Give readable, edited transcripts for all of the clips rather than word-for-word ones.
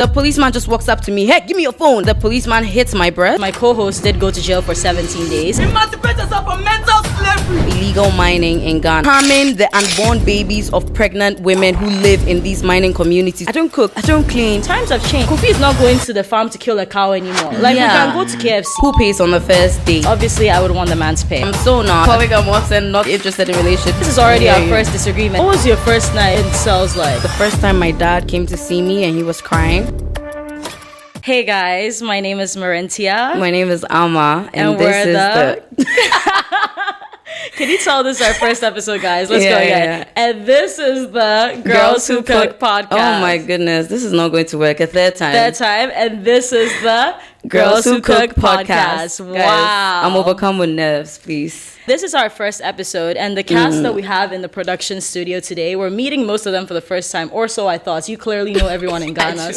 The policeman just walks up to me. Hey, give me your phone. The policeman hits my breast. My co-host did go to jail for 17 days. Emancipate yourself from mental slavery. Illegal mining in Ghana. Harming the unborn babies of pregnant women who live in these mining communities. I don't cook. I don't clean. Times have changed. Kofi is not going to the farm to kill a cow anymore. Like, we can go to KFC. Who pays on the first date? Obviously, I would want the man to pay. I'm so not polygamous and not interested in relationships. This is already our first disagreement. What was your first night in cells like? The first time my dad came to see me and he was crying. Hey guys, my name is Marentia. My name is Ama, and this is the... Can you tell this is our first episode, guys? Let's go again. Yeah. And this is the Girls Who Cook podcast. Oh my goodness, this is not going to work. A third time. And this is the Girls Who Cook podcast. Wow. Guys, I'm overcome with nerves, please. This is our first episode, and the cast that we have in the production studio today, we're meeting most of them for the first time, or so I thought. You clearly know everyone in Ghana.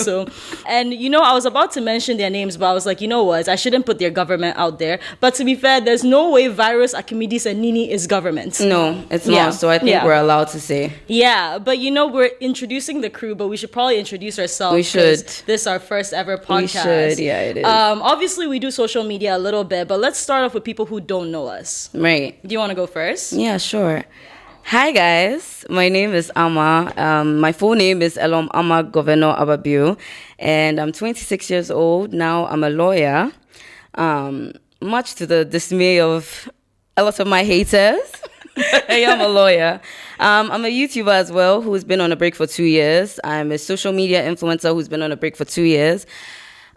And I was about to mention their names, but I was like, you know what? I shouldn't put their government out there. But to be fair, there's no way Virus, Archimedes, and Nini is government. No, it's not. So I think we're allowed to say. Yeah, but we're introducing the crew, but we should probably introduce ourselves. We should. This is our first ever podcast. We should, yeah, it is. Obviously, we do social media a little bit, but let's start off with people who don't know us. Right. Do you want to go first? Yeah, sure. Hi guys, my name is Ama. My full name is Elom Ama Governor Ababiu, and I'm 26 years old. Now I'm a lawyer, much to the dismay of a lot of my haters. I am a lawyer. I'm a YouTuber as well who's been on a break for 2 years. I'm a social media influencer who's been on a break for 2 years.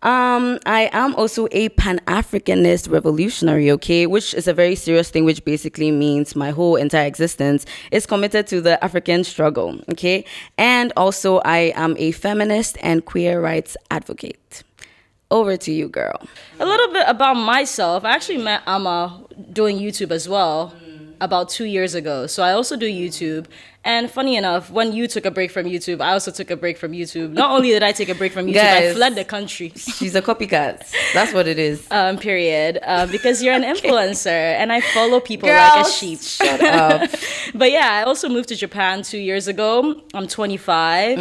I am also a Pan-Africanist revolutionary, okay, which is a very serious thing, which basically means my whole entire existence is committed to the African struggle, okay? And also I am a feminist and queer rights advocate. Over to you, girl. A little bit about myself. I actually met Ama doing YouTube as well about 2 years ago. So I also do YouTube. And funny enough, when you took a break from YouTube, I also took a break from YouTube. Not only did I take a break from YouTube, Guys, I fled the country. She's a copycat. That's what it is. Period. Because you're an influencer and I follow people Girls, like a sheep. Shut up. But yeah, I also moved to Japan 2 years ago. I'm 25.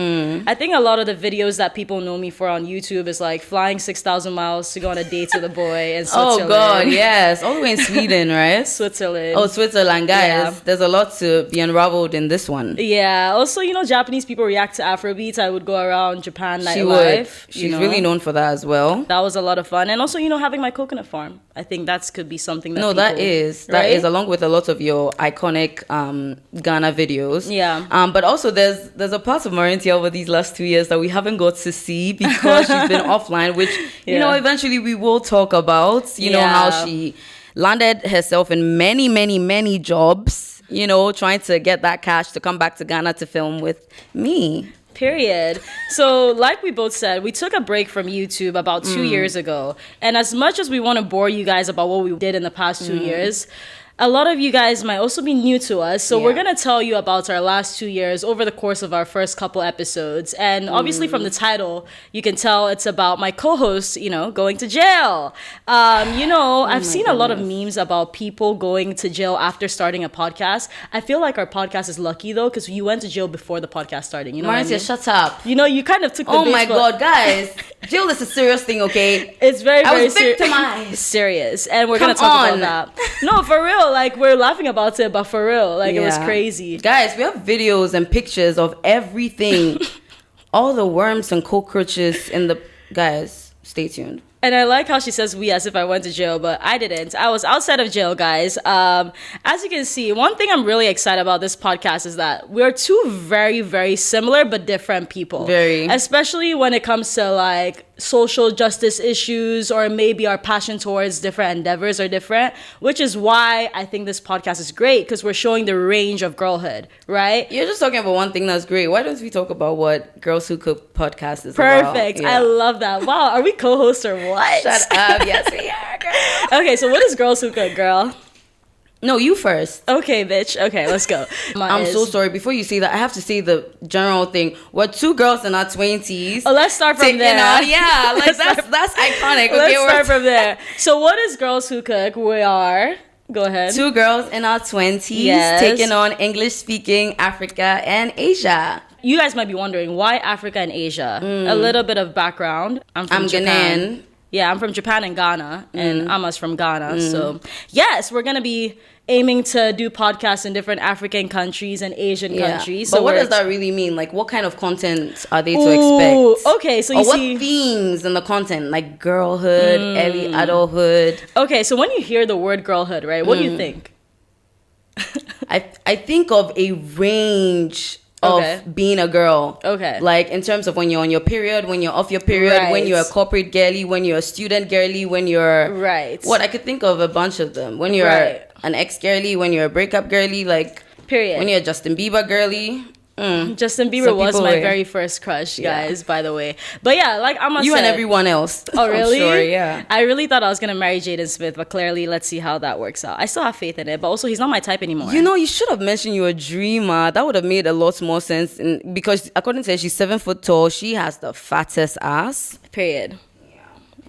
I think a lot of the videos that people know me for on YouTube is like flying 6,000 miles to go on a date with a boy in Switzerland. Oh God, yes. All the way in Sweden, right? Switzerland. Oh, Switzerland, guys. Yeah. There's a lot to be unraveled in this one. Yeah. Also, Japanese people react to Afrobeats. I would go around Japan nightlife. She would. She's really known for that as well. That was a lot of fun. And also, having my coconut farm. I think that could be something that that is along with a lot of your iconic Ghana videos. Yeah. But also there's a part of Marentia over these last 2 years that we haven't got to see because she's been offline, which eventually we will talk about. How she landed herself in many, many, many jobs. Trying to get that cash to come back to Ghana to film with me. Period. So like we both said, we took a break from YouTube about 2 years ago. And as much as we want to bore you guys about what we did in the past 2 years, a lot of you guys might also be new to us. So we're going to tell you about our last 2 years over the course of our first couple episodes. And obviously from the title, you can tell it's about my co-host, going to jail. I've seen a lot of memes about people going to jail after starting a podcast. I feel like our podcast is lucky though, because you went to jail before the podcast started. Marcia, shut up. You kind of took the Oh my God, guys. Jail is a serious thing, okay? It's very, very victimized. Serious. And we're going to talk about that. No, for real. Like, we're laughing about it, but for real, it was crazy. Guys, we have videos and pictures of everything. All the worms and cockroaches in the... Guys, stay tuned. And I like how she says we as if I went to jail, but I didn't. I was outside of jail, guys. As you can see, one thing I'm really excited about this podcast is that we're two very, very similar but different people. Very. Especially when it comes to like social justice issues or maybe our passion towards different endeavors are different, which is why I think this podcast is great because we're showing the range of girlhood, right? You're just talking about one thing that's great. Why don't we talk about what Girls Who Cook podcast is about? Perfect. I love that. Wow, are we co-hosts or what? Shut up. Yes, we are, girl. Okay, so what is Girls Who Cook, girl? No, you first. Okay, bitch. Okay, let's go. I'm so sorry. Before you say that, I have to say the general thing. We're two girls in our 20s. Oh, let's start from there. That's iconic. Let's start from there. So what is Girls Who Cook? We are... Go ahead. Two girls in our 20s taking on English-speaking Africa and Asia. you guys might be wondering, why Africa and Asia? A little bit of background. I'm from Japan. Ghanaian. Yeah, I'm from Japan and Ghana, and Ama's from Ghana. So, yes, we're going to be aiming to do podcasts in different African countries and Asian countries. So but what does that really mean? Like, what kind of content are they to expect? Okay, so you or see... what themes in the content? Like girlhood, early adulthood. Okay, so when you hear the word girlhood, right, what do you think? I think of a range of being a girl. Okay. Like in terms of when you're on your period, when you're off your period, when you're a corporate girly, when you're a student girly, when you're... Right. What? I could think of a bunch of them. When you're an ex-girly, when you're a breakup girly, like... Period. When you're a Justin Bieber girly... Justin Bieber was my very first crush, guys, by the way. But yeah, like Amma said... You and everyone else. Oh, really? I'm sure, yeah. I really thought I was going to marry Jaden Smith, but clearly, let's see how that works out. I still have faith in it, but also he's not my type anymore. You know, you should have mentioned you're a dreamer. That would have made a lot more sense. Because according to her, she's 7 foot tall. She has the fattest ass. Period.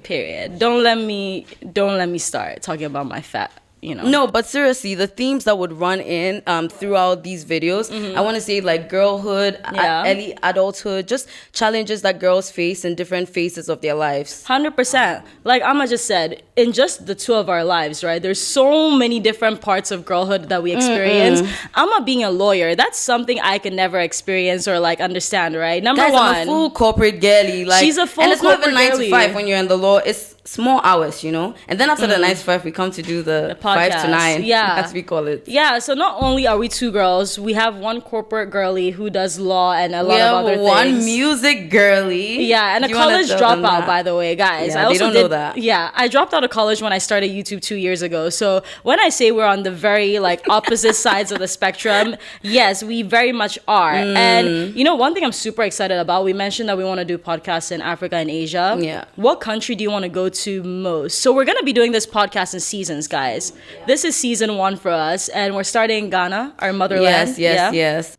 Period. Don't let me start talking about my fat. You know. No, but seriously, the themes that would run in throughout these videos, I want to say like girlhood, early adulthood, just challenges that girls face in different phases of their lives. 100%. Like Amma just said, in just the two of our lives, right? There's so many different parts of girlhood that we experience. Amma being a lawyer, that's something I can never experience or like understand, right? Number Guys, one, I'm a full corporate girly. Like, she's a full and it's not corporate even 9 girly. to 5 when you're in the law. It's small hours, you know. And then after the 9 to 5, we come to do the 5 to 9, as we call it. Yeah. So not only are we two girls, we have one corporate girlie who does law and a lot of other things. One music girly. Yeah, and a college dropout, by the way, guys. Yeah, I also they don't know that. Yeah, I dropped out of college when I started YouTube 2 years ago. So when I say we're on the very like opposite sides of the spectrum, yes, we very much are. And you know, one thing I'm super excited about, we mentioned that we want to do podcasts in Africa and Asia. Yeah. What country do you want to go to most? So we're going to be doing this podcast in seasons, guys. This is season 1 for us, and we're starting in Ghana, our motherland. Yes.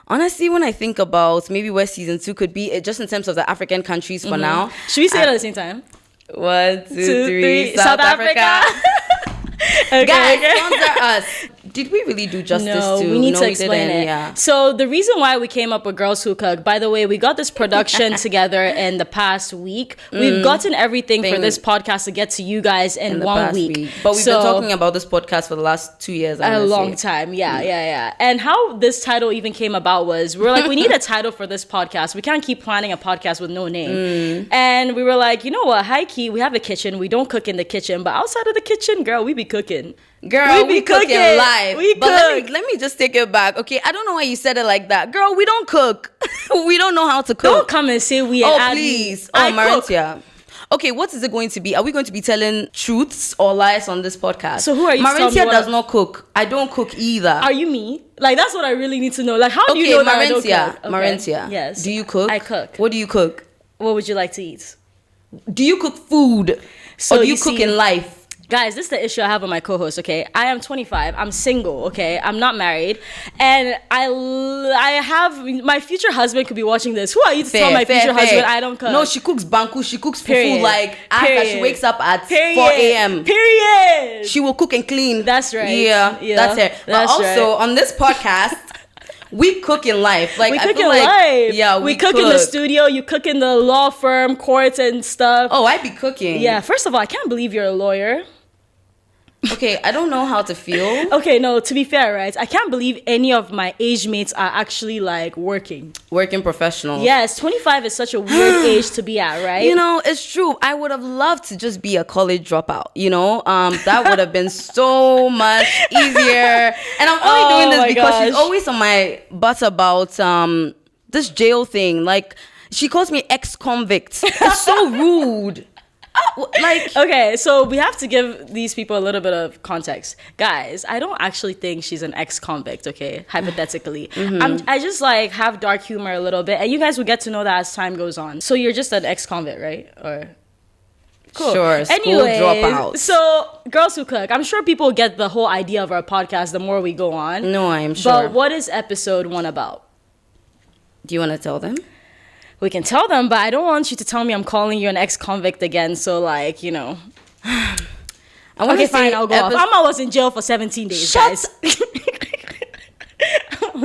Honestly, when I think about maybe where season 2 could be, just in terms of the African countries for now. Should we say it at the same time? 1, 2, 3. South Africa. Okay, Guys, sponsor us. Did we really do justice to... we need to explain didn't. it. Yeah. So the reason why we came up with Girls Who Cook, by the way, we got this production together in the past week. We've gotten everything for this podcast to get to you guys in 1 week. But we've been talking about this podcast for the last 2 years. A long time. Yeah. And how this title even came about was, we were like, we need a title for this podcast. We can't keep planning a podcast with no name. And we were like, you know what, high key, we have a kitchen. We don't cook in the kitchen, but outside of the kitchen, girl, we be cooking. Girl, we cooking live. We but cook. let me just take it back. Okay, I don't know why you said it like that. Girl, we don't cook. We don't know how to cook. Don't come and say we please. Marentia. Okay, what is it going to be? Are we going to be telling truths or lies on this podcast? So who are you to tell me Marentia does not cook. I don't cook either. Are you me? Like, that's what I really need to know. Like, how do you know that I don't cook? Marentia. Yes. Do you cook? I cook. What do you cook? What would you like to eat? Do you cook food? So or do you cook in life? Guys, this is the issue I have with my co-host, okay? I am 25. I'm single, okay? I'm not married. And I have... My future husband could be watching this. Who are you to tell my future husband I don't cook? No, she cooks banku. She cooks fufu. Like, after she wakes up at 4 a.m. Period. She will cook and clean. That's right. Yeah, that's it. But also, on this podcast... We cook in life. Like, we I cook feel in like, life. Yeah, we cook in the studio. You cook in the law firm, courts and stuff. Oh, I be cooking. Yeah, first of all, I can't believe you're a lawyer. Okay, I don't know how to feel. Okay, no, to be fair, right? I can't believe any of my age mates are actually like working professionals. Yes, 25 is such a weird age to be at, right? You know, it's true. I would have loved to just be a college dropout, you know? That would have been so much easier. And I'm only doing this because she's always on my butt about this jail thing. Like, she calls me ex-convict. It's so rude. Like, okay, so we have to give these people a little bit of context. Guys, I don't actually think she's an ex-convict, okay? Hypothetically. I just like have dark humor a little bit, and you guys will get to know that as time goes on. So you're just an ex-convict, right? Or cool. Sure, school dropout. So Girls Who Cook. I'm sure people get the whole idea of our podcast the more we go on. No, I'm sure. But what is episode 1 about? Do you want to tell them? We can tell them, but I don't want you to tell me I'm calling you an ex-convict again. So, like, you know. Okay, fine, I'll go off. Amma was in jail for 17 days, guys.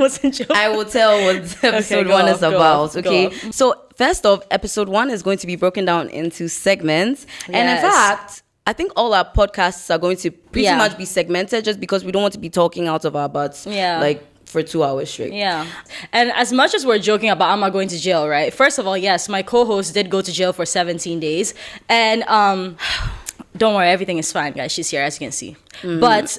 What's in jail? I will tell what episode go one off, is go about. off, go Okay. off. So first off, episode one is going to be broken down into segments. And in Yes. fact, I think all our podcasts are going to pretty Yeah. much be segmented just because we don't want to be talking out of our butts like for 2 hours straight. Yeah. And as much as we're joking about Amma going to jail, right? First of all, yes, my co-host did go to jail for 17 days. And don't worry, everything is fine, guys. She's here, as you can see. But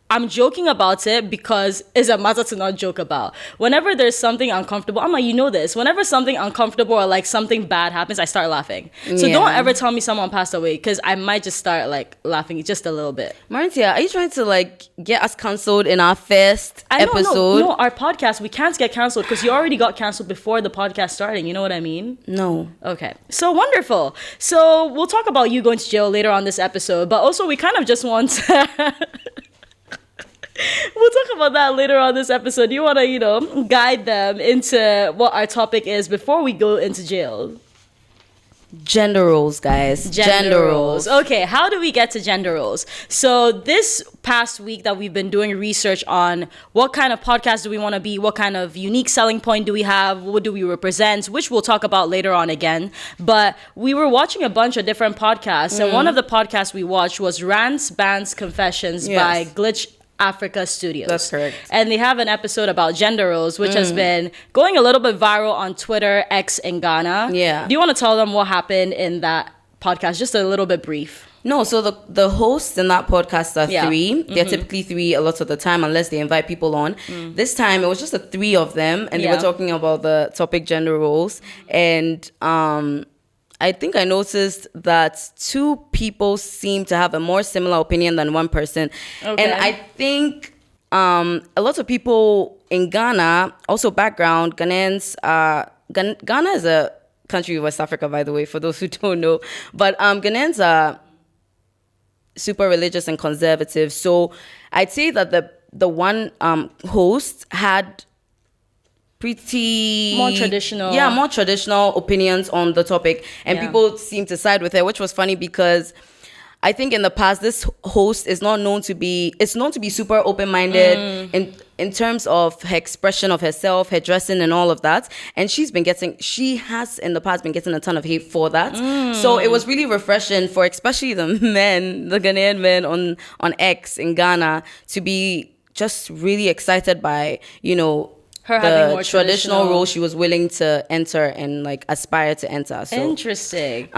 I'm joking about it because it's a matter to not joke about. Whenever there's something uncomfortable, Amma, you know this. Whenever something uncomfortable or like something bad happens, I start laughing. So don't ever tell me someone passed away because I might just start like laughing just a little bit. Maritia, are you trying to like get us cancelled in our first episode? No, our podcast, we can't get cancelled because you already got cancelled before the podcast starting. You know what I mean? No. Okay. So wonderful. So we'll talk about you going to jail later on this episode, but also we kind of just want to... We'll talk about that later on this episode. You want to, guide them into what our topic is before we go into jail. Gender roles, guys. Gender roles. Okay, how do we get to gender roles? So this past week that we've been doing research on what kind of podcast do we want to be, what kind of unique selling point do we have, what do we represent, which we'll talk about later on again. But we were watching a bunch of different podcasts, and one of the podcasts we watched was Rants, Bans, Confessions by Glitch Africa Studios. That's correct. And they have an episode about gender roles, which has been going a little bit viral on Twitter, X in Ghana. Yeah. Do you want to tell them what happened in that podcast? Just a little bit brief. No, so the hosts in that podcast are Yeah. 3. They're typically 3 a lot of the time, unless they invite people on. This time, it was just the 3 of them, and they were talking about the topic gender roles. And I think I noticed that 2 people seem to have a more similar opinion than one person. Okay. And I think a lot of people in Ghana, also background, Ghanaians, Ghana is a country in West Africa, by the way, for those who don't know. But Ghanaians are super religious and conservative. So I'd say that the one host had pretty More traditional. more traditional opinions on the topic, and people seem to side with her, which was funny because I think in the past this host is not known to be super open-minded in terms of her expression of herself, her dressing and all of that, and she has in the past been getting a ton of hate for that. So it was really refreshing for especially the Ghanaian men on X in Ghana to be just really excited by Her having the more traditional role she was willing to enter and like aspire to enter. So Interesting.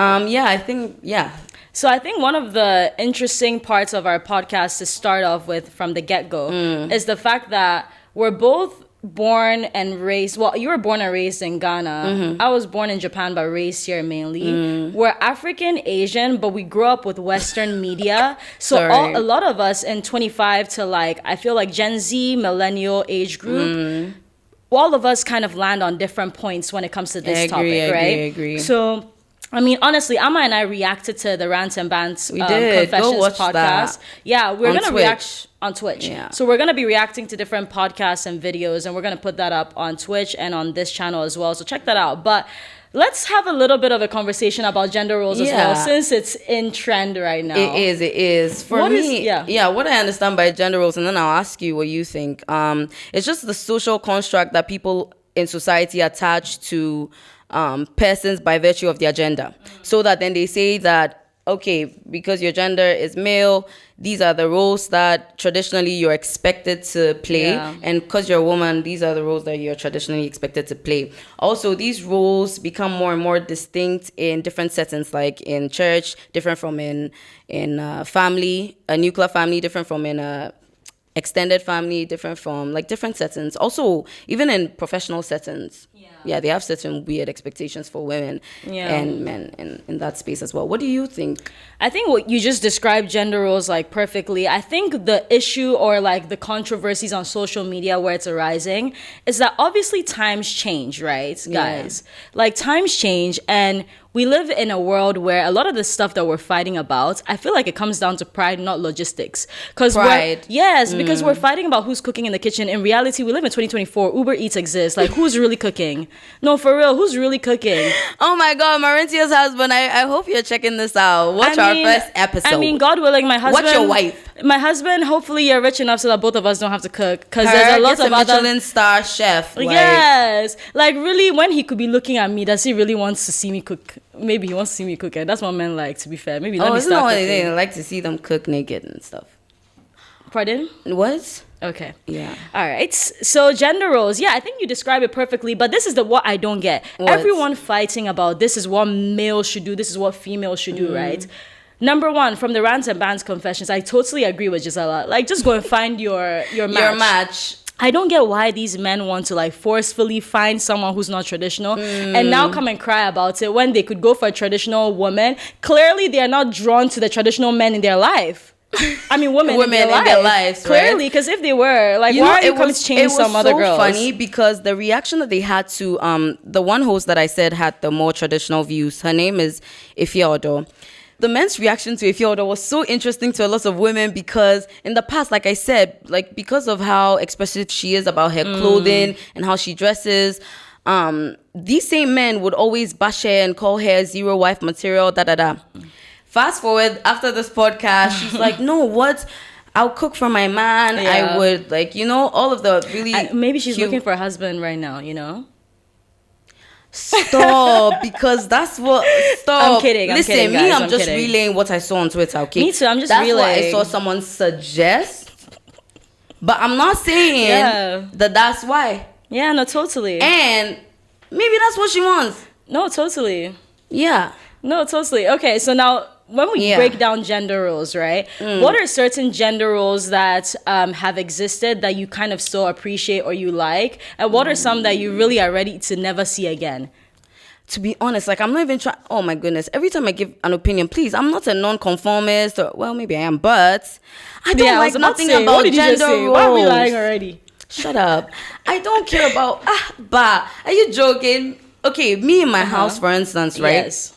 So I think one of the interesting parts of our podcast to start off with from the get-go is the fact that we're both born and raised. Well, you were born and raised in Ghana. I was born in Japan but raised here mainly. We're African Asian, but we grew up with Western media. So a lot of us in 25 to I feel like Gen Z, millennial age group, all of us kind of land on different points when it comes to this topic, right? I agree. So, I mean, honestly, Amma and I reacted to the Rants and Bans Confessions Go watch podcast. that. Yeah, we're going to Twitch. react on Twitch. Yeah. So we're going to be reacting to different podcasts and videos, and we're going to put that up on Twitch and on this channel as well. So check that out. But let's have a little bit of a conversation about gender roles as well, since it's in trend right now. It is. For What me, is- what I understand by gender roles, and then I'll ask you what you think. It's just the social construct that people in society attach to persons by virtue of their gender. So that then they say that, okay, because your gender is male, these are the roles that traditionally you're expected to play. Yeah. And because you're a woman, these are the roles that you're traditionally expected to play. Also, these roles become more and more distinct in different settings, like in church, different from in family, a nuclear family, different from in a extended family, different from different settings. Also, even in professional settings, they have certain weird expectations for women and men in that space as well. What do you think? I think what you just described gender roles perfectly. I think the issue or the controversies on social media where it's arising is that obviously times change, right, guys? Times change, and we live in a world where a lot of the stuff that we're fighting about, I feel like it comes down to pride, not logistics. Pride. Because we're fighting about who's cooking in the kitchen. In reality, we live in 2024. Uber Eats exists. Who's really cooking? cooking? No, for real, who's really cooking? Oh my God, Mauritius husband, I hope you're checking this out. Watch our first episode. I mean, God willing, my husband. Watch your wife. My husband, hopefully you're rich enough so that both of us don't have to cook. Because there's a lot of other... Michelin star chef. Yes. Like, really, when he could be looking at me, does he really want to see me cook? Maybe he wants to see me cook. And that's what men like, to be fair. Maybe let me start cooking. They like to see them cook naked and stuff. Pardon? What? Okay. Yeah. All right. So gender roles. Yeah, I think you describe it perfectly. But this is what I don't get. What? Everyone fighting about this is what male should do. This is what female should do, right? Number one, from the Rants and Bans confessions, I totally agree with Gisela. Like, just go and find your match. Your match. I don't get why these men want to like forcefully find someone who's not traditional and now come and cry about it when they could go for a traditional woman. Clearly, they are not drawn to the traditional men in their life. I mean, women in their lives, clearly, because if they were, like, why are you coming to change some other girls? It was so funny because the reaction that they had to the one host that I said had the more traditional views. Her name is Ifeodo. The men's reaction to Ifeodo was so interesting to a lot of women because in the past, like I said, like because of how expressive she is about her clothing and how she dresses, these same men would always bash her and call her zero wife material, Fast forward after this podcast, she's like, no, what? I'll cook for my man. Yeah. I would, like, you know, all of the really... maybe she's looking for a husband right now, you know? Stop, because that's what... Stop. I'm kidding, Listen, kidding, me, guys, I'm just kidding. relaying what I saw on Twitter, okay? Me too, I'm just that's relaying. That's what I saw someone suggest. But I'm not saying that that's why. Yeah, no, totally. And maybe that's what she wants. No, totally. Yeah. No, totally. Okay, so now... when we break down gender roles, right? What are certain gender roles that have existed that you kind of still appreciate or you like? And what are some that you really are ready to never see again? To be honest, like, I'm not even trying... Oh, my goodness. Every time I give an opinion, please, I'm not a non-conformist. Or, well, maybe I am, but I don't like nothing about gender roles. Why are we lying already? Shut up. I don't care about... Bah. Are you joking? Okay, me in my house, for instance, right? Yes.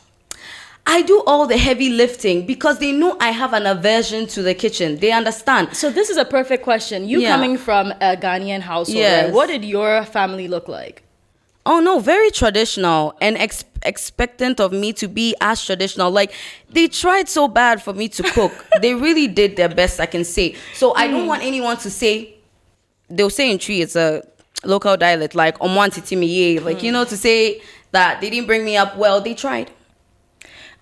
I do all the heavy lifting because they know I have an aversion to the kitchen. They understand. So this is a perfect question. You coming from a Ghanaian household, right? What did your family look like? Oh, no, very traditional and expectant of me to be as traditional. Like, they tried so bad for me to cook. They really did their best, I can say. So I don't want anyone to say, they'll say in Tree, it's a local dialect, like, Omwantitimiye, like, you know, to say that they didn't bring me up well. They tried.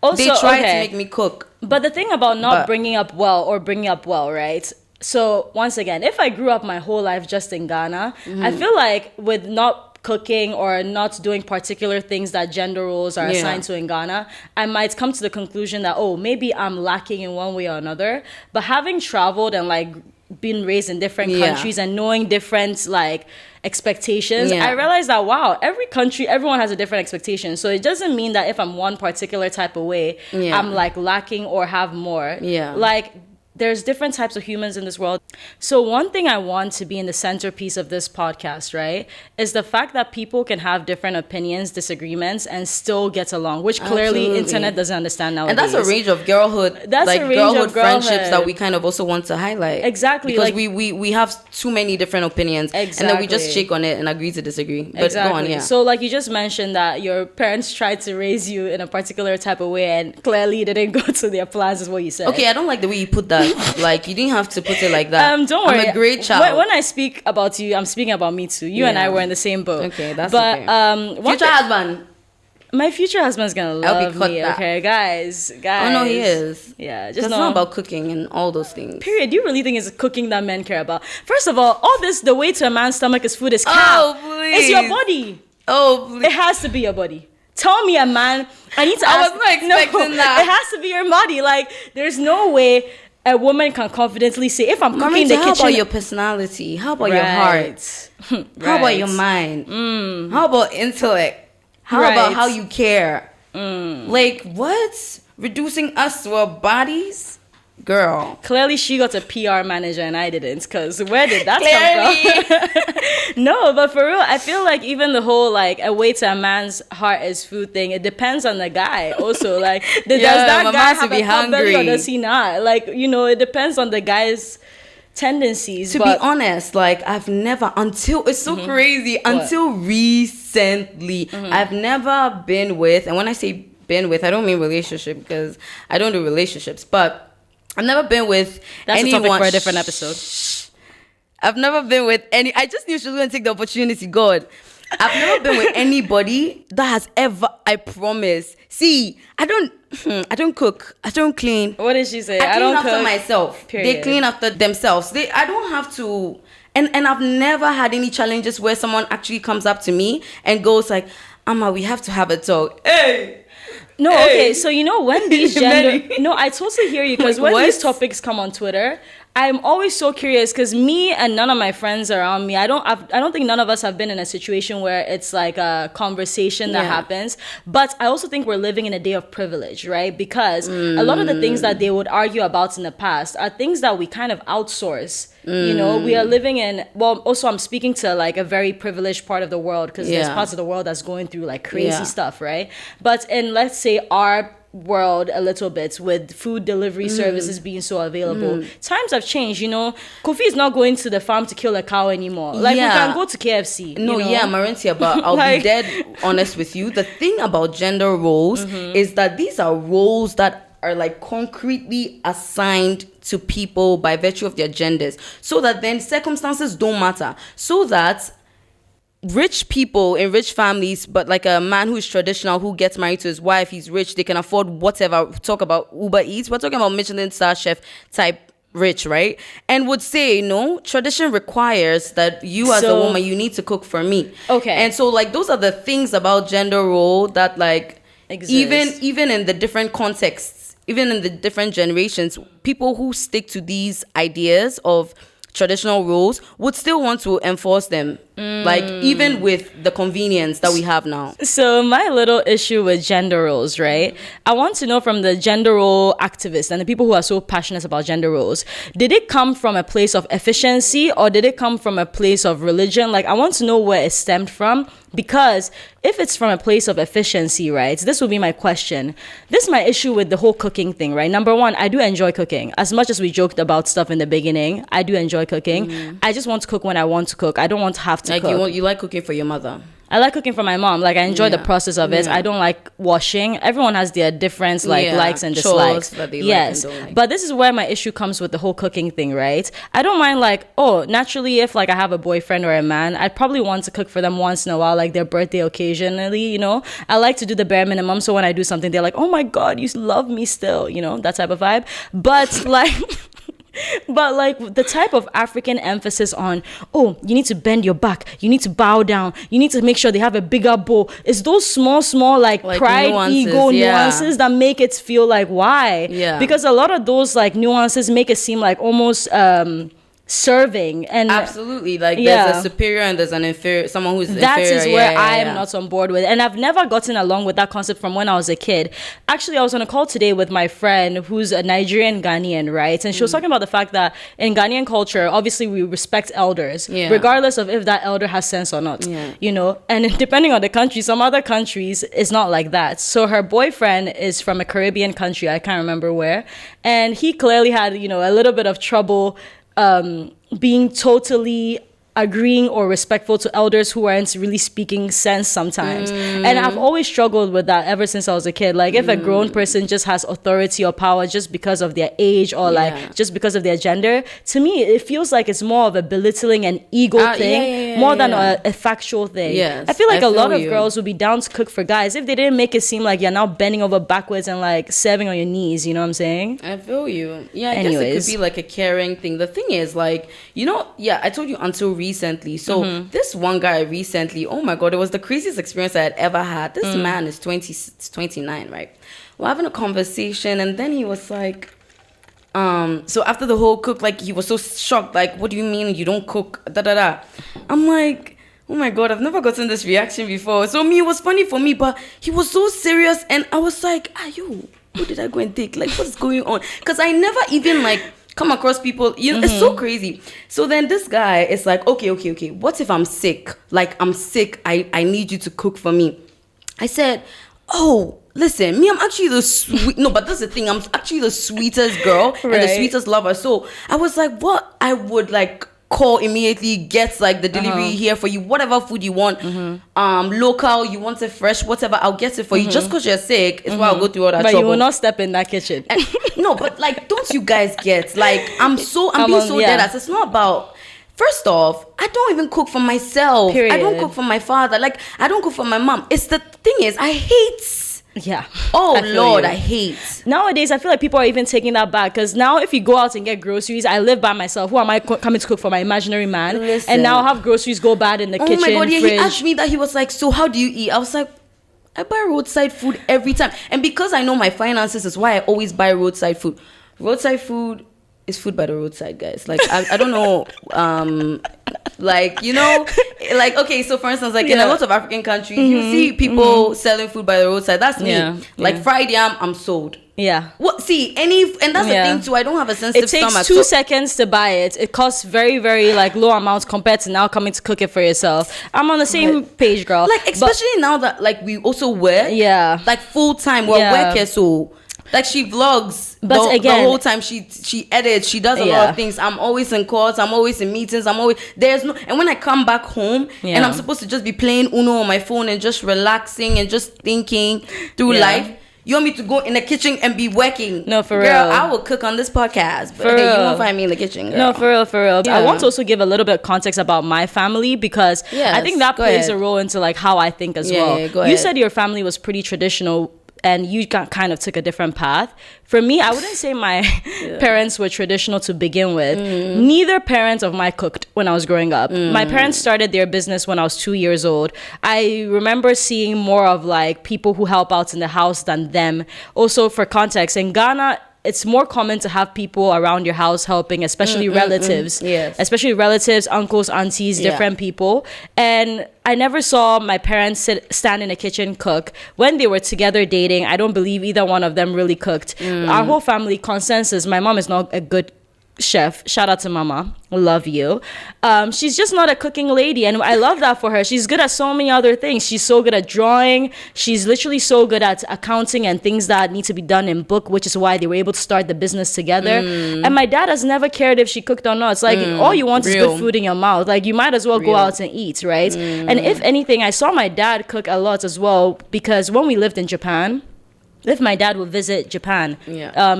Also, they tried to make me cook. But the thing about not bringing up well, right? So, once again, if I grew up my whole life just in Ghana, I feel like with not cooking or not doing particular things that gender roles are assigned to in Ghana, I might come to the conclusion that, oh, maybe I'm lacking in one way or another. But having traveled and, like, been raised in different countries and knowing different, like, expectations, I realized that, wow, every country, everyone has a different expectation. So it doesn't mean that if I'm one particular type of way, I'm, like, lacking or have more. Like, there's different types of humans in this world. So one thing I want to be in the centerpiece of this podcast, right, is the fact that people can have different opinions, disagreements, and still get along, which clearly internet doesn't understand nowadays. And that's a range of girlhood, that's like, a range girlhood of friendships that we kind of also want to highlight. Exactly. Because like, we have too many different opinions. Exactly. And then we just shake on it and agree to disagree. But go on, So like you just mentioned that your parents tried to raise you in a particular type of way and clearly they didn't go to their plans, is what you said. Okay, I don't like the way you put that. Like, you didn't have to put it like that. Don't worry. I'm a great child. When I speak about you, I'm speaking about me too. You and I were in the same boat. Okay, that's okay. Future husband. My future husband's gonna love me. That. Okay, guys. Oh no, he is. Yeah, just it's not about cooking and all those things. Period. Do you really think it's cooking that men care about? First of all this, the way to a man's stomach is food is cap. Oh please. It's your body. Oh please. It has to be your body. Tell me a man. I need to ask. I was not expecting that. It has to be your body. Like, there's no way a woman can confidently say, if I'm cooking in the kitchen... How about your personality? How about your heart? How about your mind? How about intellect? How about how you care? Like, what? Reducing us to our bodies? Girl. Clearly she got a PR manager and I didn't, because where did that come from? No, but for real, I feel like even the whole, like, a way to a man's heart is food thing, it depends on the guy also. Like, does that guy have a pot belly or does he not? Like, you know, it depends on the guy's tendencies. To be honest, like I've never, until it's so crazy, until recently, I've never been with, and when I say been with, I don't mean relationship because I don't do relationships, but I've never been with That's anyone. a topic for a different episode. I've never been with any, I just knew she was going to take the opportunity, God. I've never been with anybody that has ever, I promise. See, I don't cook. I don't clean. What did she say? I clean don't after cook. myself. Period. They clean after themselves. I don't have to. And I've never had any challenges where someone actually comes up to me and goes like, Amma, we have to have a talk. Hey. No, Hey. okay. So when these gender, Many. no, I totally hear you because Like, when these what? topics come on Twitter, I'm always so curious because me and none of my friends around me, I don't think none of us have been in a situation where it's like a conversation that happens. But I also think we're living in a day of privilege, right? Because a lot of the things that they would argue about in the past are things that we kind of outsource. You know, we are living in, well, also I'm speaking to like a very privileged part of the world because there's parts of the world that's going through like crazy stuff, right? But in, let's say, our world a little bit with food delivery services being so available, times have changed. You know, Kofi is not going to the farm to kill a cow anymore. Like we can go to KFC. No, you know? Marentia, but I'll Like- be dead honest with you. The thing about gender roles is that these are roles that are like concretely assigned to people by virtue of their genders, so that then circumstances don't matter, so that rich people in rich families, but like a man who is traditional, who gets married to his wife, he's rich, they can afford whatever. Talk about Uber Eats, we're talking about Michelin star chef type rich, right? And would say, no, tradition requires that you as a So- woman, you need to cook for me. Okay. And so like those are the things about gender role that like Exist. even in the different contexts, even in the different generations, people who stick to these ideas of traditional roles would still want to enforce them, like even with the convenience that we have now. So my little issue with gender roles, right? I want to know from the gender role activists and the people who are so passionate about gender roles, did it come from a place of efficiency or did it come from a place of religion? Like I want to know where it stemmed from, because if it's from a place of efficiency, right, this would be my question. This is my issue with the whole cooking thing, right? Number one, I do enjoy cooking. As much as we joked about stuff in the beginning, I do enjoy cooking. I just want to cook when I want to cook. I don't want to have to Like cook. you like cooking for your mother. I like cooking for my mom. Like I enjoy the Yeah. process of it. Yeah. I don't like washing. Everyone has their different likes and chores dislikes. that they like Yes. and don't like. But this is where my issue comes with the whole cooking thing, right? I don't mind like, oh, naturally if like I have a boyfriend or a man, I'd probably want to cook for them once in a while, like their birthday occasionally, you know? I like to do the bare minimum. So when I do something, they're like, oh my God, you love me still, you know, that type of vibe. But like But like the type of African emphasis on, oh, you need to bend your back, you need to bow down, you need to make sure they have a bigger bowl. It's those small like pride, nuances, ego yeah. nuances that make it feel like why? Yeah. Because a lot of those like nuances make it seem like almost serving and Absolutely. Like Yeah. there's a superior and there's an inferior, someone who's that inferior. is where Yeah, I am yeah. not on board with. And I've never gotten along with that concept from when I was a kid. Actually, I was on a call today with my friend who's a Nigerian Ghanaian, right? And she was talking about the fact that in Ghanaian culture, obviously we respect elders, Yeah. regardless of if that elder has sense or not, Yeah. you know? And depending on the country, some other countries, it's not like that. So her boyfriend is from a Caribbean country, I can't remember where. And he clearly had, you know, a little bit of trouble being totally agreeing or respectful to elders who aren't really speaking sense sometimes. And I've always struggled with that ever since I was a kid. Like if a grown person just has authority or power just because of their age or Yeah. like just because of their gender, to me it feels like it's more of a belittling and ego thing more than a factual thing. Yes, I feel like I a lot feel of you. girls would be down to cook for guys if they didn't make it seem like you're now bending over backwards and like serving on your knees, you know what I'm saying? I feel you. Yeah, I guess it Anyways. could be like a caring thing. The thing is, like, you know, yeah, I told you until recently. So this one guy recently, oh my God, it was the craziest experience I had ever had. This man is 29, right? We're having a conversation and then he was like, so after the whole cook, like he was so shocked, like, what do you mean you don't cook? Da da da. I'm like, oh my God, I've never gotten this reaction before. So it was funny for me, but he was so serious and I was like, yo, what did I go and take? Like, what's going on? Because I never even like come across people, you know, it's so crazy. So then this guy is like, okay, what if I'm sick? Like, I'm sick, I need you to cook for me. I said, oh, listen, me, I'm actually the sweet. No, but that's the thing. I'm actually the sweetest girl and the Right. sweetest lover. So I was like, what? I would like call immediately, get like the delivery here for you, whatever food you want, local, you want it fresh, whatever, I'll get it for you. Just because you're sick is why I'll go through all that But trouble. you will not step in that kitchen. No, but like, don't you guys get like, I'm being so dead ass. It's not about. First off, I don't even cook for myself. Period. I don't cook for my father. Like, I don't cook for my mom. It's the thing is, I hate. Yeah. Oh I feel Lord, you. I hate. Nowadays, I feel like people are even taking that back, because now if you go out and get groceries, I live by myself. Who am I coming to cook for my imaginary man? Listen. And now have groceries go bad in the kitchen. Oh my God, yeah, fridge. he asked me that. He was like, so how do you eat? I was like, I buy roadside food every time. And because I know my finances is why I always buy roadside food. Roadside food is food by the roadside, guys. Like, I don't know, like, you know, like, okay, so for instance, like in a lot of African countries, you see people selling food by the roadside. That's me. Yeah, Like yeah. fried yam, I'm sold. Yeah. What? See, and that's Yeah. the thing too. I don't have a sensitive It takes stomach. 2 so- seconds to buy it. It costs very, very like low amounts compared to now coming to cook it for yourself. I'm on the same page, girl. Like, But- especially now that like we also work. Yeah. Like full time, we're Yeah. workers, so like she vlogs, But the again- whole time she edits, she does a lot Yeah. of things. I'm always in courts, I'm always in meetings, there's no, and when I come back home and Yeah. I'm supposed to just be playing Uno on my phone and just relaxing and just thinking through Yeah. life. You want me to go in the kitchen and be working? No, for Girl, real. I will cook on this podcast, but For hey, you real. won't find me in the kitchen, girl. No, for real, for real. I Yeah. want to also give a little bit of context about my family, because Yes, I think that go plays ahead. a role into like how I think as Yeah, well. yeah, go You ahead. said your family was pretty traditional and you kind of took a different path. For me, I wouldn't say my parents were traditional to begin with. Neither parent of mine cooked when I was growing up. My parents started their business when I was 2 years old. I remember seeing more of like people who help out in the house than them. Also, for context, in Ghana, it's more common to have people around your house helping, especially relatives. Yes. Especially relatives, uncles, aunties, Yeah. different people. And I never saw my parents stand in a kitchen cook. When they were together dating, I don't believe either one of them really cooked. Our whole family consensus, my mom is not a good chef. Shout out to mama. Love you. She's just not a cooking lady, and I love that for her. She's good at so many other things. She's so good at drawing. She's literally so good at accounting and things that need to be done in book, which is why they were able to start the business together. And my dad has never cared if she cooked or not. It's like all you want is Real. good food in your mouth. Like you might as well go Real. out and eat, right? And if anything, I saw my dad cook a lot as well, because when we lived in Japan, if my dad would visit Japan,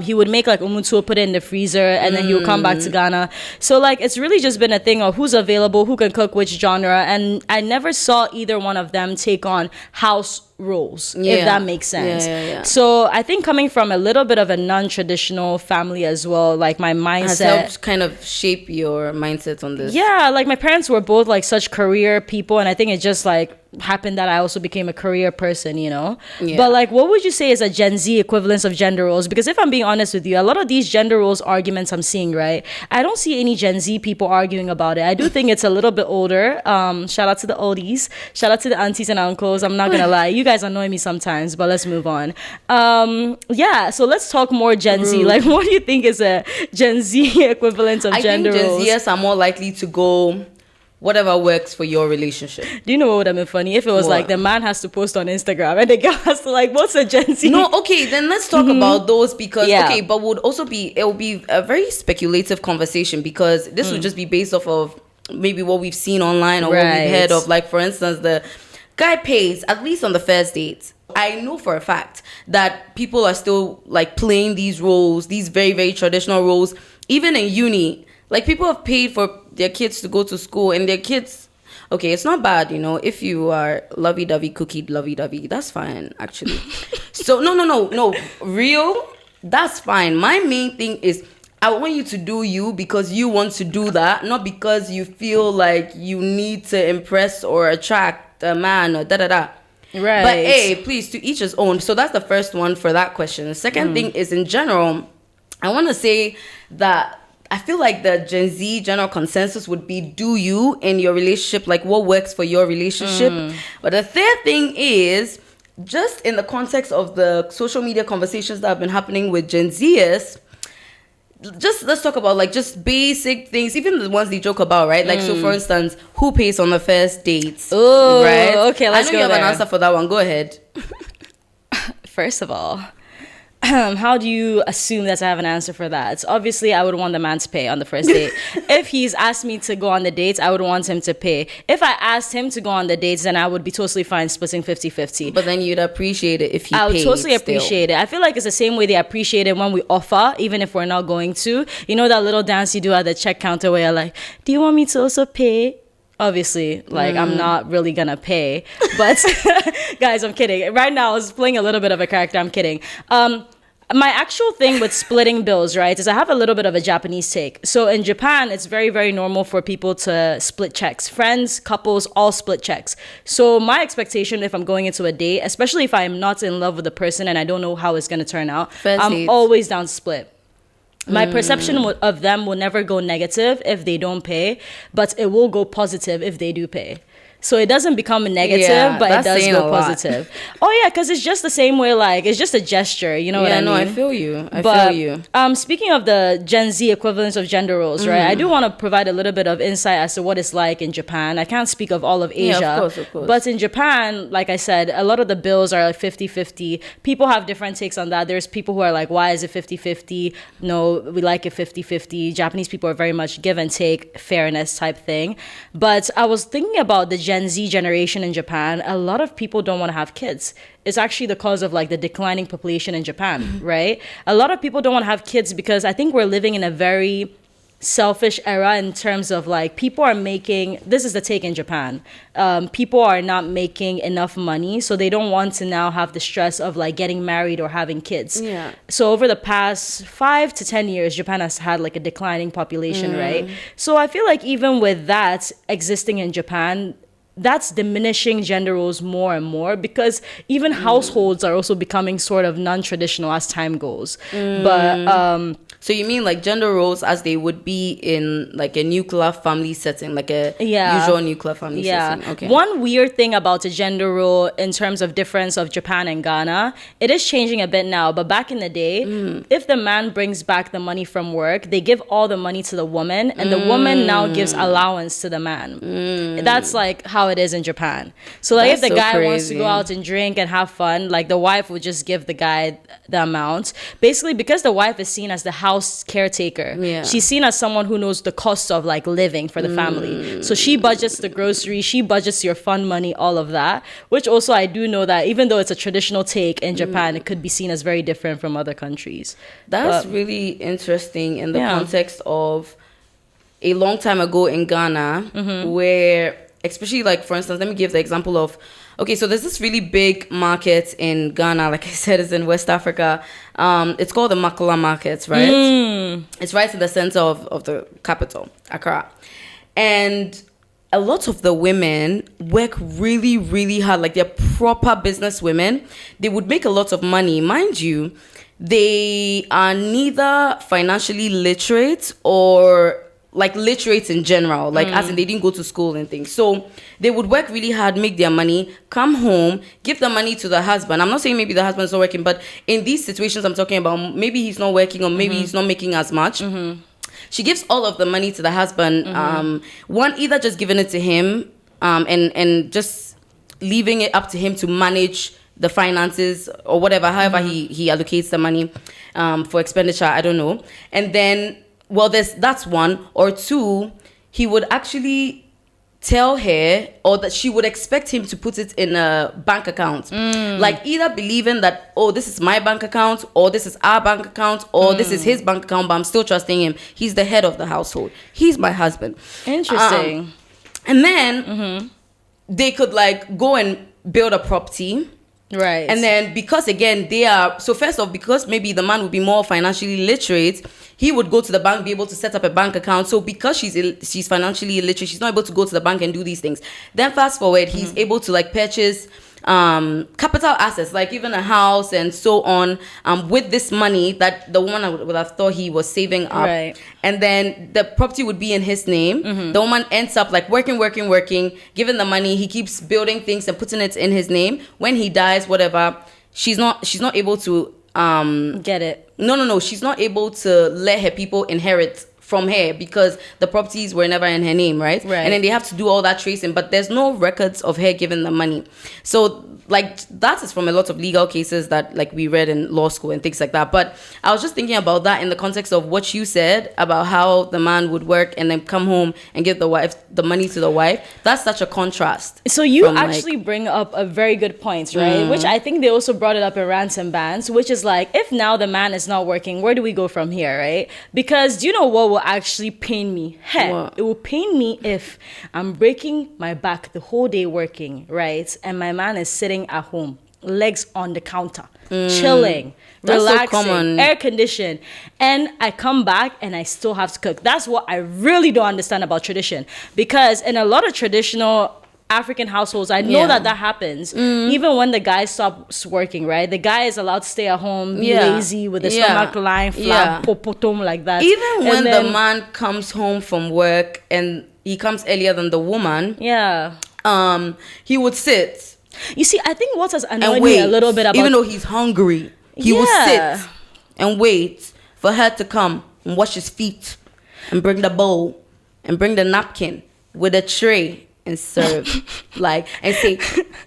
he would make like umutu, put it in the freezer, and then he would come back to Ghana. So like it's really just been a thing of who's available, who can cook which genre, and I never saw either one of them take on house roles, if Yeah. that makes sense. Yeah. So I think coming from a little bit of a non-traditional family as well, like my Has mindset. helped kind of shape your mindset on this. Yeah, like my parents were both like such career people, and I think it just like happened that I also became a career person, you know? Yeah. But like, what would you say is a Gen Z equivalence of gender roles? Because if I'm being honest with you, a lot of these gender roles arguments I'm seeing, right? I don't see any Gen Z people arguing about it. I do think it's a little bit older. Shout out to the oldies. Shout out to the aunties and uncles. I'm not gonna lie. You guys annoy me sometimes, but let's move on. Yeah, so let's talk more Gen Z. Like, what do you think is a Gen Z equivalent of I gender think Gen roles? Zers are more likely to go whatever works for your relationship. Do you know what would have been funny if it was What? like the man has to post on Instagram and the girl has to like, what's a Gen Z? No, okay, then let's talk about those because Yeah. okay, but it will be a very speculative conversation because this would just be based off of maybe what we've seen online or what Right. we've heard of. Like for instance, the guy pays at least on the first date. I know for a fact that people are still like playing these roles, these very, very traditional roles, even in uni. Like people have paid for their kids to go to school and their kids, okay, it's not bad, you know, if you are lovey-dovey, cookie lovey-dovey, that's fine, actually. So, no, real, that's fine. My main thing is I want you to do you because you want to do that, not because you feel like you need to impress or attract a man or da-da-da. Right. But hey, please, to each his own. So that's the first one for that question. The second thing is in general, I want to say that I feel like the Gen Z general consensus would be do you in your relationship, like what works for your relationship. But the third thing is just in the context of the social media conversations that have been happening with Gen Zers, just let's talk about like just basic things, even the ones they joke about, right? Like so for instance, who pays on the first dates? Oh, right? okay, let's I know go you have there. an answer for that one. Go ahead. first of all, how do you assume that I have an answer for that? Obviously, I would want the man to pay on the first date. If he's asked me to go on the dates, I would want him to pay. If I asked him to go on the dates, then I would be totally fine splitting 50-50. But then you'd appreciate it if he paid. I would totally appreciate it. I feel like it's the same way they appreciate it when we offer, even if we're not going to. You know that little dance you do at the check counter where you're like, do you want me to also pay? Obviously, like, I'm not really gonna pay. But, guys, I'm kidding. Right now, I was playing a little bit of a character. I'm kidding. My actual thing with splitting bills, right, is I have a little bit of a Japanese take. So in Japan, it's very, very normal for people to split checks. Friends, couples, all split checks. So my expectation if I'm going into a date, especially if I'm not in love with the person and I don't know how it's going to turn out, I'm always down to split. My perception of them will never go negative if they don't pay, but it will go positive if they do pay. So it doesn't become a negative, but it does go positive. Oh yeah, because it's just the same way. Like, it's just a gesture. You know what I mean? I feel you. I feel you. Speaking of the Gen Z equivalence of gender roles, right? I do want to provide a little bit of insight as to what it's like in Japan. I can't speak of all of Asia. Yeah, of course. But in Japan, like I said, a lot of the bills are like 50-50. People have different takes on that. There's people who are like, why is it 50-50? No, we like it 50-50. Japanese people are very much give and take, fairness type thing. But I was thinking about the Gen Z generation in Japan. A lot of people don't want to have kids. It's actually the cause of like the declining population in Japan, right? A lot of people don't want to have kids because I think we're living in a very selfish era in terms of like people are making, this is the take in Japan, people are not making enough money, so they don't want to now have the stress of like getting married or having kids. Yeah. So over the past 5 to 10 years, Japan has had like a declining population, right? So I feel like even with that existing in Japan, that's diminishing gender roles more and more because even households are also becoming sort of non-traditional as time goes. But so you mean like gender roles as they would be in like a nuclear family setting, like a usual nuclear family setting? Okay. One weird thing about the gender role in terms of difference of Japan and Ghana, it is changing a bit now, but back in the day, if the man brings back the money from work, they give all the money to the woman and the woman now gives allowance to the man. That's like how it is in Japan. So like if the guy wants to go out and drink and have fun, like the wife would just give the guy the amount. Basically because the wife is seen as the house caretaker. She's seen as someone who knows the cost of like living for the family. So she budgets the groceries, she budgets your fun money, all of that. Which also I do know that even though it's a traditional take in Japan, it could be seen as very different from other countries. That's really interesting in the context of a long time ago in Ghana, where especially like for instance, let me give the example of okay, so there's this really big market in Ghana, like I said, it's in West Africa. It's called the Makula Market, right? It's right in the center of the capital, Accra. And a lot of the women work really, really hard. Like they're proper business women. They would make a lot of money. Mind you, they are neither financially literate or like literate in general, like as in they didn't go to school and things. So they would work really hard, make their money, come home, give the money to the husband. I'm not saying maybe the husband's not working, but in these situations I'm talking about, maybe he's not working or maybe he's not making as much. She gives all of the money to the husband. One, either just giving it to him and just leaving it up to him to manage the finances or whatever, however he allocates the money for expenditure, I don't know. And then well, that's one. Or two, he would actually tell her or that she would expect him to put it in a bank account. Like either believing that, oh, this is my bank account or this is our bank account or this is his bank account, but I'm still trusting him. He's the head of the household. He's my husband. Interesting. And then they could like go and build a property. Right. And then because again they are so first off, because maybe the man would be more financially literate, he would go to the bank, be able to set up a bank account. So because she's financially illiterate, she's not able to go to the bank and do these things. Then fast forward, he's able to like purchase capital assets, like even a house and so on, with this money that the woman would have thought he was saving up. Right. And then the property would be in his name. The woman ends up like working, given the money, he keeps building things and putting it in his name. When he dies, whatever, she's not able to get it. No. She's not able to let her people inherit from her because the properties were never in her name, right? Right. And then they have to do all that tracing, but there's no records of her giving the money. So like that is from a lot of legal cases that like we read in law school and things like that. But I was just thinking about that in the context of what you said about how the man would work and then come home and give the wife the money to the wife. That's such a contrast. So you from, actually bring up a very good point, right? Which I think they also brought it up in Rants and Bans, which is like, if now the man is not working, where do we go from here, right? Because do you know what will actually pain me? Heck, What? it will pain me if I'm breaking my back the whole day working, right? And my man is sitting at home, legs on the counter, chilling, That's so relaxing, common. air conditioned, and I come back and I still have to cook. That's what I really don't understand about tradition, because in a lot of traditional African households, I know Yeah. that happens. Even when the guy stops working, right? The guy is allowed to stay at home, be Yeah. lazy with the Yeah. stomach lying flat, Yeah. popotom like that. Even And when then- the man comes home from work and he comes earlier than the woman, yeah. he would sit You see, I think what has and annoyed wait. me a little bit about Even though he's hungry, he will Yeah. sit and wait for her to come and wash his feet and bring the bowl and bring the napkin with a tray and serve like and say,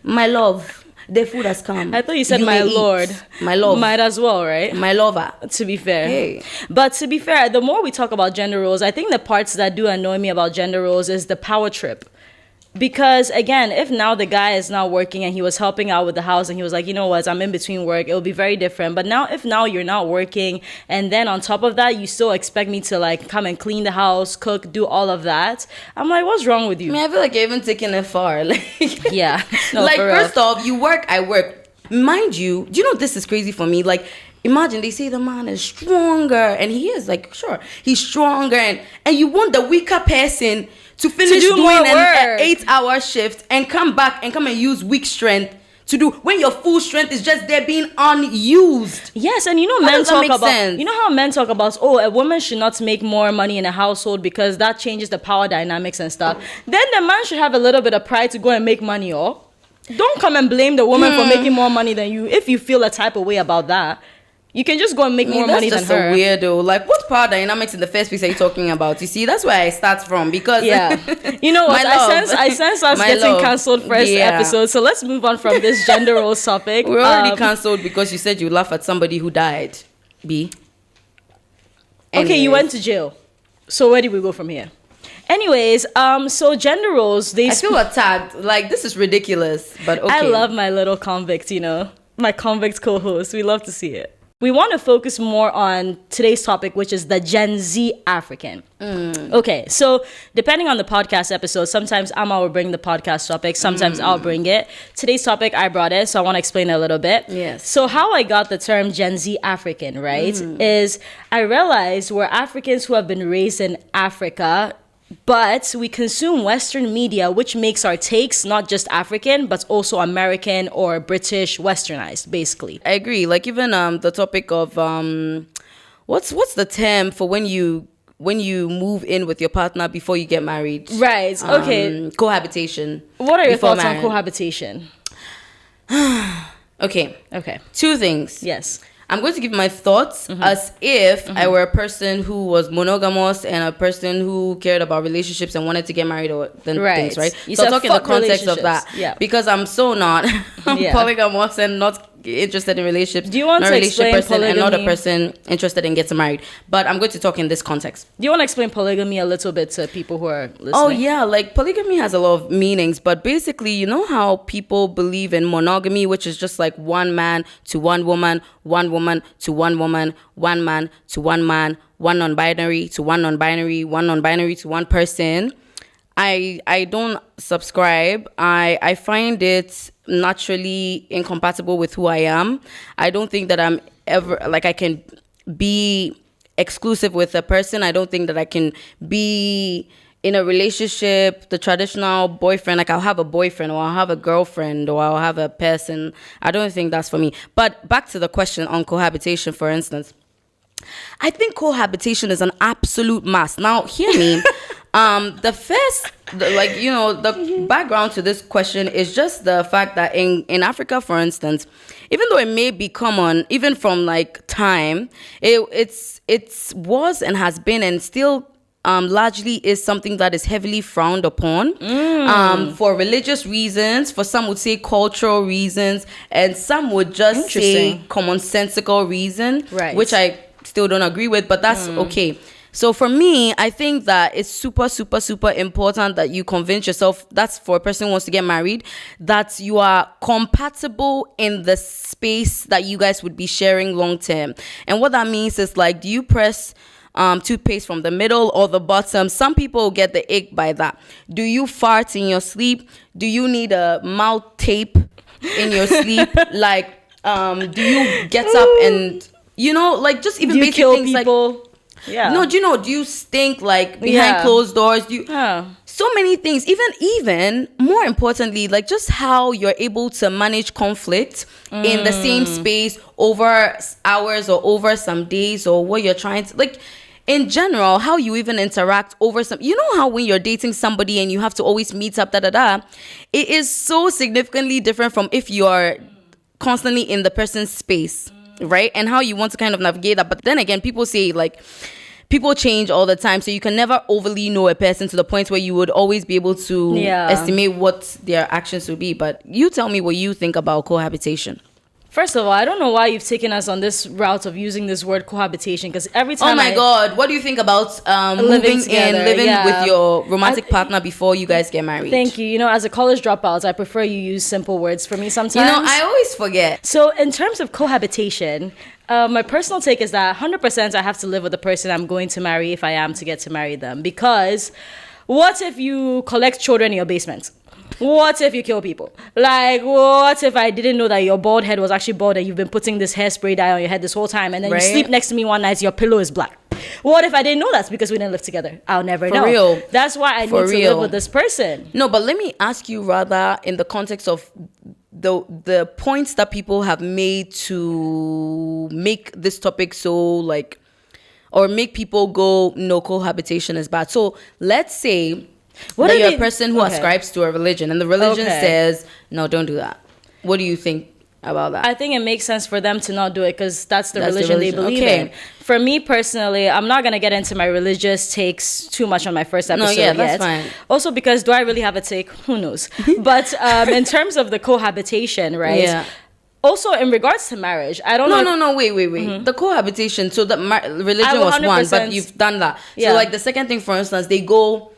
"My love, the food has come." I thought you said may my eat. lord. My love, Might as well, right? my lover. To be fair. Hey. But to be fair, the more we talk about gender roles, I think the parts that do annoy me about gender roles is the power trip. Because again, if now the guy is not working and he was helping out with the house and he was like, you know what, I'm in between work, it will be very different. But now, if now you're not working and then on top of that, you still expect me to like come and clean the house, cook, do all of that, I'm like, what's wrong with I you? mean, I feel like you're even taking it far. Like, Yeah. No, like for real. first off, you work, I work. Mind you, do you know this is crazy for me? Like, imagine they say the man is stronger, and he is like, sure, he's stronger, and you want the weaker person to finish do doing more an work. 8-hour shift and come back and come and use weak strength to do when your full strength is just there being unused. Yes, and you know, How men does that talk make about, sense? you know how men talk about, oh, a woman should not make more money in a household because that changes the power dynamics and stuff. Then the man should have a little bit of pride to go and make money, or don't come and blame the woman for making more money than you if you feel a type of way about that. You can just go and make I mean, more that's money than just her. a weirdo. Like, what power dynamics in the first place are you talking about? You see, that's where I start from because Yeah, you know what? My love. I sense us My getting love. cancelled first Yeah. episode. So let's move on from this gender roles topic. We're already Um, cancelled because you said you laugh at somebody who died. B. Okay, you Anyways. went to jail. So where do we go from here? Anyways, so gender roles, they I feel attacked. Like, this is ridiculous, but okay. I love my little convict, you know, my convict co-host. We love to see it. We want to focus more on today's topic, which is the Gen Z African. Okay, so depending on the podcast episode, sometimes Amma will bring the podcast topic, sometimes I'll bring it. Today's topic, I brought it, so I want to explain it a little bit. Yes. So how I got the term Gen Z African, right, is I realized we're Africans who have been raised in Africa, but we consume Western media, which makes our takes not just African, but also American or British westernized, basically. I agree. Like, even the topic of what's the term for when you move in with your partner before you get married? Right. Okay. Cohabitation. What are your before thoughts on marriage. cohabitation? Okay. Okay. Two things. Yes. I'm going to give my thoughts as if I were a person who was monogamous and a person who cared about relationships and wanted to get married or Right. things, right? You So I'll said talk in the fuck context of that. relationships. Yeah. Because I'm so not Yeah. polygamous and not interested in relationships. Do you want not to a relationship explain person and not a polygamy? person interested in getting married. But I'm going to talk in this context. Do you want to explain polygamy a little bit to people who are listening? Oh yeah, like polygamy has a lot of meanings, but basically, you know how people believe in monogamy, which is just like one man to one woman to one woman, one man to one man, one non-binary to one non-binary, one non-binary to one person. I don't subscribe. I find it naturally incompatible with who I am. I don't think that I'm ever like I can be exclusive with a person. I don't think that I can be in a relationship, the traditional boyfriend, like I'll have a boyfriend or I'll have a girlfriend or I'll have a person. I don't think that's for me. But back to the question on cohabitation, for instance. I think cohabitation is an absolute must. Now, hear me. The background to this question is just the fact that in Africa, for instance, even though it may be common, even from like time, it was and has been and still largely is something that is heavily frowned upon for religious reasons. For some would say cultural reasons, and some would just say commonsensical reason, which I still don't agree with, but that's okay. So for me, I think that it's super, super, super important that you convince yourself, that's for a person who wants to get married, that you are compatible in the space that you guys would be sharing long term. And what that means is like, do you press toothpaste from the middle or the bottom? Some people get the ick by that. Do you fart in your sleep? Do you need a mouth tape in your sleep? Like, do you get up and, you know, like just even basic things people? Like, yeah. No, do you stink like behind closed doors? Do you so many things, even more importantly, like just how you're able to manage conflict in the same space over hours or over some days, or what you're trying to, like, in general, how you even interact over some, you know how when you're dating somebody and you have to always meet up, it is so significantly different from if you are constantly in the person's space. Right? And how you want to kind of navigate that. But then again, people say like people change all the time, so you can never overly know a person to the point where you would always be able to estimate what their actions would be. But you tell me what you think about cohabitation. First of all, I don't know why you've taken us on this route of using this word cohabitation, because every time God, what do you think about living with your romantic partner before you guys get married? Thank you. You know, as a college dropout, I prefer you use simple words for me sometimes. You know, I always forget. So in terms of cohabitation, my personal take is that 100% I have to live with the person I'm going to marry if I am to get to marry them. Because what if you collect children in your basement? What if you kill people? Like, what if I didn't know that your bald head was actually bald and you've been putting this hairspray dye on your head this whole time, and then you sleep next to me one night, your pillow is black? What if I didn't know that because we didn't live together? I'll never know. For real. That's why I need to live with this person. No, but let me ask you rather in the context of the points that people have made to make this topic so like, or make people go, no, cohabitation is bad. So let's say that you're a person who ascribes to a religion and the religion says, no, don't do that. What do you think about that? I think it makes sense for them to not do it because that's the religion they believe in. For me personally, I'm not going to get into my religious takes too much on my first episode yet. That's fine. Also because do I really have a take? Who knows? But in terms of the cohabitation, right? Yeah. Also, in regards to marriage, I don't know. No, wait. Mm-hmm. The cohabitation, so the religion was one, but you've done that. Yeah. So like the second thing, for instance, they go,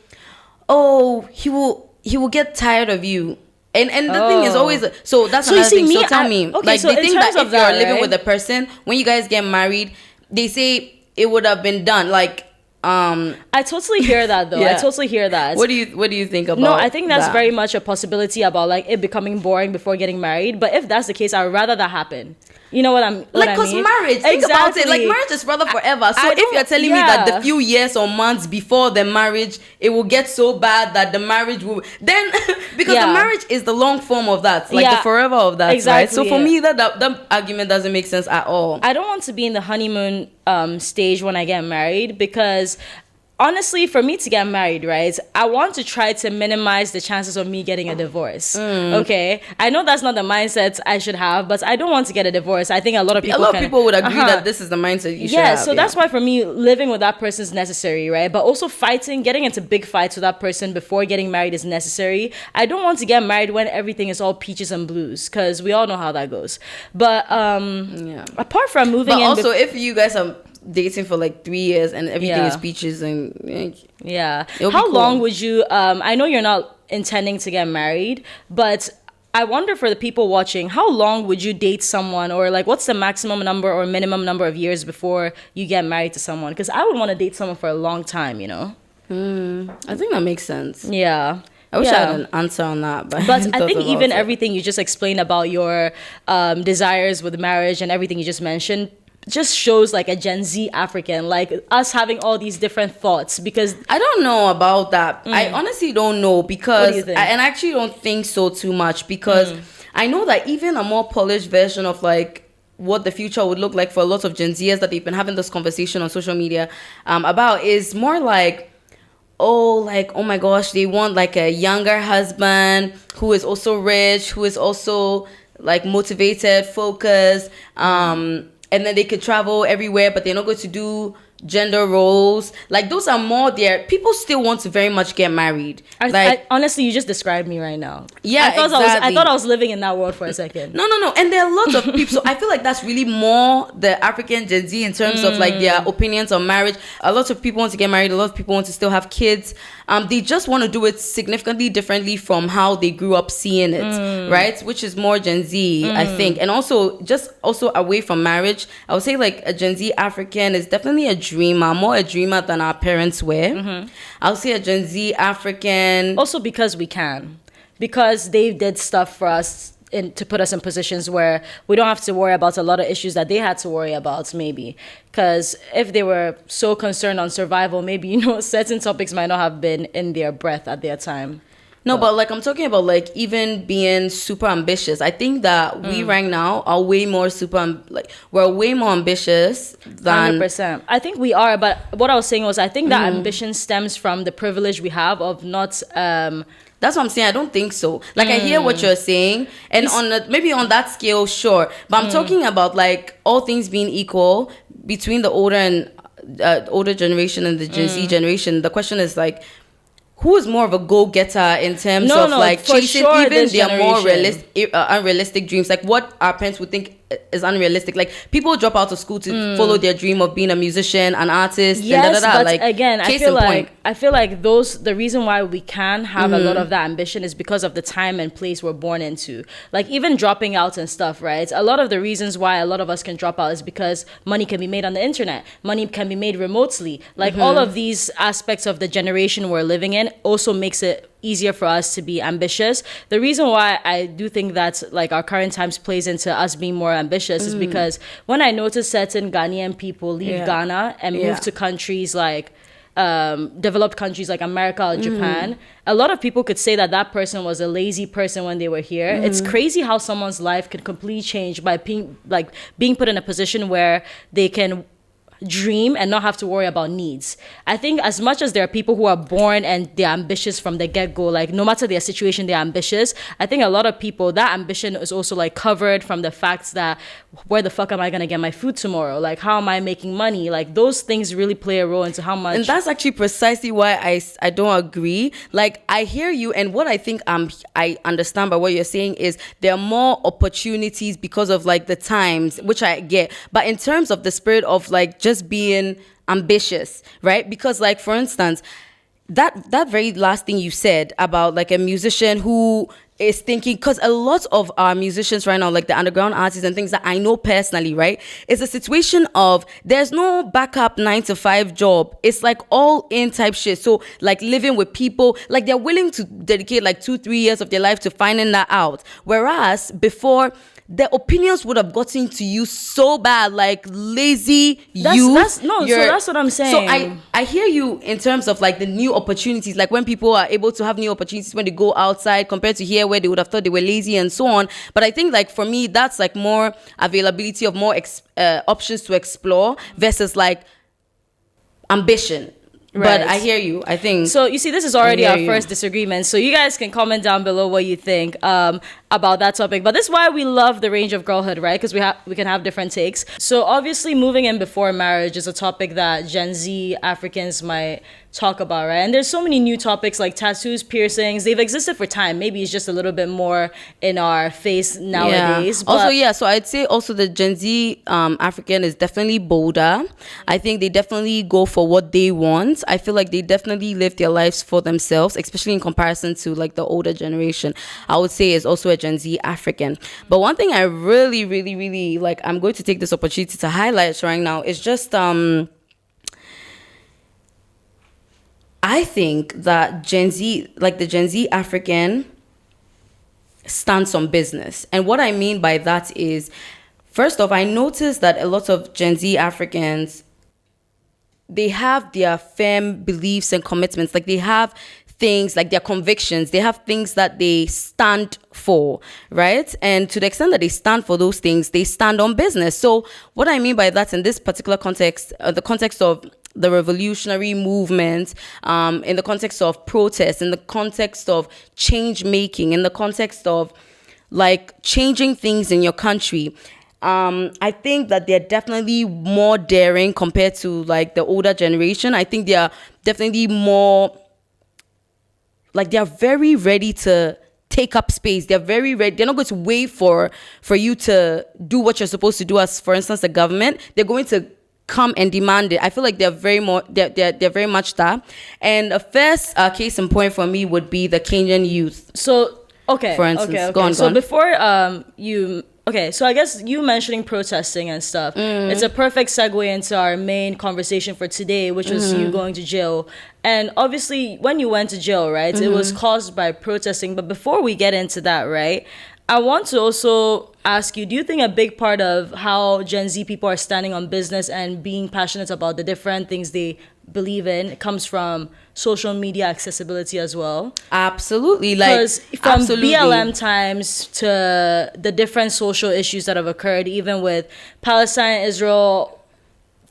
oh, he will get tired of you. And the thing is always, so that's another thing. So tell me, like they think that if you're living with a person, when you guys get married, they say it would have been done. Like, I totally hear that though. I totally hear that. What do you think about? No, I think that's very much a possibility about like it becoming boring before getting married. But if that's the case, I would rather that happen. You know what I mean? Because marriage, think about it. Like marriage is rather forever. So if you're telling me that the few years or months before the marriage, it will get so bad that the marriage will then because the marriage is the long form of that, like the forever of that, right? So for me, that argument doesn't make sense at all. I don't want to be in the honeymoon stage when I get married because honestly, for me to get married, right, I want to try to minimize the chances of me getting a divorce. Okay, I know that's not the mindset I should have, but I don't want to get a divorce. I think a lot of people would agree that this is the mindset you should have. So that's why for me, living with that person is necessary, right? But also getting into big fights with that person before getting married is necessary. I don't want to get married when everything is all peaches and blues because we all know how that goes. But apart from moving in, also if you guys are dating for like 3 years and everything is peaches and how long would you I know you're not intending to get married, but I wonder for the people watching, how long would you date someone, or like what's the maximum number or minimum number of years before you get married to someone? Because I would want to date someone for a long time, you know. I think that makes sense. I wish I had an answer on that, but I think even everything you just explained about your desires with marriage and everything you just mentioned just shows like a Gen Z African, like us having all these different thoughts. Because I don't know about that. I honestly don't know because I actually don't think so too much because I know that even a more polished version of like what the future would look like for a lot of Gen Zers that they've been having this conversation on social media about is more like, oh my gosh, they want like a younger husband who is also rich, who is also like motivated, focused, and then they could travel everywhere, but they're not going to do gender roles, like those are more there. People still want to very much get married. Honestly, you just described me right now. Yeah, I thought I was living in that world for a second. No. And there are lots of people. So I feel like that's really more the African Gen Z in terms of like their opinions on marriage. A lot of people want to get married. A lot of people want to still have kids. They just want to do it significantly differently from how they grew up seeing it, right? Which is more Gen Z, I think. And also away from marriage, I would say like a Gen Z African is definitely a dreamer, more a dreamer than our parents were. I would say a Gen Z African. Also because we can. Because they did stuff for us to put us in positions where we don't have to worry about a lot of issues that they had to worry about, maybe. Because if they were so concerned on survival, maybe, you know, certain topics might not have been in their breath at their time. No, but like I'm talking about like even being super ambitious. I think that we right now are way more we're way more ambitious than 100%. I think we are, but what I was saying was I think that ambition stems from the privilege we have of not that's what I'm saying. I don't think so. Like I hear what you're saying, and maybe on that scale, sure. But I'm talking about like all things being equal between the older generation and the Gen Z generation. The question is like, who is more of a go-getter in terms of like chasing even their more unrealistic dreams? Like what our parents would think is unrealistic. Like people drop out of school to follow their dream of being a musician, an artist. Yes, and but like, again, I feel like the reason why we can have a lot of that ambition is because of the time and place we're born into. Like even dropping out and stuff, right? A lot of the reasons why a lot of us can drop out is because money can be made on the internet. Money can be made remotely. Like all of these aspects of the generation we're living in also makes it easier for us to be ambitious. The reason why I do think that like our current times plays into us being more ambitious is because when I notice certain Ghanaian people leave Ghana and move to countries like developed countries like America or Japan, a lot of people could say that that person was a lazy person when they were here. It's crazy how someone's life could completely change by being put in a position where they can dream and not have to worry about needs. I think as much as there are people who are born and they're ambitious from the get-go, like no matter their situation, they're ambitious. I think a lot of people, that ambition is also like covered from the facts that where the fuck am I gonna get my food tomorrow? Like how am I making money? Like those things really play a role into how much. And that's actually precisely why I don't agree. Like I hear you, and what I think I understand by what you're saying is there are more opportunities because of like the times, which I get. But in terms of the spirit of like just being ambitious, right? Because like for instance, that very last thing you said about like a musician who is thinking, because a lot of our musicians right now, like the underground artists and things that I know personally, right, it's a situation of there's no backup 9-to-5 job. It's like all in type shit. So like living with people, like they're willing to dedicate like 2-3 years of their life to finding that out. Whereas before, the opinions would have gotten to you so bad, like lazy youth. So that's what I'm saying. So I hear you in terms of like the new opportunities, like when people are able to have new opportunities when they go outside compared to here where they would have thought they were lazy and so on. But I think like for me, that's like more availability of more options to explore versus like ambition. Right. But I hear you. I think so. You see, this is already our first disagreement. So you guys can comment down below what you think about that topic. But this is why we love the range of girlhood, right? Because we can have different takes. So obviously, moving in before marriage is a topic that Gen Z Africans might talk about, right? And there's so many new topics like tattoos, piercings. They've existed for time. Maybe it's just a little bit more in our face nowadays. Yeah. So I'd say also the Gen Z African is definitely bolder. I think they definitely go for what they want. I feel like they definitely live their lives for themselves, especially in comparison to like the older generation. I would say is also a Gen Z African. But one thing I really, really, really like, I'm going to take this opportunity to highlight right now is just I think that Gen Z, like the Gen Z African, stands on business. And what I mean by that is, first off, I noticed that a lot of Gen Z Africans, they have their firm beliefs and commitments. Like they have things like their convictions. They have things that they stand for, right? And to the extent that they stand for those things, they stand on business. So what I mean by that in this particular context, the context of the revolutionary movement, in the context of protest, in the context of change making, in the context of like changing things in your country, I think that they're definitely more daring compared to like the older generation. I think they are definitely more like they're very ready to take up space. They're very ready. They're not going to wait for you to do what you're supposed to do as, for instance, the government. They're going to come and demand it. I feel like they're very very much that. And the first case in point for me would be the Kenyan youth. So okay, for instance, okay. Go on. Before you. Okay, so I guess you mentioning protesting and stuff, it's a perfect segue into our main conversation for today, which was you going to jail. And obviously, when you went to jail, right, it was caused by protesting. But before we get into that, right, I want to also ask you, do you think a big part of how Gen Z people are standing on business and being passionate about the different things they believe in comes from social media accessibility as well? Absolutely. Because from BLM times to the different social issues that have occurred, even with Palestine, Israel,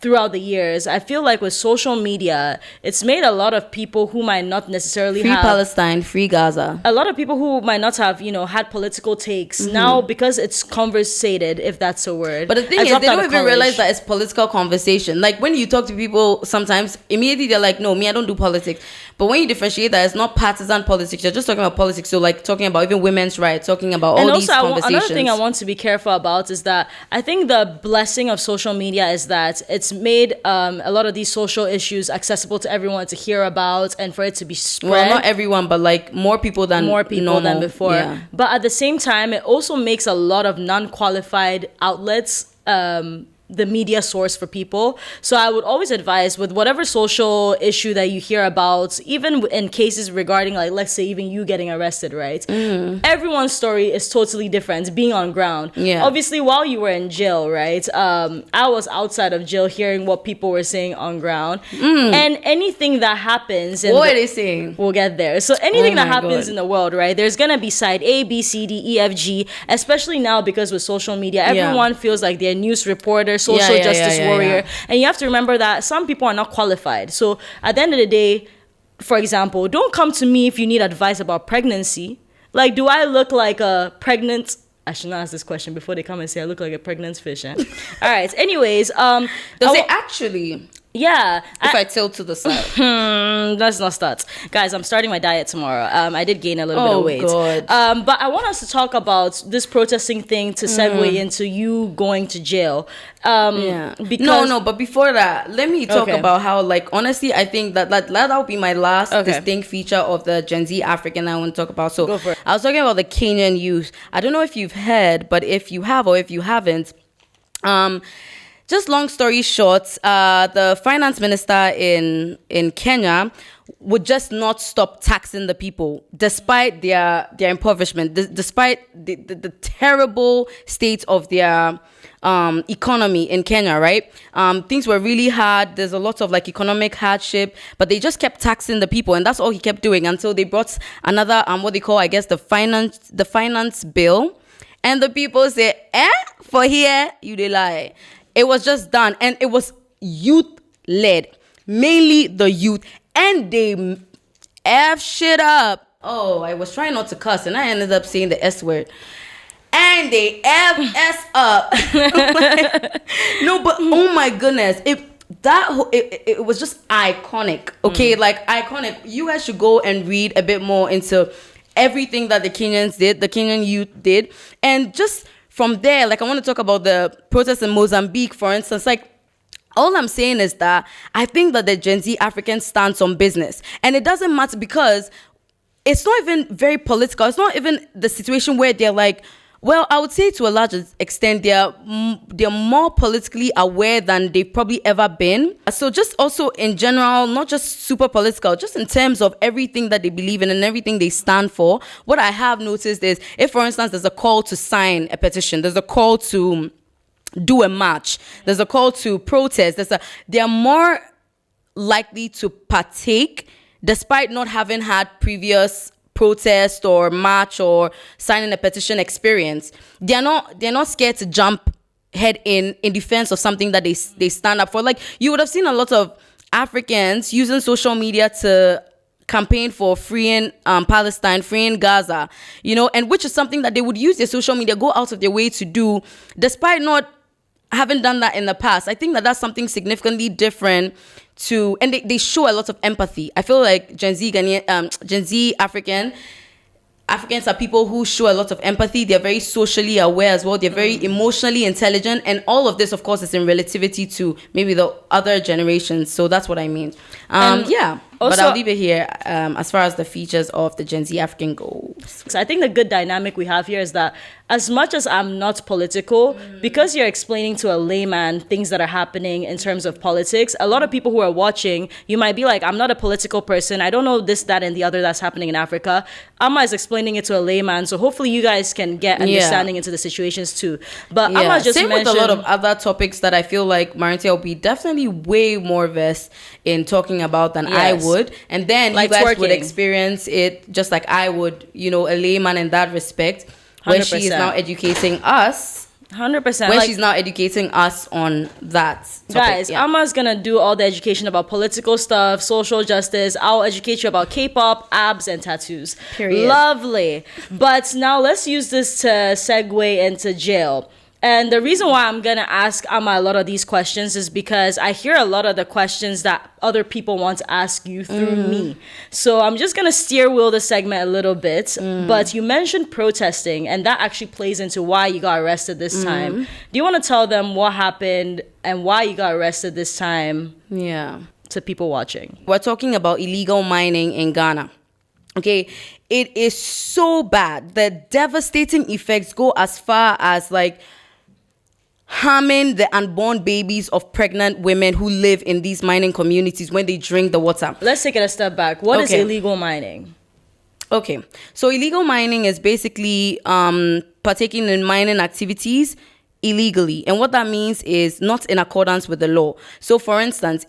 throughout the years, I feel like with social media, it's made a lot of people who might not necessarily free Palestine, free Gaza. A lot of people who might not have, had political takes now, because it's conversated, if that's a word. But the thing is, they don't even realize that it's political conversation. Like when you talk to people, sometimes immediately they're like, no, me, I don't do politics. But when you differentiate that, it's not partisan politics. You're just talking about politics. So like talking about even women's rights, talking about all these conversations. Another thing I want to be careful about is that I think the blessing of social media is that it's made a lot of these social issues accessible to everyone to hear about and for it to be spread. Well, not everyone, but like more people than before. Yeah. But at the same time, it also makes a lot of non-qualified outlets the media source for people. So I would always advise with whatever social issue that you hear about, even in cases regarding, like, let's say even you getting arrested, right? Everyone's story is totally different being on ground. Yeah. Obviously, while you were in jail, right? I was outside of jail hearing what people were saying on ground. And anything that happens... What are they saying? We'll get there. So anything that happens in the world, right? There's going to be side A, B, C, D, E, F, G, especially now because with social media, everyone feels like they're news reporter, social justice warrior. And you have to remember that some people are not qualified. So at the end of the day, for example, don't come to me if you need advice about pregnancy. Like, do I look like a pregnant... I should not ask this question before they come and say I look like a pregnant fish. All right. Anyways, does it actually? Yeah. If I tilt to the side. Let's not start. Guys, I'm starting my diet tomorrow. I did gain a little bit of weight. God. But I want us to talk about this protesting thing to segue into you going to jail. Because but before that, let me talk about how, like, honestly, I think that would be my last distinct feature of the Gen Z African I want to talk about. So go for it. I was talking about the Kenyan youth. I don't know if you've heard, but if you have or if you haven't, just long story short, the finance minister in Kenya would just not stop taxing the people despite their impoverishment, despite the terrible state of their economy in Kenya, right? Things were really hard. There's a lot of like economic hardship, but they just kept taxing the people, and that's all he kept doing until they brought another what they call, I guess, the finance bill, and the people say, for here you dey lie. It was just done, and it was youth-led, mainly the youth, and they F shit up. Oh, I was trying not to cuss, and I ended up saying the S word. And they F S up. No, but oh my goodness, it was just iconic. Okay, like iconic. You guys should go and read a bit more into everything that the Kenyan youth did, and just from there, like, I want to talk about the protests in Mozambique, for instance. Like, all I'm saying is that I think that the Gen Z African stands on business. And it doesn't matter because it's not even very political. It's not even the situation where they're like, well, I would say to a large extent, they're more politically aware than they've probably ever been. So just also in general, not just super political, just in terms of everything that they believe in and everything they stand for. What I have noticed is, if, for instance, there's a call to sign a petition, there's a call to do a march, there's a call to protest, they're more likely to partake despite not having had previous protest or march or signing a petition experience. They're not scared to jump head in defense of something that they stand up for. Like, you would have seen a lot of Africans using social media to campaign for freeing Palestine, freeing Gaza, and which is something that they would use their social media, go out of their way to do, despite not having done that in the past. I think that that's something significantly different and they show a lot of empathy. I feel like Gen Z Africans are people who show a lot of empathy. They're very socially aware as well. They're very emotionally intelligent. And all of this, of course, is in relativity to maybe the other generations. So that's what I mean. But I'll leave it here as far as the features of the Gen Z African goals. So I think the good dynamic we have here is that as much as I'm not political, because you're explaining to a layman things that are happening in terms of politics, a lot of people who are watching, you might be like, I'm not a political person. I don't know this, that, and the other that's happening in Africa. Amma is explaining it to a layman. So hopefully you guys can get understanding into the situations too. But Amma just same with a lot of other topics that I feel like Marintia will be definitely way more versed in talking about than I would. And then like you guys would experience it just like I would, a layman in that respect, where 100%. She is now educating us. 100%. When she's now educating us on that topic. Guys, Amma's gonna do all the education about political stuff, social justice. I'll educate you about K-pop, abs, and tattoos. Period. Lovely. But now let's use this to segue into jail. And the reason why I'm going to ask Amma a lot of these questions is because I hear a lot of the questions that other people want to ask you through me. So I'm just going to steer wheel the segment a little bit. But you mentioned protesting, and that actually plays into why you got arrested this time. Do you want to tell them what happened and why you got arrested this time? Yeah. To people watching. We're talking about illegal mining in Ghana. Okay, it is so bad. The devastating effects go as far as harming the unborn babies of pregnant women who live in these mining communities when they drink the water. Let's take it a step back. What is illegal mining? Okay, so illegal mining is basically partaking in mining activities illegally. And what that means is not in accordance with the law. So for instance,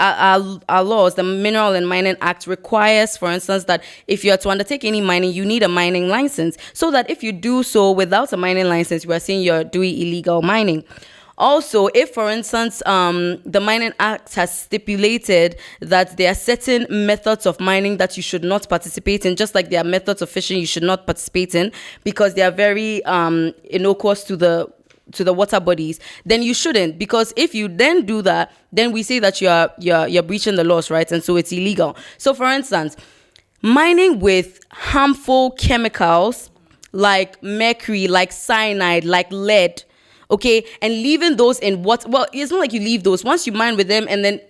our laws, the Mineral and Mining Act requires, for instance, that if you are to undertake any mining, you need a mining license. So that if you do so without a mining license, we are saying you're doing illegal mining. Also, if, for instance, the Mining Act has stipulated that there are certain methods of mining that you should not participate in, just like there are methods of fishing you should not participate in because they are very innocuous to the water bodies, then you shouldn't, because if you then do that, then we say that you're breaching the laws, right? And so it's illegal. So for instance, mining with harmful chemicals like mercury, like cyanide, like lead, okay, and leaving those in it's not like you leave those. Once you mine with them, and then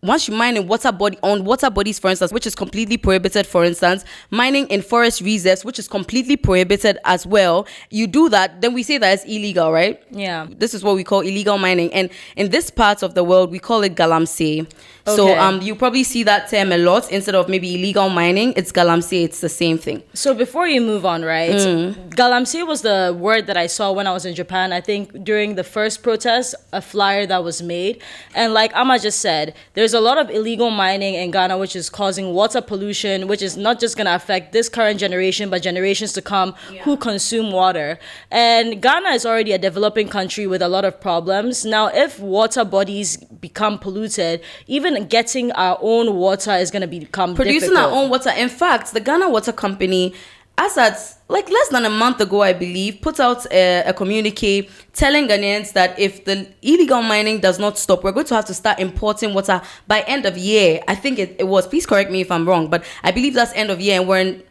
once you mine in water bodies, for instance, which is completely prohibited, for instance, mining in forest reserves, which is completely prohibited as well, you do that, then we say that it's illegal, right? Yeah. This is what we call illegal mining. And in this part of the world, we call it Galamsey. Okay. So you probably see that term a lot. Instead of maybe illegal mining, it's Galamsey. It's the same thing. So before you move on, right? Galamsey was the word that I saw when I was in Japan. I think during the first protest, a flyer that was made. And like Amma just said, there's a lot of illegal mining in Ghana, which is causing water pollution, which is not just going to affect this current generation, but generations to come who consume water. And Ghana is already a developing country with a lot of problems. Now, if water bodies become polluted, even getting our own water is going to become producing difficult. Our own water. In fact, the Ghana Water Company, as at less than a month ago, I believe, put out a communique telling Ghanaians that if the illegal mining does not stop, we're going to have to start importing water by end of year. I think it was. Please correct me if I'm wrong, but I believe that's end of year, and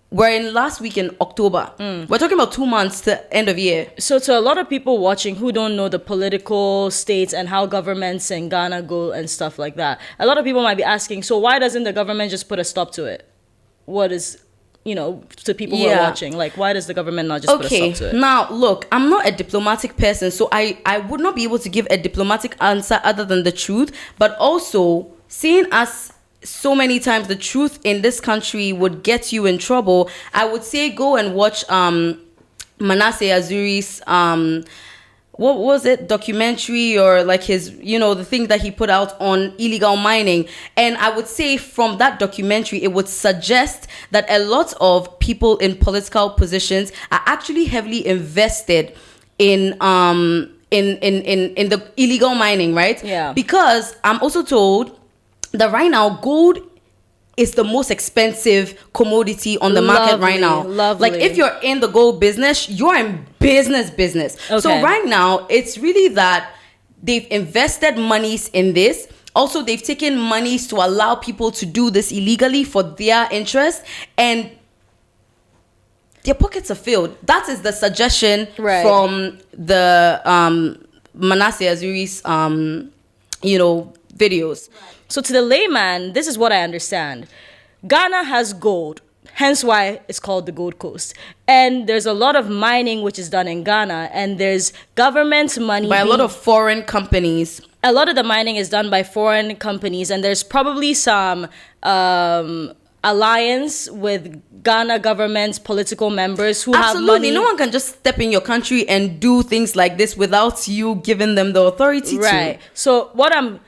we're in last week in October. We're talking about 2 months to end of year. So to a lot of people watching who don't know the political states and how governments in Ghana go and stuff like that, a lot of people might be asking, so why doesn't the government just put a stop to it? What is, to people who are watching, why does the government not just put a stop to it? Now, look, I'm not a diplomatic person, so I would not be able to give a diplomatic answer other than the truth, but also seeing as so many times the truth in this country would get you in trouble, I would say go and watch Manasseh Azuri's what was it, documentary, or his, the thing that he put out on illegal mining. And I would say from that documentary, it would suggest that a lot of people in political positions are actually heavily invested in the illegal mining, right? Yeah. Because I'm also told that right now gold is the most expensive commodity on the market right now. Lovely. Like, if you're in the gold business, you're in business. Okay. So right now, it's really that they've invested monies in this. Also, they've taken monies to allow people to do this illegally for their interest, and their pockets are filled. That is the suggestion from the Manasseh Azuri's videos. So to the layman, this is what I understand. Ghana has gold, hence why it's called the Gold Coast. And there's a lot of mining which is done in Ghana, and there's government money by a lot of foreign companies. A lot of the mining is done by foreign companies, and there's probably some alliance with Ghana government's political members who have money. No one can just step in your country and do things like this without you giving them the authority to. Right. So what I'm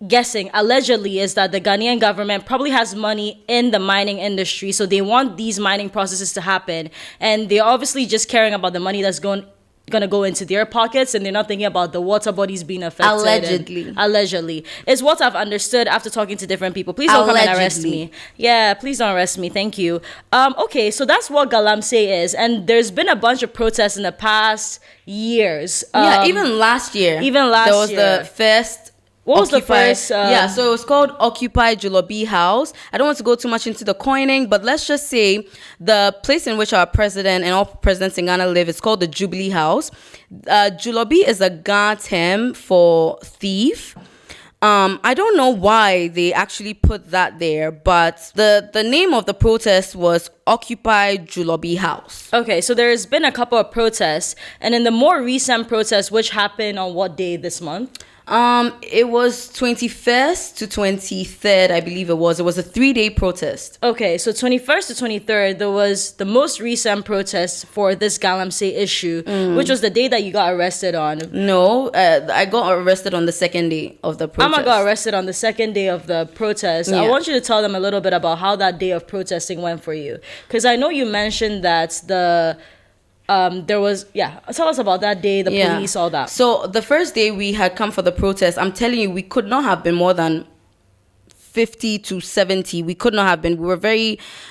guessing allegedly is that the Ghanaian government probably has money in the mining industry, so they want these mining processes to happen, and they're obviously just caring about the money that's going to go into their pockets, and they're not thinking about the water bodies being affected. Allegedly is what I've understood after talking to different people. Please don't come and arrest me. Yeah, please don't arrest me. Thank you. Okay, so that's what Galamsey is, and there's been a bunch of protests in the past years. Even last year. There was the first. What was the first? So it was called Occupy Julobi House. I don't want to go too much into the coining, but let's just say the place in which our president and all presidents in Ghana live is called the Jubilee House. Julobi is a Ga term for thief. I don't know why they actually put that there, but the name of the protest was Occupy Julobi House. Okay, so there's been a couple of protests, and in the more recent protests, which happened on what day this month? It was 21st to 23rd, I believe it was. It was a 3-day protest. Okay, so 21st to 23rd, there was the most recent protest for this Galamsey issue, which was the day that you got arrested on. No, I got arrested on the second day of the protest. Amma got arrested on the second day of the protest. Yeah. I want you to tell them a little bit about how that day of protesting went for you. Because I know you mentioned that tell us about that day, the police, all that. So the first day we had come for the protest, I'm telling you, we could not have been more than 50 to 70. We could not have been.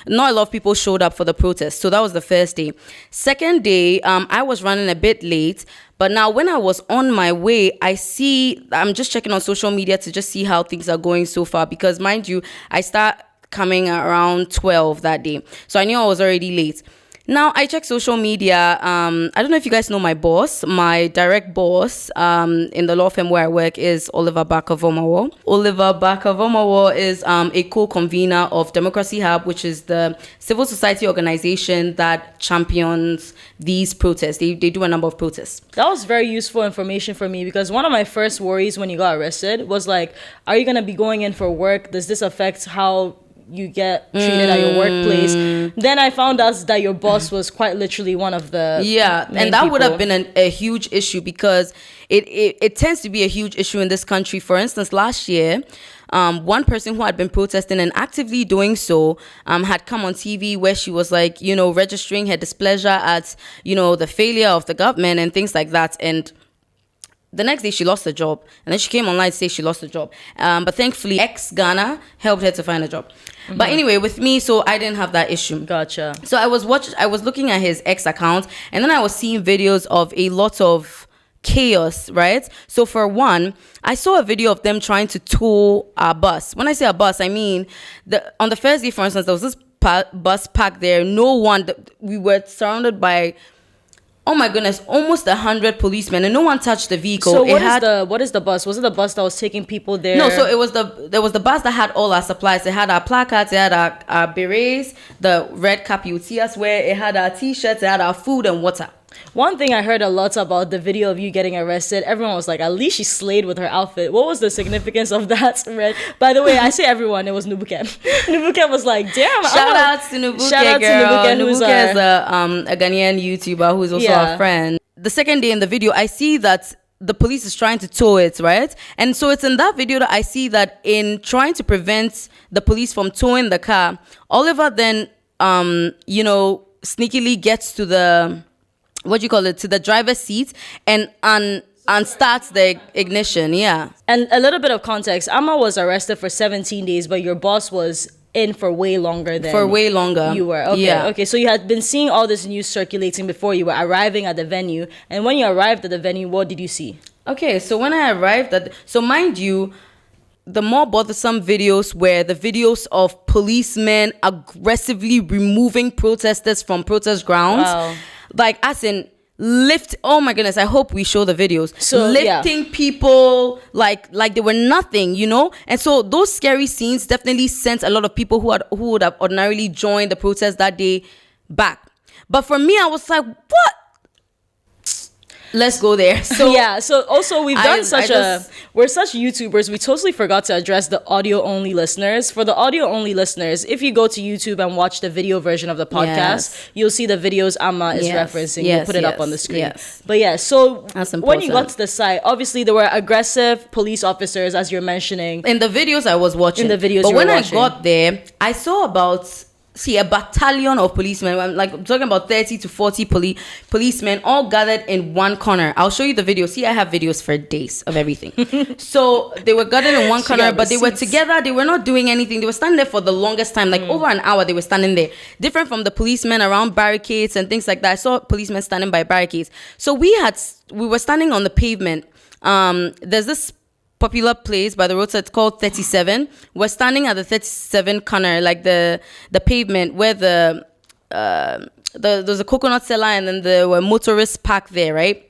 Not a lot of people showed up for the protest. So that was the first day. Second day, I was running a bit late. But now when I was on my way, I'm just checking on social media to just see how things are going so far. Because mind you, I start coming around 12 that day. So I knew I was already late. Now, I check social media. I don't know if you guys know my boss. My direct boss in the law firm where I work is Oliver Bakavomawo. Oliver Bakavomawo is a co-convener of Democracy Hub, which is the civil society organization that champions these protests. They do a number of protests. That was very useful information for me, because one of my first worries when you got arrested was like, are you going to be going in for work? Does this affect how you get treated at your workplace? Then I found out that your boss was quite literally one of the and that would have been a huge issue, because it tends to be a huge issue in this country. For instance, last year, one person who had been protesting and actively doing so had come on TV where she was like, registering her displeasure at, the failure of the government and things like that. And the next day she lost her job, and then she came online to say she lost her job. But thankfully, ex-Ghana helped her to find a job. Mm-hmm. But anyway, with me, so I didn't have that issue. Gotcha. So I was looking at his ex account, and then I was seeing videos of a lot of chaos, right? So for one, I saw a video of them trying to tow our bus. When I say a bus, I mean on the first day, for instance, there was this bus parked there. We were surrounded by, oh my goodness, almost 100 policemen, and no one touched the vehicle. So what is the bus? Was it the bus that was taking people there? No, so there was the bus that had all our supplies. It had our placards, it had our berets, the red cap you would see us wear, it had our t-shirts, it had our food and water. One thing I heard a lot about the video of you getting arrested, everyone was like, at least she slayed with her outfit. What was the significance of that? By the way, I say everyone, it was Nubukem. Nubukem was like, damn. Shout out to Nubukem, Nubukem is a Ghanaian YouTuber who's also our friend. The second day in the video, I see that the police is trying to tow it, right? And so it's in that video that I see that in trying to prevent the police from towing the car, Oliver then, sneakily gets to the to the driver's seat and starts the ignition. Yeah. And a little bit of context, Amma was arrested for 17 days, but your boss was in for way longer than you were. Okay, Yeah. okay. So you had been seeing all this news circulating before you were arriving at the venue. And when you arrived at the venue, what did you see? Okay, so when I arrived so mind you, the more bothersome videos were the videos of policemen aggressively removing protesters from protest grounds. Wow. Like, as in, oh my goodness, I hope we show the videos. So, lifting people like they were nothing, you know? And so those scary scenes definitely sent a lot of people who would have ordinarily joined the protest that day back. But for me, I was like, what? Let's go there. So yeah, so also we've done we're such YouTubers, we totally forgot to address the audio only listeners. For the audio only listeners, if you go to YouTube and watch the video version of the podcast, you'll see the videos Amma is referencing. We'll put it up on the screen. Yes. But yeah, so That's when you got to the site, obviously there were aggressive police officers, as you're mentioning. In the videos I was watching. In the videos but you were when watching. I got there, I saw a battalion of policemen. I'm talking about 30 to 40 policemen all gathered in one corner. I'll show you the video. See, I have videos for days of everything. So they were gathered in one corner, but they were together. They were not doing anything. They were standing there for the longest time, like over an hour they were standing there. Different from the policemen around barricades and things like that. I saw policemen standing by barricades. So we were standing on the pavement. There's this popular place by the roadside, it's called 37. We're standing at the 37 corner, like the pavement where there's a coconut seller and then there were motorists parked there, right?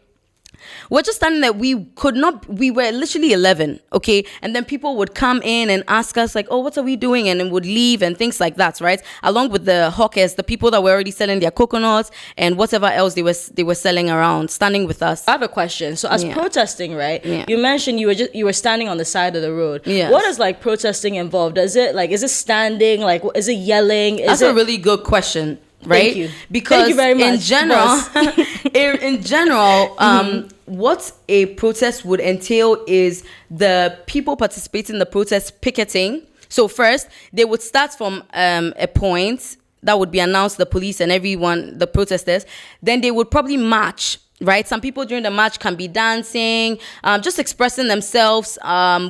We're just standing there. We were literally 11, okay? And then people would come in and ask us like, oh, what are we doing? And then would leave and things like that, right? Along with the hawkers, the people that were already selling their coconuts and whatever else they were selling around, standing with us. I have a question. So as protesting, right? Yeah. You mentioned you were standing on the side of the road. Yes. What is like protesting involved? Is it standing? Like, is it yelling? That's a really good question. Right? Thank you. Because Thank you very much, in general, what a protest would entail is the people participating in the protest picketing. So first, they would start from a point that would be announced to the police and everyone, the protesters. Then they would probably march. Right? Some people during the march can be dancing, just expressing themselves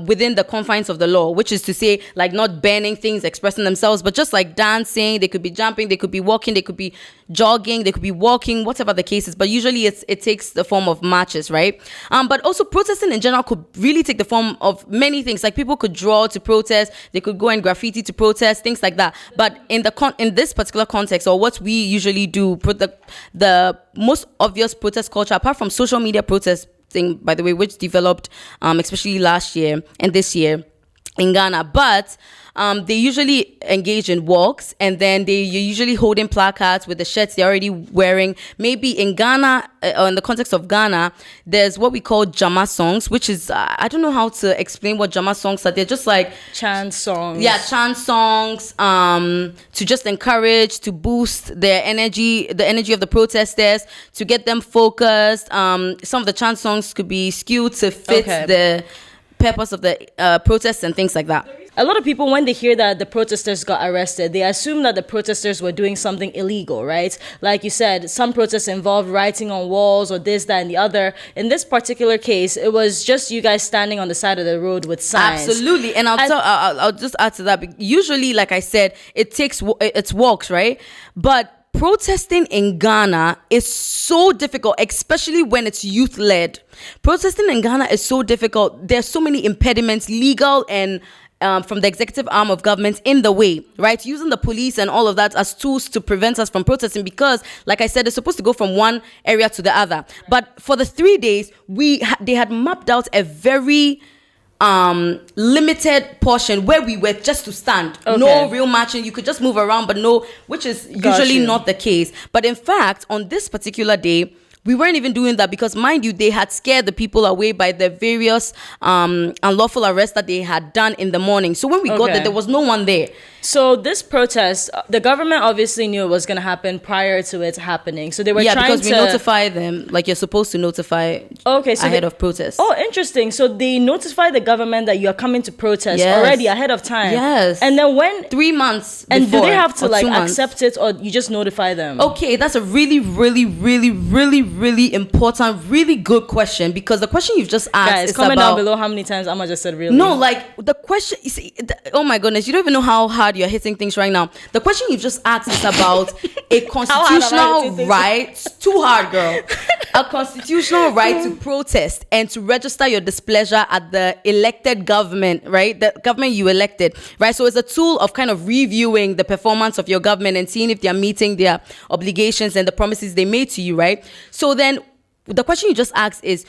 within the confines of the law, which is to say, like not banning things, expressing themselves, but just like dancing. They could be jumping, they could be walking, they could be jogging, they could be walking, whatever the case is. But usually it takes the form of marches, right? But also protesting in general could really take the form of many things. Like people could draw to protest, they could go and graffiti to protest, things like that. But in this particular context, or what we usually do, the most obvious protest culture, apart from social media protesting, by the way, which developed especially last year and this year in Ghana, but they usually engage in walks, and then you're usually holding placards with the shirts they're already wearing. Maybe in Ghana, or in the context of Ghana, there's what we call Jama songs, which is, I don't know how to explain what Jama songs are. They're just like chant songs. Yeah, chant songs, to just encourage, to boost their energy, the energy of the protesters, to get them focused. Some of the chant songs could be skewed to fit the purpose of the protests and things like that. A lot of people, when they hear that the protesters got arrested, they assume that the protesters were doing something illegal, right? Like you said, some protests involved writing on walls or this, that, and the other. In this particular case, it was just you guys standing on the side of the road with signs. Absolutely. And I'll just add to that. Usually, like I said, it's walks, right? But protesting in Ghana is so difficult, especially when it's youth-led. Protesting in Ghana is so difficult. There's so many impediments, legal and from the executive arm of government in the way, right? Using the police and all of that as tools to prevent us from protesting because, like I said, it's supposed to go from one area to the other. But for the 3 days, they had mapped out a very limited portion where we were just to stand. Okay. No real marching. You could just move around, but no, which is usually not the case. But in fact, on this particular day, we weren't even doing that because, mind you, they had scared the people away by the various unlawful arrests that they had done in the morning. So when we got there was no one there. So this protest, the government obviously knew it was going to happen prior to it happening. So they were trying to... Yeah, because we notify them, like you're supposed to notify ahead of protest. Oh, interesting. So they notify the government that you are coming to protest already ahead of time. Yes. And then when... 3 months and before, do they have to like accept it or you just notify them? Okay, that's a really, really, really, really, really important, really good question, because the question you've just asked Guys, is comment about... down below how many times Amma just said really. No, like the question, you see, oh my goodness, you don't even know how hard you're hitting things right now. The question you've just asked is about a constitutional right, too hard, girl, a constitutional right to protest and to register your displeasure at the elected government, right? The government you elected, right? So it's a tool of kind of reviewing the performance of your government and seeing if they're meeting their obligations and the promises they made to you, right? So then the question you just asked is,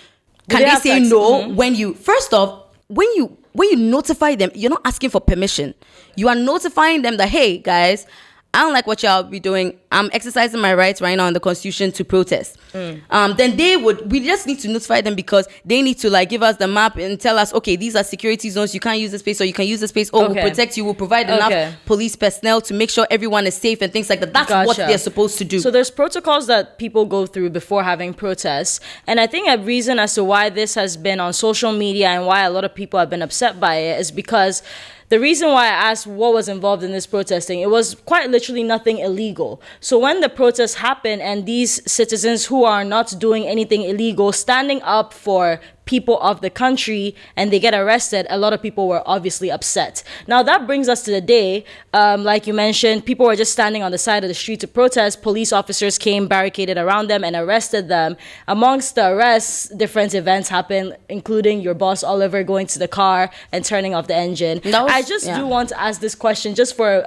can they say no when you, first off, when you notify them, you're not asking for permission. You are notifying them that, hey, guys, I don't like what y'all be doing. I'm exercising my rights right now in the Constitution to protest. Then we just need to notify them, because they need to like give us the map and tell us, okay, these are security zones. You can't use the space, or you can use the space. Or we'll protect you. We'll provide enough police personnel to make sure everyone is safe and things like that. That's what they're supposed to do. So there's protocols that people go through before having protests. And I think a reason as to why this has been on social media and why a lot of people have been upset by it is because the reason why I asked what was involved in this protesting, it was quite literally nothing illegal. So when the protests happen and these citizens who are not doing anything illegal standing up for people of the country and they get arrested, a lot of people were obviously upset. Now that brings us to the day, like you mentioned, people were just standing on the side of the street to protest. Police officers came, barricaded around them and arrested them. Amongst the arrests, different events happened, including your boss Oliver going to the car and turning off the engine. I just do want to ask this question just for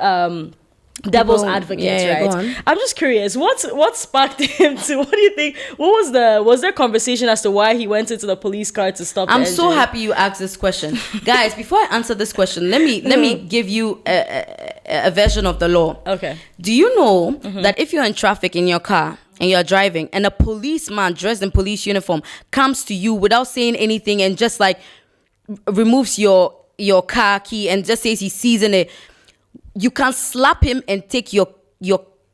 devil's advocate, right? I'm just curious, what sparked him to, what do you think, was there conversation as to why he went into the police car to stop the engine? I'm so happy you asked this question. Guys, before I answer this question, let me give you a version of the law. Okay. Do you know that if you're in traffic in your car and you're driving and a policeman dressed in police uniform comes to you without saying anything and just like removes your car key and just says he's seizing it, you can slap him and take your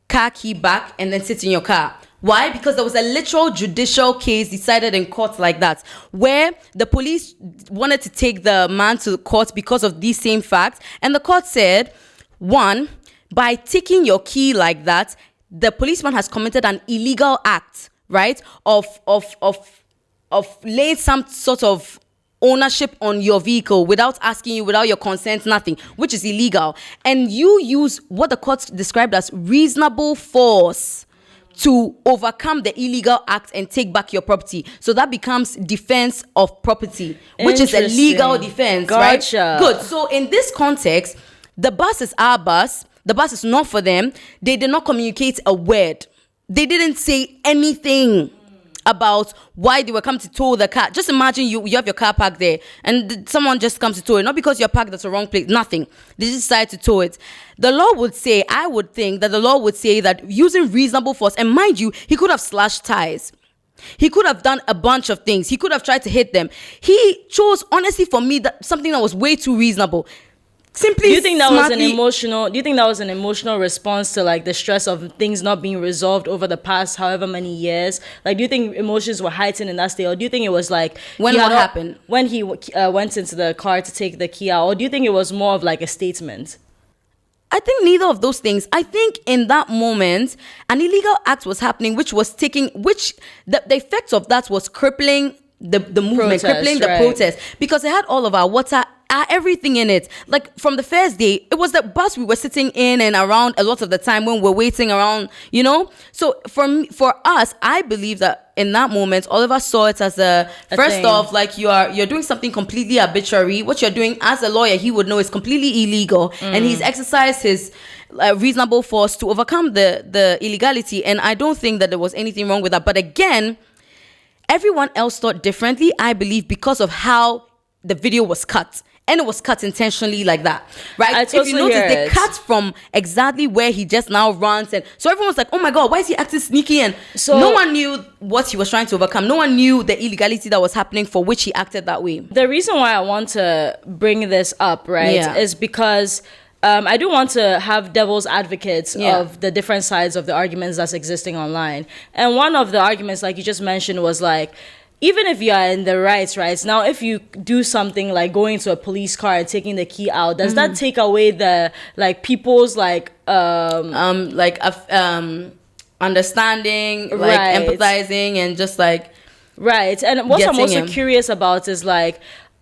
car key back and then sit in your car. Why? Because there was a literal judicial case decided in court like that, where the police wanted to take the man to court because of these same facts. And the court said, one, by taking your key like that, the policeman has committed an illegal act, right? Of laying some sort of ownership on your vehicle without asking you, without your consent, nothing, which is illegal. And you use what the court described as reasonable force to overcome the illegal act and take back your property. So that becomes defense of property, which is a legal defense, right? Good. So in this context, the bus is our bus. The bus is not for them. They did not communicate a word. They didn't say anything about why they were coming to tow the car. Just imagine you have your car parked there and someone just comes to tow it, not because you're parked at the wrong place, nothing. They just decide to tow it. The law would say, I would think that the law would say that using reasonable force, and mind you, he could have slashed tires. He could have done a bunch of things. He could have tried to hit them. He chose, honestly, for me, that something that was way too reasonable. Simply, do you think that was an emotional response to like the stress of things not being resolved over the past however many years? Like, do you think emotions were heightened in that state, or do you think it was like when what happened when he went into the car to take the key out, or do you think it was more of like a statement? I think neither of those things. I think in that moment, an illegal act was happening, which the effect of that was crippling the movement, crippling the protest, because it had all of our water, everything in it. Like from the first day, it was the bus we were sitting in and around a lot of the time when we're waiting around, you know. So for us, I believe that in that moment, Oliver saw it as first off, like you're doing something completely arbitrary. What you're doing as a lawyer, he would know is completely illegal, and he's exercised his reasonable force to overcome the illegality. And I don't think that there was anything wrong with that. But again, everyone else thought differently, I believe, because of how the video was cut. And it was cut intentionally like that, right? If you notice, they cut from exactly where he just now runs. And so everyone's like, oh my God, why is he acting sneaky? And so no one knew what he was trying to overcome. No one knew the illegality that was happening for which he acted that way. The reason why I want to bring this up, right, is because I do want to have devil's advocates of the different sides of the arguments that's existing online. And one of the arguments, like you just mentioned, was like, even if you are in the right, now, if you do something like going to a police car and taking the key out, does that take away the, like, people's, like, understanding, like Right. empathizing, and just like Right. And what I'm getting also him. curious about is like,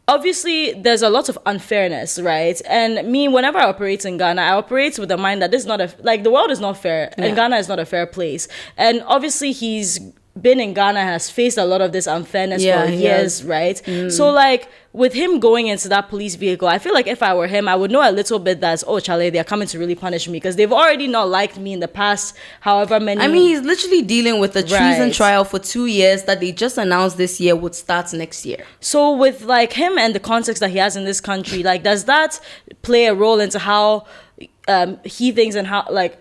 obviously there's a lot of unfairness, right? And me, whenever I operate in Ghana, I operate with the mind that this is not like the world is not fair, and Ghana is not a fair place. And obviously he's been in Ghana, has faced a lot of this unfairness Yeah, for he years, has. right? So like with him going into that police vehicle, I feel like if I were him, I would know a little bit that, oh, Charlie, they're coming to really punish me because they've already not liked me in the past, however many. I mean, he's literally dealing with a treason Right. trial for 2 years that they just announced this year would start next year. So with like him and the context that he has in this country, like does that play a role into how he thinks and how like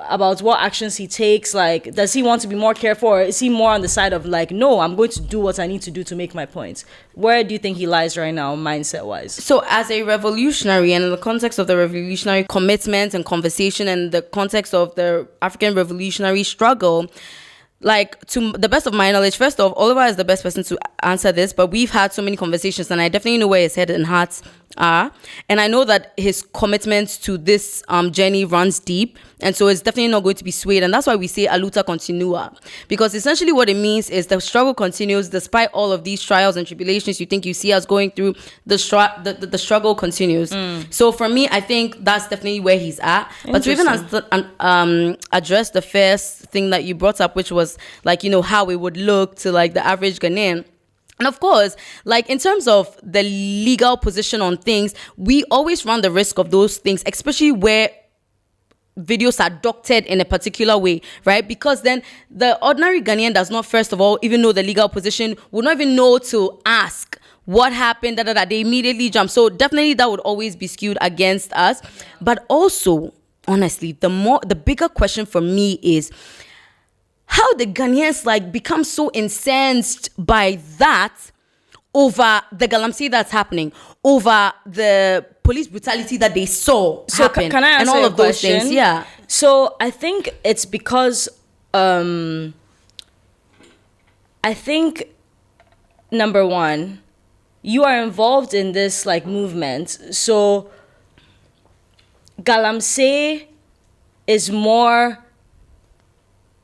about what actions he takes? Like, does he want to be more careful, or is he more on the side of like, no, I'm going to do what I need to do to make my point? Where do you think he lies right now, mindset wise? So as a revolutionary, and in the context of the revolutionary commitment and conversation, and the context of the African revolutionary struggle, like, to the best of my knowledge, first off, Oliver is the best person to answer this, but we've had so many conversations, and I definitely know where his head and heart are. And I know that his commitment to this journey runs deep, and so it's definitely not going to be swayed. And that's why we say a luta continua, because essentially what it means is the struggle continues despite all of these trials and tribulations you think you see us going through. The struggle continues. So for me, I think that's definitely where he's at. But to even address the first thing that you brought up, which was like, you know, how it would look to like the average Ghanaian. And of course, like in terms of the legal position on things, we always run the risk of those things, especially where videos are doctored in a particular way, right? Because then the ordinary Ghanaian does not, first of all, even know the legal position, would not even know to ask what happened, they immediately jump. So definitely that would always be skewed against us. But also, honestly, the bigger question for me is, how the Ghanaians like become so incensed by that over the Galamsey that's happening, over the police brutality that they saw happen, can I answer and all your of those question? things. Yeah. So I think it's because I think number one, you are involved in this like movement. So Galamsey is more,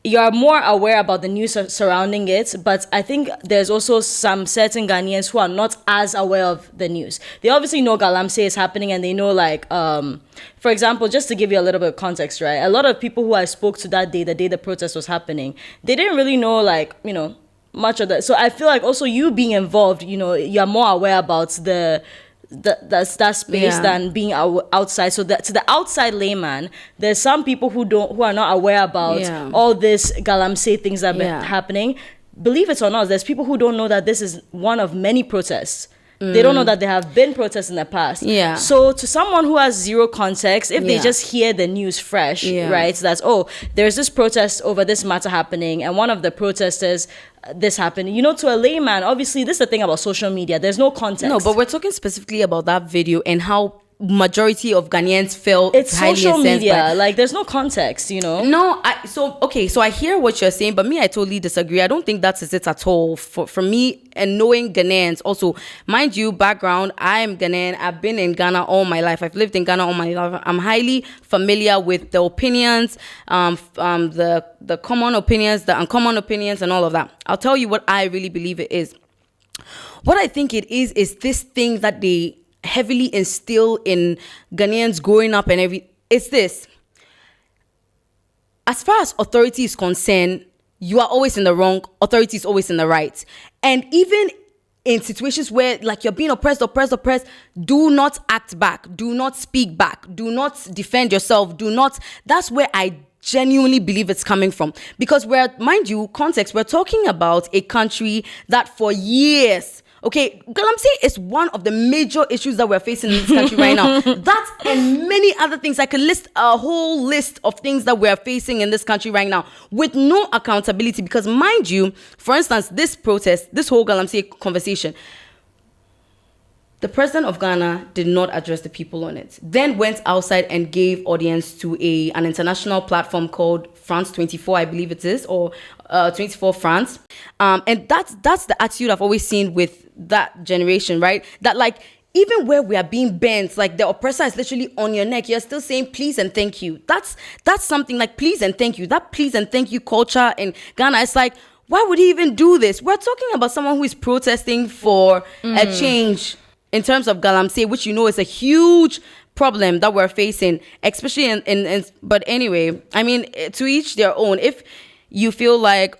you're more aware about the news surrounding it, but I think there's also some certain Ghanaians who are not as aware of the news. They obviously know Galamsey is happening, and they know like, for example, just to give you a little bit of context, right? A lot of people who I spoke to that day, the day the protest was happening, they didn't really know like, you know, much of that. So I feel like also you being involved, you know, you're more aware about that space than being outside. So that to the outside layman, there's some people who are not aware about all this Galamsey things that have been happening. Believe it or not, there's people who don't know that this is one of many protests. They don't know that there have been protests in the past. Yeah. So to someone who has zero context, if they just hear the news fresh, right? That's, oh, there's this protest over this matter happening, and one of the protesters, this happened. You know, to a layman, obviously, this is the thing about social media. There's no context. No, but we're talking specifically about that video and how majority of Ghanaians felt it's highly social incensed media. by. Like, there's no context, you know? No, so I hear what you're saying, but me, I totally disagree. I don't think that is it at all. For me, and knowing Ghanaians, also, mind you, background, I am Ghanaian. I've been in Ghana all my life. I've lived in Ghana all my life. I'm highly familiar with the opinions, the common opinions, the uncommon opinions, and all of that. I'll tell you what I really believe it is. What I think it is this thing that they heavily instill in Ghanaians growing up and it's this. As far as authority is concerned, you are always in the wrong, authority is always in the right. And even in situations where like you're being oppressed, do not act back, do not speak back, do not defend yourself, that's where I genuinely believe it's coming from. Because mind you, context, we're talking about a country that for years, okay, Galamsey is one of the major issues that we're facing in this country right now. That and many other things. I could list a whole list of things that we're facing in this country right now with no accountability. Because mind you, for instance, this protest, this whole Galamsey conversation, the president of Ghana did not address the people on it. Then went outside and gave audience to an international platform called France 24, I believe it is, or 24 France. And that's the attitude I've always seen with that generation, right? That like even where we are being bent, like the oppressor is literally on your neck, you're still saying please and thank you. That's something like please and thank you. That please and thank you culture in Ghana, it's like, why would he even do this? We're talking about someone who is protesting for a change in terms of Galamsey, which is a huge problem that we're facing, especially in but anyway, I mean, to each their own. If you feel like,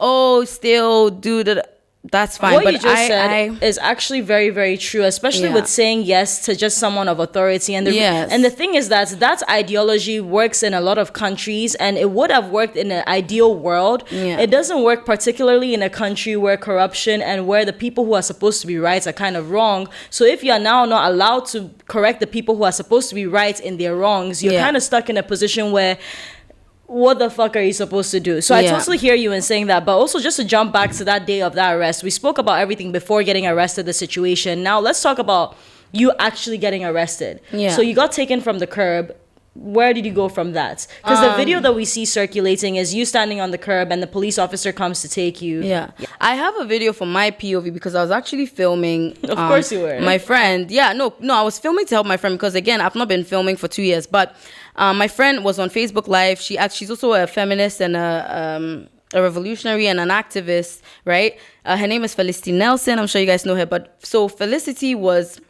still do that, that's fine. What but you just said is actually very, very true, especially with saying yes to just someone of authority. And the thing is that ideology works in a lot of countries, and it would have worked in an ideal world. It doesn't work particularly in a country where corruption and where the people who are supposed to be right are kind of wrong. So if you are now not allowed to correct the people who are supposed to be right in their wrongs, you're kind of stuck in a position where, what the fuck are you supposed to do? So I totally hear you in saying that. But also, just to jump back to that day of that arrest, we spoke about everything before getting arrested, the situation. Now let's talk about you actually getting arrested. So you got taken from the curb. Where did you go from that? Because the video that we see circulating is you standing on the curb and the police officer comes to take you. I have a video from my POV because I was actually filming. Of course you were. My friend. No, I was filming to help my friend because, again, I've not been filming for 2 years. But my friend was on Facebook Live. She's also a feminist and a revolutionary and an activist, right? Her name is Felicity Nelson. I'm sure you guys know her. But so Felicity was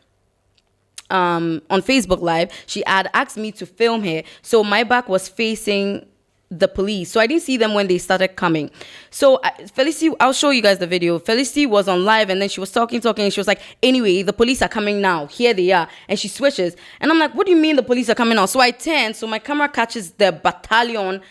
on Facebook Live. She had asked me to film her. So my back was facing the police. So I didn't see them when they started coming. So Felicity, I'll show you guys the video. Felicity was on live and then she was talking. And she was like, anyway, the police are coming now. Here they are. And she switches. And I'm like, what do you mean the police are coming now? So I turn. So my camera catches the battalion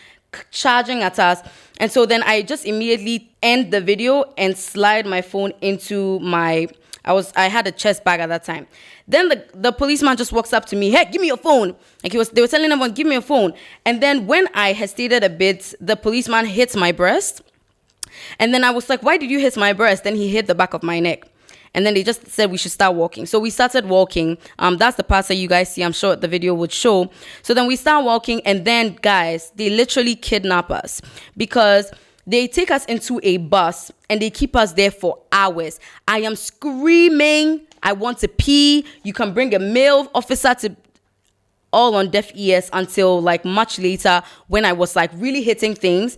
charging at us. And so then I just immediately end the video and slide my phone into I had a chest bag at that time. Then the policeman just walks up to me. Hey, give me your phone. Like they were telling everyone, give me your phone. And then when I hesitated a bit, the policeman hits my breast. And then I was like, why did you hit my breast? Then he hit the back of my neck. And then they just said we should start walking. So we started walking. That's the parts that you guys see. I'm sure the video would show. So then we start walking. And then, guys, they literally kidnap us because they take us into a bus and they keep us there for hours. I am screaming. I want to pee. You can bring a male officer to all on deaf ears until like much later when I was like really hitting things.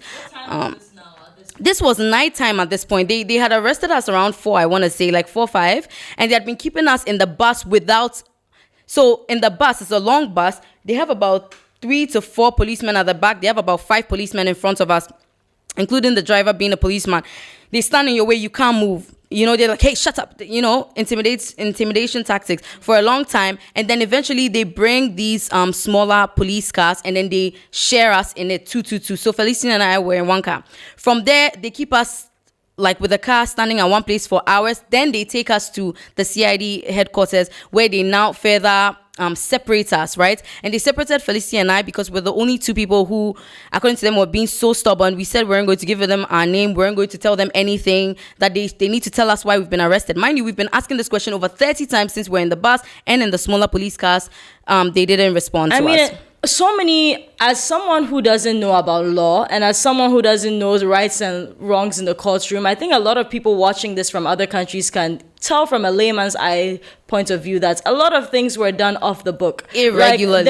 This was nighttime at this point. They had arrested us around 4, I want to say, like 4, 5. And they had been keeping us in the bus so in the bus, it's a long bus. They have about 3 to 4 policemen at the back. They have about 5 policemen in front of us, including the driver being a policeman. They stand in your way, you can't move. They're like, hey, shut up. Intimidation tactics for a long time. And then eventually they bring these smaller police cars and then they share us in it 2. So Felicity and I were in one car. From there, they keep us like with the car standing at one place for hours. Then they take us to the CID headquarters where they now further separate us, right? And they separated Felicity and I because we're the only 2 people who, according to them, were being so stubborn. We said we weren't going to give them our name. We weren't going to tell them anything, that they need to tell us why we've been arrested. Mind you, we've been asking this question over 30 times since we're in the bus and in the smaller police cars. They didn't respond to us. So many, as someone who doesn't know about law and as someone who doesn't know the rights and wrongs in the courtroom, I think a lot of people watching this from other countries can tell from a layman's eye point of view that a lot of things were done off the book. Irregularly,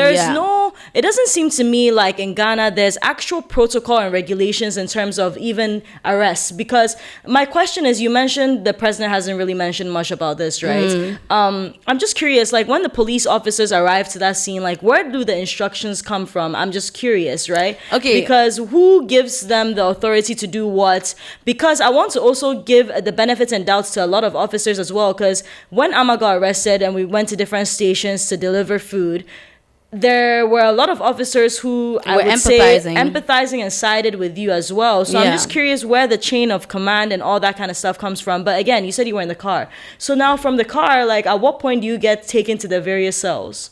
it doesn't seem to me like in Ghana there's actual protocol and regulations in terms of even arrests. Because my question is, you mentioned the president hasn't really mentioned much about this, right? I'm just curious, like when the police officers arrive to that scene, like where do the instructions come from? I'm just curious, right? Okay. Because who gives them the authority to do what? Because I want to also give the benefits and doubts to a lot of officers as well, because when Amma got arrested and we went to different stations to deliver food, there were a lot of officers who I would say empathizing and sided with you as well. So I'm just curious where the chain of command and all that kind of stuff comes from. But again, you said you were in the car. So now from the car, like at what point do you get taken to the various cells?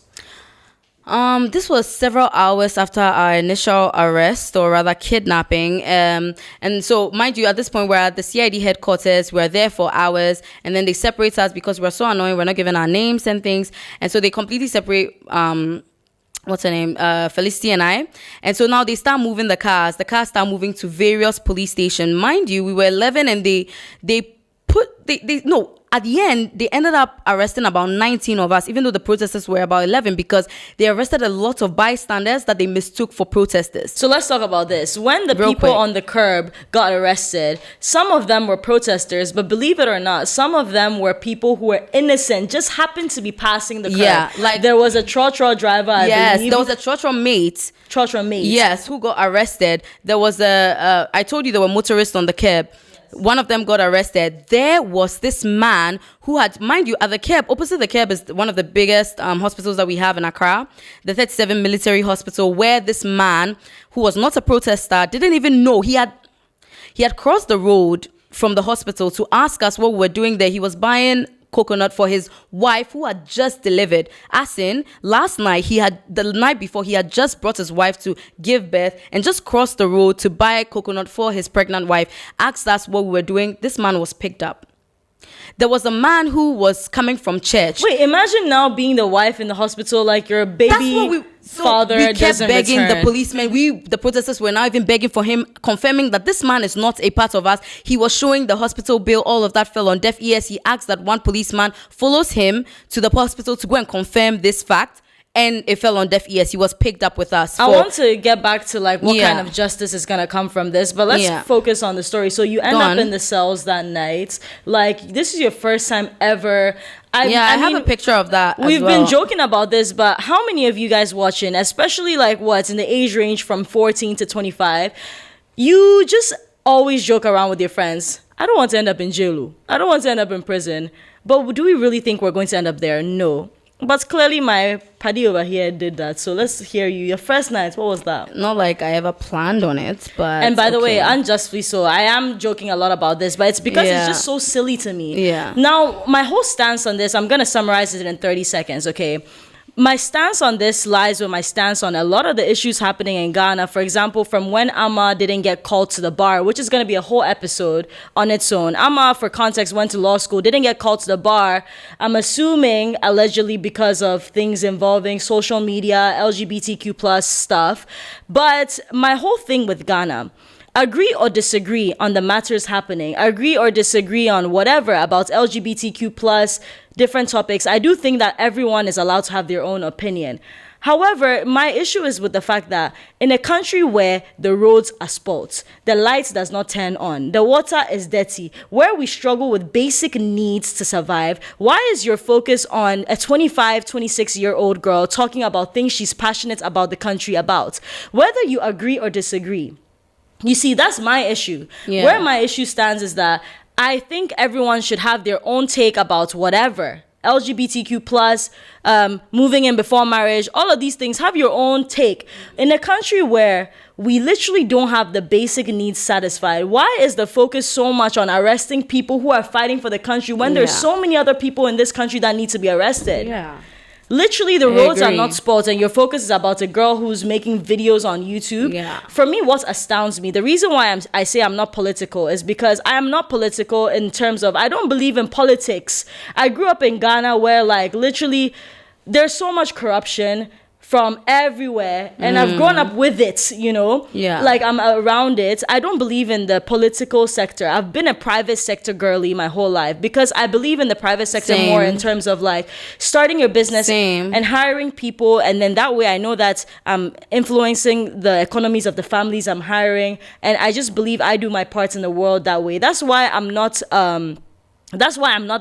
This was several hours after our initial arrest, or rather kidnapping. And so, mind you, at this point, we're at the CID headquarters. We're there for hours, and then they separate us because we're so annoying. We're not giving our names and things. And so they completely separate, what's her name? Felicity and I. And so now they start moving the cars. The cars start moving to various police stations. Mind you, we were 11 and at the end, they ended up arresting about 19 of us, even though the protesters were about 11, because they arrested a lot of bystanders that they mistook for protesters. So let's talk about this. When the Real people quick. on the curb got arrested, some of them were protesters, but believe it or not, some of them were people who were innocent, just happened to be passing the curb. Yeah, like- there was a trotro driver, I Yes, believe. there was a trotro mate. Trotro mate. Yes, who got arrested. There was I told you there were motorists on the curb. One of them got arrested. There was this man who had, mind you, at the curb, opposite the curb is one of the biggest hospitals that we have in Accra, the 37 military hospital, where this man, who was not a protester, didn't even know. He had crossed the road from the hospital to ask us what we were doing there. He was buying coconut for his wife who had just delivered. As in, the night before, he had just brought his wife to give birth and just crossed the road to buy coconut for his pregnant wife. Asked us what we were doing. This man was picked up. There was a man who was coming from church. Wait, imagine now being the wife in the hospital, like your baby father we kept doesn't begging return. the policemen. The protesters were now even begging for him, confirming that this man is not a part of us. He was showing the hospital bill. All of that fell on deaf ears. He asked that one policeman follows him to the hospital to go and confirm this fact. And it fell on deaf ears. He was picked up with us. I want to get back to like what Yeah. kind of justice is going to come from this, but let's Yeah. focus on the story. So you end Go up on. in the cells that night. Like, this is your first time ever. I have mean, a picture of that. We've as well. been joking about this, but how many of you guys watching, especially like what's in the age range from 14 to 25, you just always joke around with your friends. I don't want to end up in jail. I don't want to end up in prison. But do we really think we're going to end up there? No. But clearly my paddy over here did that. So let's hear you. Your first night, what was that? Not like I ever planned on it, but And by the way, okay. unjustly so, I am joking a lot about this, but it's because it's Yeah. just so silly to me. Yeah. Now, my whole stance on this, I'm going to summarize it in 30 seconds, okay? My stance on this lies with my stance on a lot of the issues happening in Ghana. For example, from when Amma didn't get called to the bar, which is going to be a whole episode on its own. Amma, for context, went to law school, didn't get called to the bar. I'm assuming allegedly because of things involving social media, LGBTQ plus stuff. But my whole thing with Ghana, agree or disagree on the matters happening, agree or disagree on whatever about LGBTQ plus different topics, I do think that everyone is allowed to have their own opinion. However, my issue is with the fact that in a country where the roads are spoilt, the lights does not turn on, the water is dirty, where we struggle with basic needs to survive, why is your focus on a 25, 26-year-old girl talking about things she's passionate about the country about? Whether you agree or disagree, you see, that's my issue. Yeah. Where my issue stands is that I think everyone should have their own take about whatever. LGBTQ plus, moving in before marriage, all of these things, have your own take. In a country where we literally don't have the basic needs satisfied, why is the focus so much on arresting people who are fighting for the country when there's Yeah. so many other people in this country that need to be arrested? Yeah. Literally, the roads are agree. not spoiled, and your focus is about a girl who's making videos on YouTube. Yeah. For me, what astounds me, the reason why I say I'm not political is because I am not political in terms of I don't believe in politics. I grew up in Ghana where, like, literally, there's so much corruption from everywhere, and I've grown up with it, you know? Yeah. Like, I'm around it. I don't believe in the political sector. I've been a private sector girly my whole life because I believe in the private sector Same. more in terms of, like, starting your business Same. and hiring people, and then that way I know that I'm influencing the economies of the families I'm hiring, and I just believe I do my part in the world that way. That's why I'm not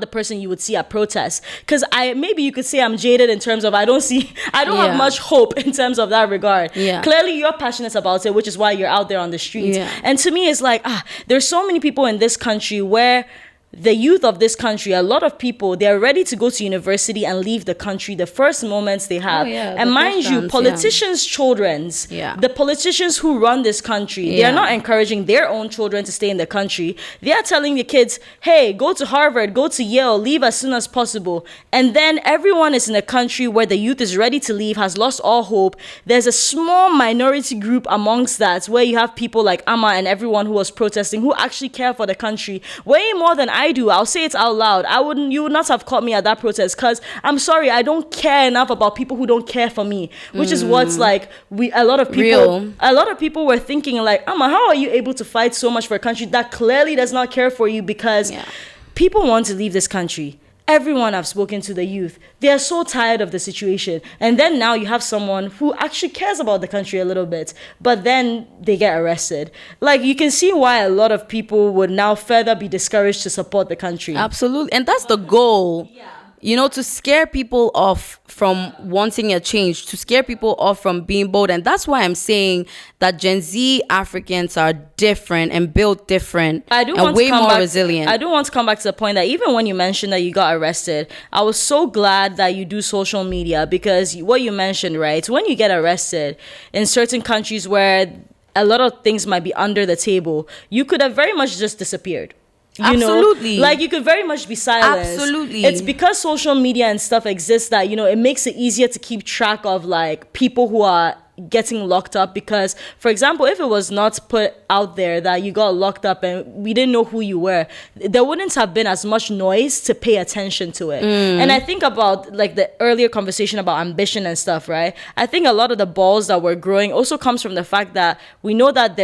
the person you would see at protests, because maybe you could say I'm jaded in terms of I don't Yeah. have much hope in terms of that regard. Yeah. Clearly you're passionate about it, which is why you're out there on the streets. Yeah. And to me it's like there's so many people in this country where the youth of this country, a lot of people, they're ready to go to university and leave the country the first moments they have. Oh, yeah, and the mind first you, chance, politicians' children's, Yeah. the politicians who run this country, they Yeah. are not encouraging their own children to stay in the country. They are telling the kids, hey, go to Harvard, go to Yale, leave as soon as possible. And then everyone is in a country where the youth is ready to leave, has lost all hope. There's a small minority group amongst that where you have people like Amma and everyone who was protesting who actually care for the country way more than I do. I'll say it out loud. You would not have caught me at that protest because I'm sorry, I don't care enough about people who don't care for me, which is what's like a lot of people were thinking like, Amma, how are you able to fight so much for a country that clearly does not care for you? Because people want to leave this country. Everyone I've spoken to, the youth, they are so tired of the situation. And then now you have someone who actually cares about the country a little bit, but then they get arrested. Like, you can see why a lot of people would now further be discouraged to support the country. Absolutely. And that's the goal. You know, to scare people off from wanting a change, to scare people off from being bold. And that's why I'm saying that Gen Z Africans are different and built different and way more resilient. I do want to come back to the point that even when you mentioned that you got arrested, I was so glad that you do social media, because what you mentioned, right? When you get arrested in certain countries where a lot of things might be under the table, you could have very much just disappeared. Absolutely. Like, you could very much be silenced. Absolutely. It's because social media and stuff exists that, it makes it easier to keep track of, like, people who are getting locked up. Because, for example, if it was not put out there that you got locked up and we didn't know who you were, there wouldn't have been as much noise to pay attention to it. And I think about, like, the earlier conversation about ambition and stuff, right? I think a lot of the balls that we're growing also comes from the fact that we know that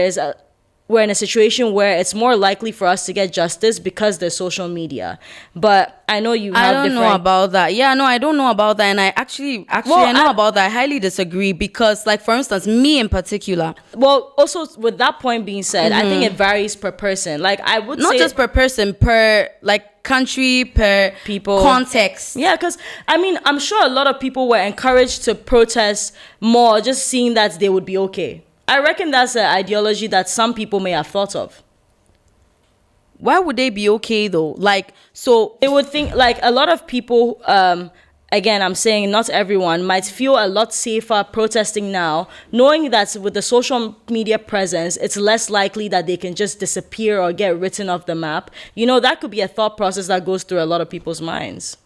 we're in a situation where it's more likely for us to get justice because there's social media. But I know I don't know about that. Yeah, no, I don't know about that. And I actually I know about that. I highly disagree because, like, for instance, me in particular. Well, also with that point being said, I think it varies per person. Like, I would not say, just per person, per, like, country, per people, context. Yeah, because I mean, I'm sure a lot of people were encouraged to protest more just seeing that they would be okay. I reckon that's an ideology that some people may have thought of. Why would they be okay though? Like, so they would think, like, a lot of people, again, I'm saying not everyone, might feel a lot safer protesting now, knowing that with the social media presence, it's less likely that they can just disappear or get written off the map. That could be a thought process that goes through a lot of people's minds.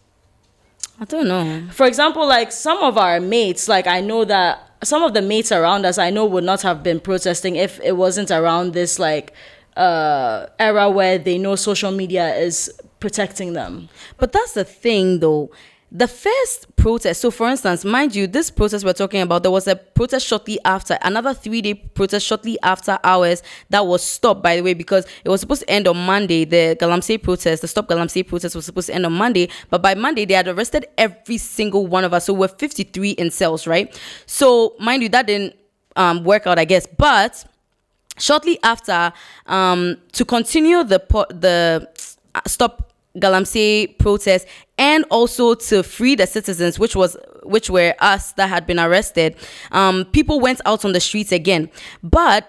I don't know. For example, like, some of our mates, like, I know that some of the mates around us, I know, would not have been protesting if it wasn't around this, like, era where they know social media is protecting them. But that's the thing, though. The first protest, so for instance, mind you, this protest we're talking about, there was a protest shortly after, another 3-day protest shortly after ours that was stopped, by the way, because it was supposed to end on Monday. The Galamsey protest, the Stop Galamsey protest was supposed to end on Monday, but by Monday, they had arrested every single one of us. So we're 53 in cells, right? So mind you, that didn't work out, I guess. But shortly after, to continue the Stop Galamsey protest and also to free the citizens, which were us that had been arrested, people went out on the streets again. But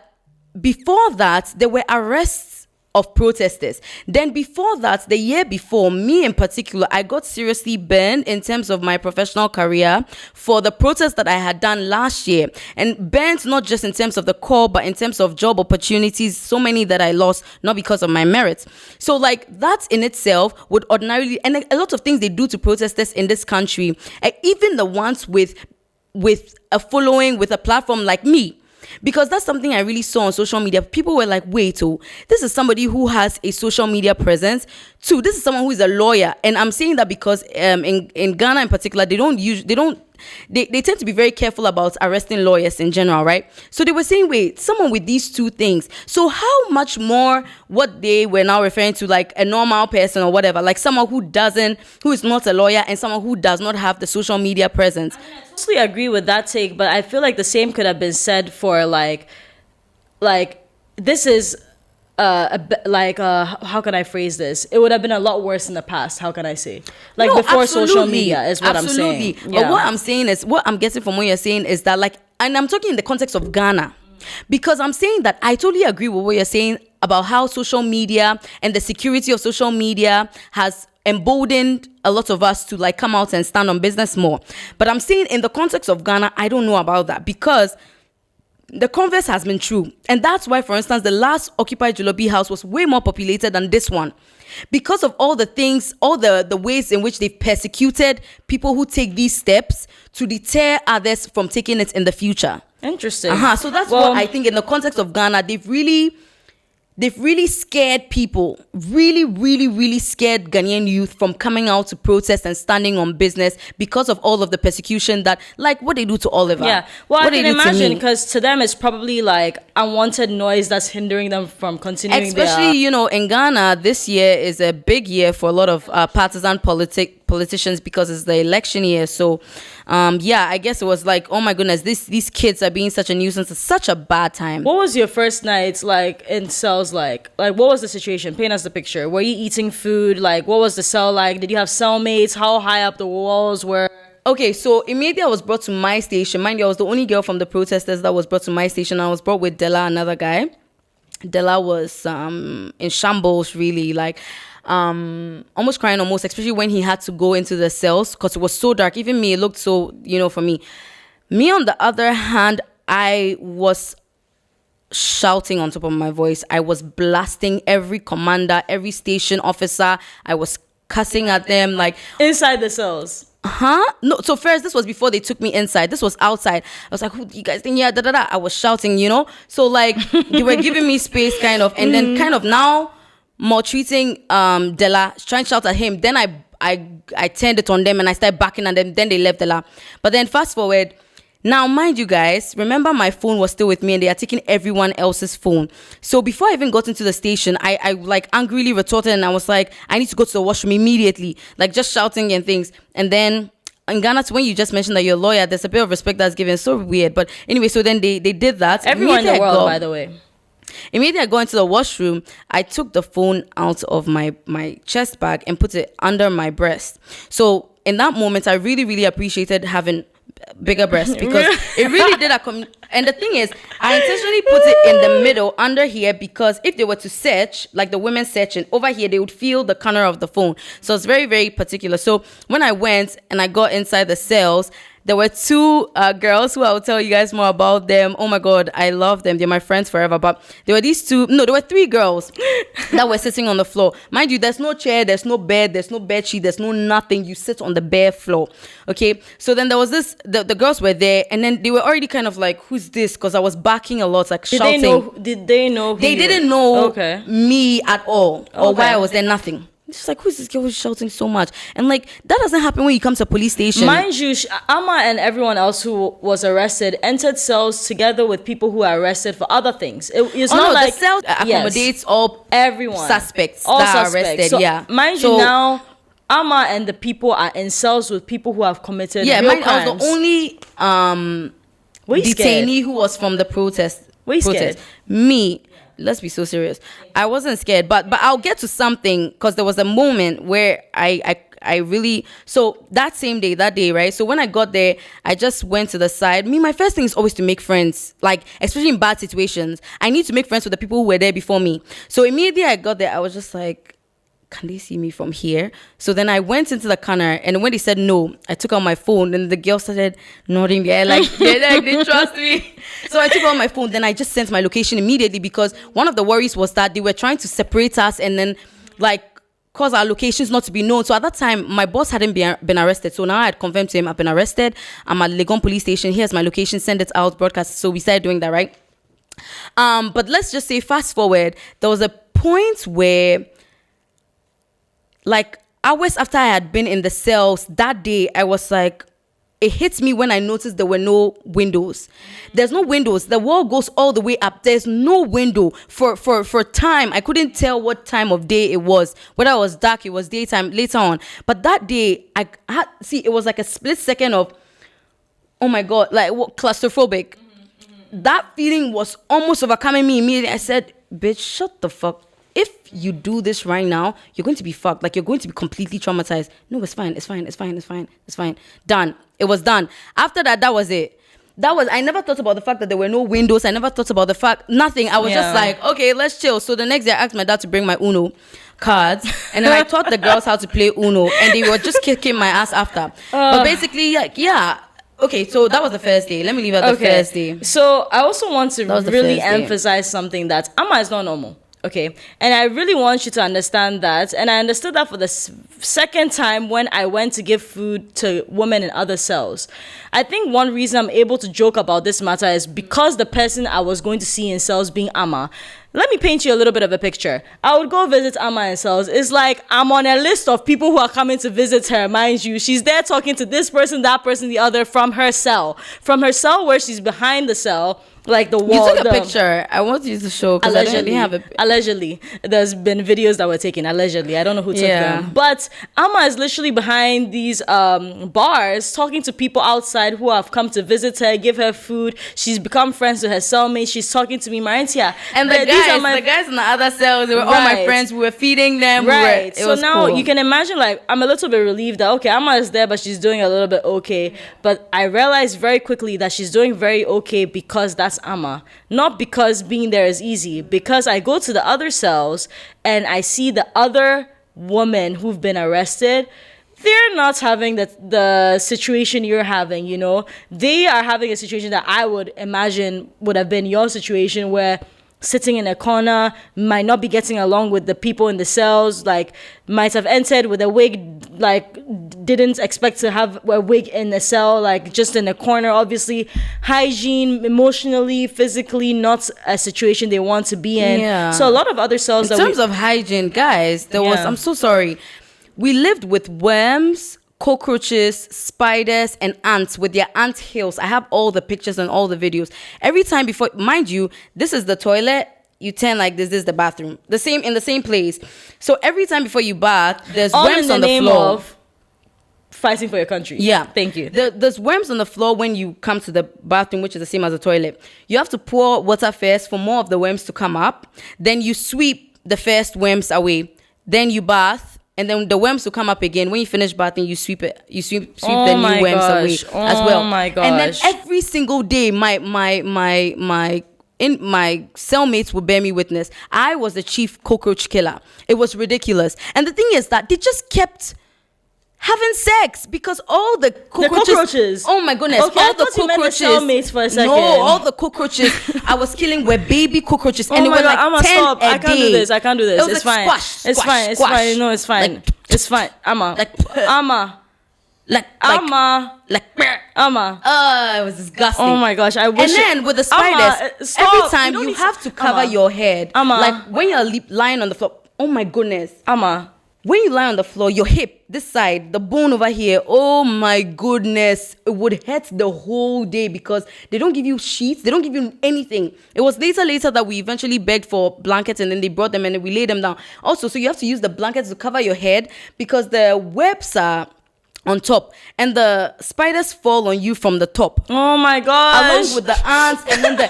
before that, there were arrests of protesters. Then before that, the year before, me in particular, I got seriously burned in terms of my professional career for the protest that I had done last year. And burned not just in terms of the call, but in terms of job opportunities, so many that I lost, not because of my merits. So, like, that in itself would ordinarily, and a lot of things they do to protesters in this country, even the ones with a following, with a platform like me. Because that's something I really saw on social media. People were like, wait, this is somebody who has a social media presence. Two, this is someone who is a lawyer. And I'm saying that because in Ghana in particular, they tend to be very careful about arresting lawyers in general, right? So they were saying, wait, someone with these two things. So how much more what they were now referring to, like a normal person or whatever, like someone who is not a lawyer and someone who does not have the social media presence. I totally agree with that take, but I feel like the same could have been said for like this is how can I phrase this? It would have been a lot worse in the past. How can I say? Like, no, before social media is what I'm saying. Yeah. But what I'm saying is, what I'm getting from what you're saying is that, like, and I'm talking in the context of Ghana, because I'm saying that I totally agree with what you're saying about how social media and the security of social media has emboldened a lot of us to, like, come out and stand on business more. But I'm saying in the context of Ghana, I don't know about that, because the converse has been true. And that's why, for instance, the last Occupy Jolobi house was way more populated than this one, because of all the things, all the ways in which they've persecuted people who take these steps to deter others from taking it in the future. Interesting. So that's what I think in the context of Ghana, they've really they've really scared people, really, really, really scared Ghanaian youth from coming out to protest and standing on business because of all of the persecution that, like, what they do to Oliver. Yeah, well, what I can imagine, because to them it's probably like unwanted noise that's hindering them from continuing. Especially, in Ghana, this year is a big year for a lot of partisan politicians because it's the election year. So, I guess it was like, oh my goodness, these kids are being such a nuisance. It's such a bad time. What was your first night like in cells like? Like, what was the situation? Paint us the picture. Were you eating food? Like, what was the cell like? Did you have cellmates? How high up the walls were? Okay, so immediately I was brought to my station. Mind you, I was the only girl from the protesters that was brought to my station. I was brought with Della, another guy. Della was in shambles, really, like almost crying, especially when he had to go into the cells because it was so dark. Even me, it looked so, for me. Me, on the other hand, I was shouting on top of my voice. I was blasting every commander, every station officer. I was cussing at them, like inside the cells. No, so first, this was before they took me inside. This was outside. I was like, who do you guys think? Yeah, I was shouting, So like they were giving me space kind of, and then kind of now maltreating Della, trying to shout at him. Then I turned it on them and I started backing at them. Then they left Della. But then fast forward, now, mind you guys, remember my phone was still with me and they are taking everyone else's phone. So before I even got into the station, I like angrily retorted and I was like, I need to go to the washroom immediately, like just shouting and things. And then in Ghana, when you just mentioned that you're a lawyer, there's a bit of respect that's given. So weird. But anyway, so then they did that. Everyone in the world, by the way. Immediately I go into the washroom, I took the phone out of my chest bag and put it under my breast. So in that moment, I really, really appreciated having bigger breasts because it really did and the thing is, I intentionally put it in the middle under here because if they were to search, like the women searching over here, they would feel the corner of the phone. So it's very, very particular. So when I went and I got inside the cells, there were two girls who I will tell you guys more about them. Oh my God, I love them. They're my friends forever. But there were three girls that were sitting on the floor. Mind you, there's no chair, there's no bed, there's no bed sheet, there's no nothing. You sit on the bare floor. Okay. So then there was the girls were there and then they were already kind of like, who's this? Because I was barking a lot, like shouting. Did they know? They didn't know me at all or why I was there, nothing. It's like, who's this girl who's shouting so much? And like, that doesn't happen when you come to a police station. Mind you, Amma and everyone else who was arrested entered cells together with people who are arrested for other things. It's not like the cell accommodates everyone suspects all that suspects. Are arrested. So, yeah. Mind you, now Amma and the people are in cells with people who have committed real crimes. I was the only detainee who was from the protest. Scared? Me. Let's be so serious. I wasn't scared, but I'll get to something because there was a moment where I really, so that day, right? So when I got there, I just went to the side. My first thing is always to make friends, like especially in bad situations. I need to make friends with the people who were there before me. So immediately I got there, I was just like, can they see me from here? So then I went into the corner and when they said no, I took out my phone and the girl started nodding there like they trust me. So I took out my phone, then I just sent my location immediately because one of the worries was that they were trying to separate us and then like cause our locations not to be known. So at that time, my boss hadn't been arrested. So now I had confirmed to him, I've been arrested. I'm at Legon police station. Here's my location, send it out, broadcast. So we started doing that, right? But let's just say fast forward, there was a point where like hours after I had been in the cells that day, I was like, it hits me when I noticed there were no windows. There's no windows. The wall goes all the way up. There's no window for time. I couldn't tell what time of day it was. Whether it was dark, it was daytime later on. But that day, it was like a split second of, oh my God, like what, claustrophobic. That feeling was almost overcoming me immediately. I said, bitch, shut the fuck. If you do this right now, you're going to be fucked. Like, you're going to be completely traumatized. No, it's fine. Done. It was done. After that, that was it. I never thought about the fact that there were no windows. I never thought about the fact, nothing. I was just like, okay, let's chill. So the next day, I asked my dad to bring my Uno cards. And then I taught the girls how to play Uno. And they were just kicking my ass after. But basically, like, yeah. Okay, so that was the first day. Let me leave at the first day. So I also want to really emphasize something that Amma is not normal. Okay, and I really want you to understand that. And I understood that for the second time when I went to give food to women in other cells. I think one reason I'm able to joke about this matter is because the person I was going to see in cells being Amma, let me paint you a little bit of a picture. I would go visit Amma in cells. It's like I'm on a list of people who are coming to visit her. Mind you, she's there talking to this person, that person, the other from her cell. From her cell where she's behind the cell, like the wall. You took a picture. I want you to show because I didn't have it. Allegedly. There's been videos that were taken. Allegedly. I don't know who took them. But Amma is literally behind these bars talking to people outside who have come to visit her, give her food. She's become friends with her cellmate. She's talking to me, Marintia. And the guys in the other cells, they were all my friends. We were feeding them. Right. So now cool. you can imagine, like, I'm a little bit relieved that, okay, Amma is there, but she's doing a little bit okay. But I realized very quickly that she's doing very okay because that's Amma. Not because being there is easy. Because I go to the other cells and I see the other women who've been arrested. They're not having the situation you're having, you know. They are having a situation that I would imagine would have been your situation, where sitting in a corner, might not be getting along with the people in the cells, like might have entered with a wig, like didn't expect to have a wig in the cell, like just in a corner. Obviously, hygiene, emotionally, physically, not a situation they want to be in. Yeah. So a lot of other cells. In terms of hygiene, guys, I'm so sorry. We lived with worms, cockroaches, spiders, and ants with their ant hills. I have all the pictures and all the videos. Every time before, mind you, this is the toilet. You turn like this is the bathroom. In the same place. So every time before you bath, there's all worms in the on the name floor. Of fighting for your country. Yeah. Thank you. There's worms on the floor when you come to the bathroom, which is the same as the toilet. You have to pour water first for more of the worms to come up. Then you sweep the first worms away. Then you bath. And then the worms will come up again. When you finish bathing, you sweep it. You sweep the new worms away as well. Oh my gosh! And then every single day, my cellmates will bear me witness. I was the chief cockroach killer. It was ridiculous. And the thing is that they just kept having sex because all the cockroaches. Oh my goodness! Okay, all I thought you meant the cellmates for a second. No, all the cockroaches I was killing were baby cockroaches, and oh they my were God, like Amma, 10 stop. a I can't day. do this. I can't do this. It was It's like fine. Squash, It's squash, fine. squash. It's fine. No, it's fine. Like, it's fine. Amma. Amma. Amma. It was disgusting. Oh my gosh! I wish. And then with the spiders, every time you have to cover your head. Like when you're lying on the floor. Oh my goodness. When you lie on the floor, your hip, this side, the bone over here, oh my goodness, it would hurt the whole day because they don't give you sheets, they don't give you anything. It was later that we eventually begged for blankets and then they brought them and then we laid them down. Also, so you have to use the blankets to cover your head because the webs are on top and the spiders fall on you from the top. Oh my gosh. Along with the ants and then guys,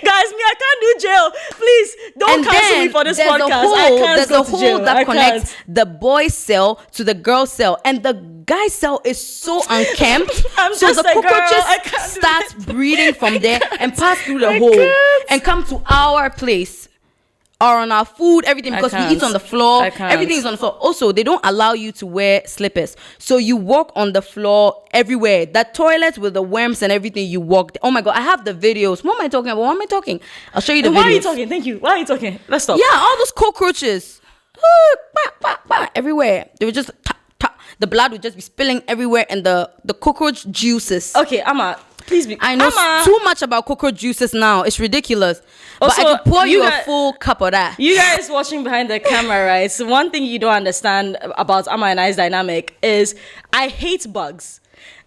I can't do jail. Please don't cancel me for this podcast. There's a hole that connects the boys' cell to the girls' cell, and the guys' cell is so unkempt. So the cockroaches start breeding from there and pass through the hole and come to our place. Or on our food, everything, because we eat on the floor. Everything is on the floor. Also, they don't allow you to wear slippers. So you walk on the floor everywhere. That toilet with the worms and everything, you walk. Oh my God, I have the videos. What am I talking about? What am I talking? I'll show you the videos. Why are you talking? Thank you. Why are you talking? Let's stop. Yeah, all those cockroaches. Everywhere. They were just, the blood would just be spilling everywhere and the cockroach juices. Okay, Amma. Please be. I know too much about cockroach juices now. It's ridiculous. Also, but I could pour you a full cup of that. You guys watching behind the camera, right? So one thing you don't understand about Amma and I's dynamic is I hate bugs.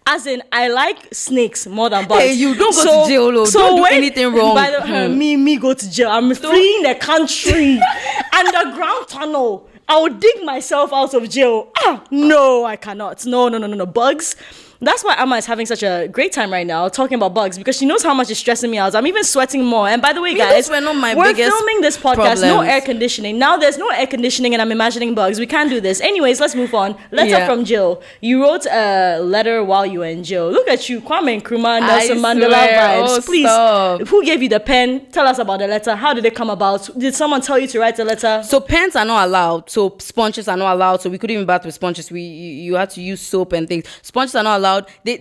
As in, I like snakes more than bugs. Hey, you don't go to jail, though. Don't do anything wrong. By the me go to jail. I'm fleeing the country. Underground tunnel. I will dig myself out of jail. No, I cannot. No. Bugs. That's why Amma is having such a great time right now talking about bugs because she knows how much it's stressing me out. I'm even sweating more. And by the way, guys, we're filming this podcast, problems. No air conditioning. Now there's no air conditioning and I'm imagining bugs. We can't do this. Anyways, let's move on. Letter from Jill. You wrote a letter while you were in jail. Look at you, Kwame Nkrumah, Nelson Mandela vibes. Please, stop. Who gave you the pen? Tell us about the letter. How did it come about? Did someone tell you to write a letter? So pens are not allowed. So sponges are not allowed. So we couldn't even bath with sponges. You had to use soap and things. Sponges are not allowed.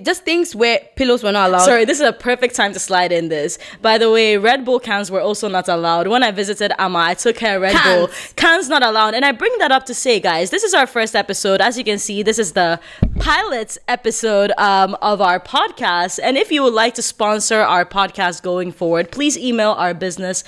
Just things where pillows were not allowed. Sorry, this is a perfect time to slide in this. By the way, Red Bull cans were also not allowed. When I visited Amma, I took her Red Bull. Cans not allowed. And I bring that up to say, guys, this is our first episode. As you can see, this is the pilot episode of our podcast. And if you would like to sponsor our podcast going forward, please email our business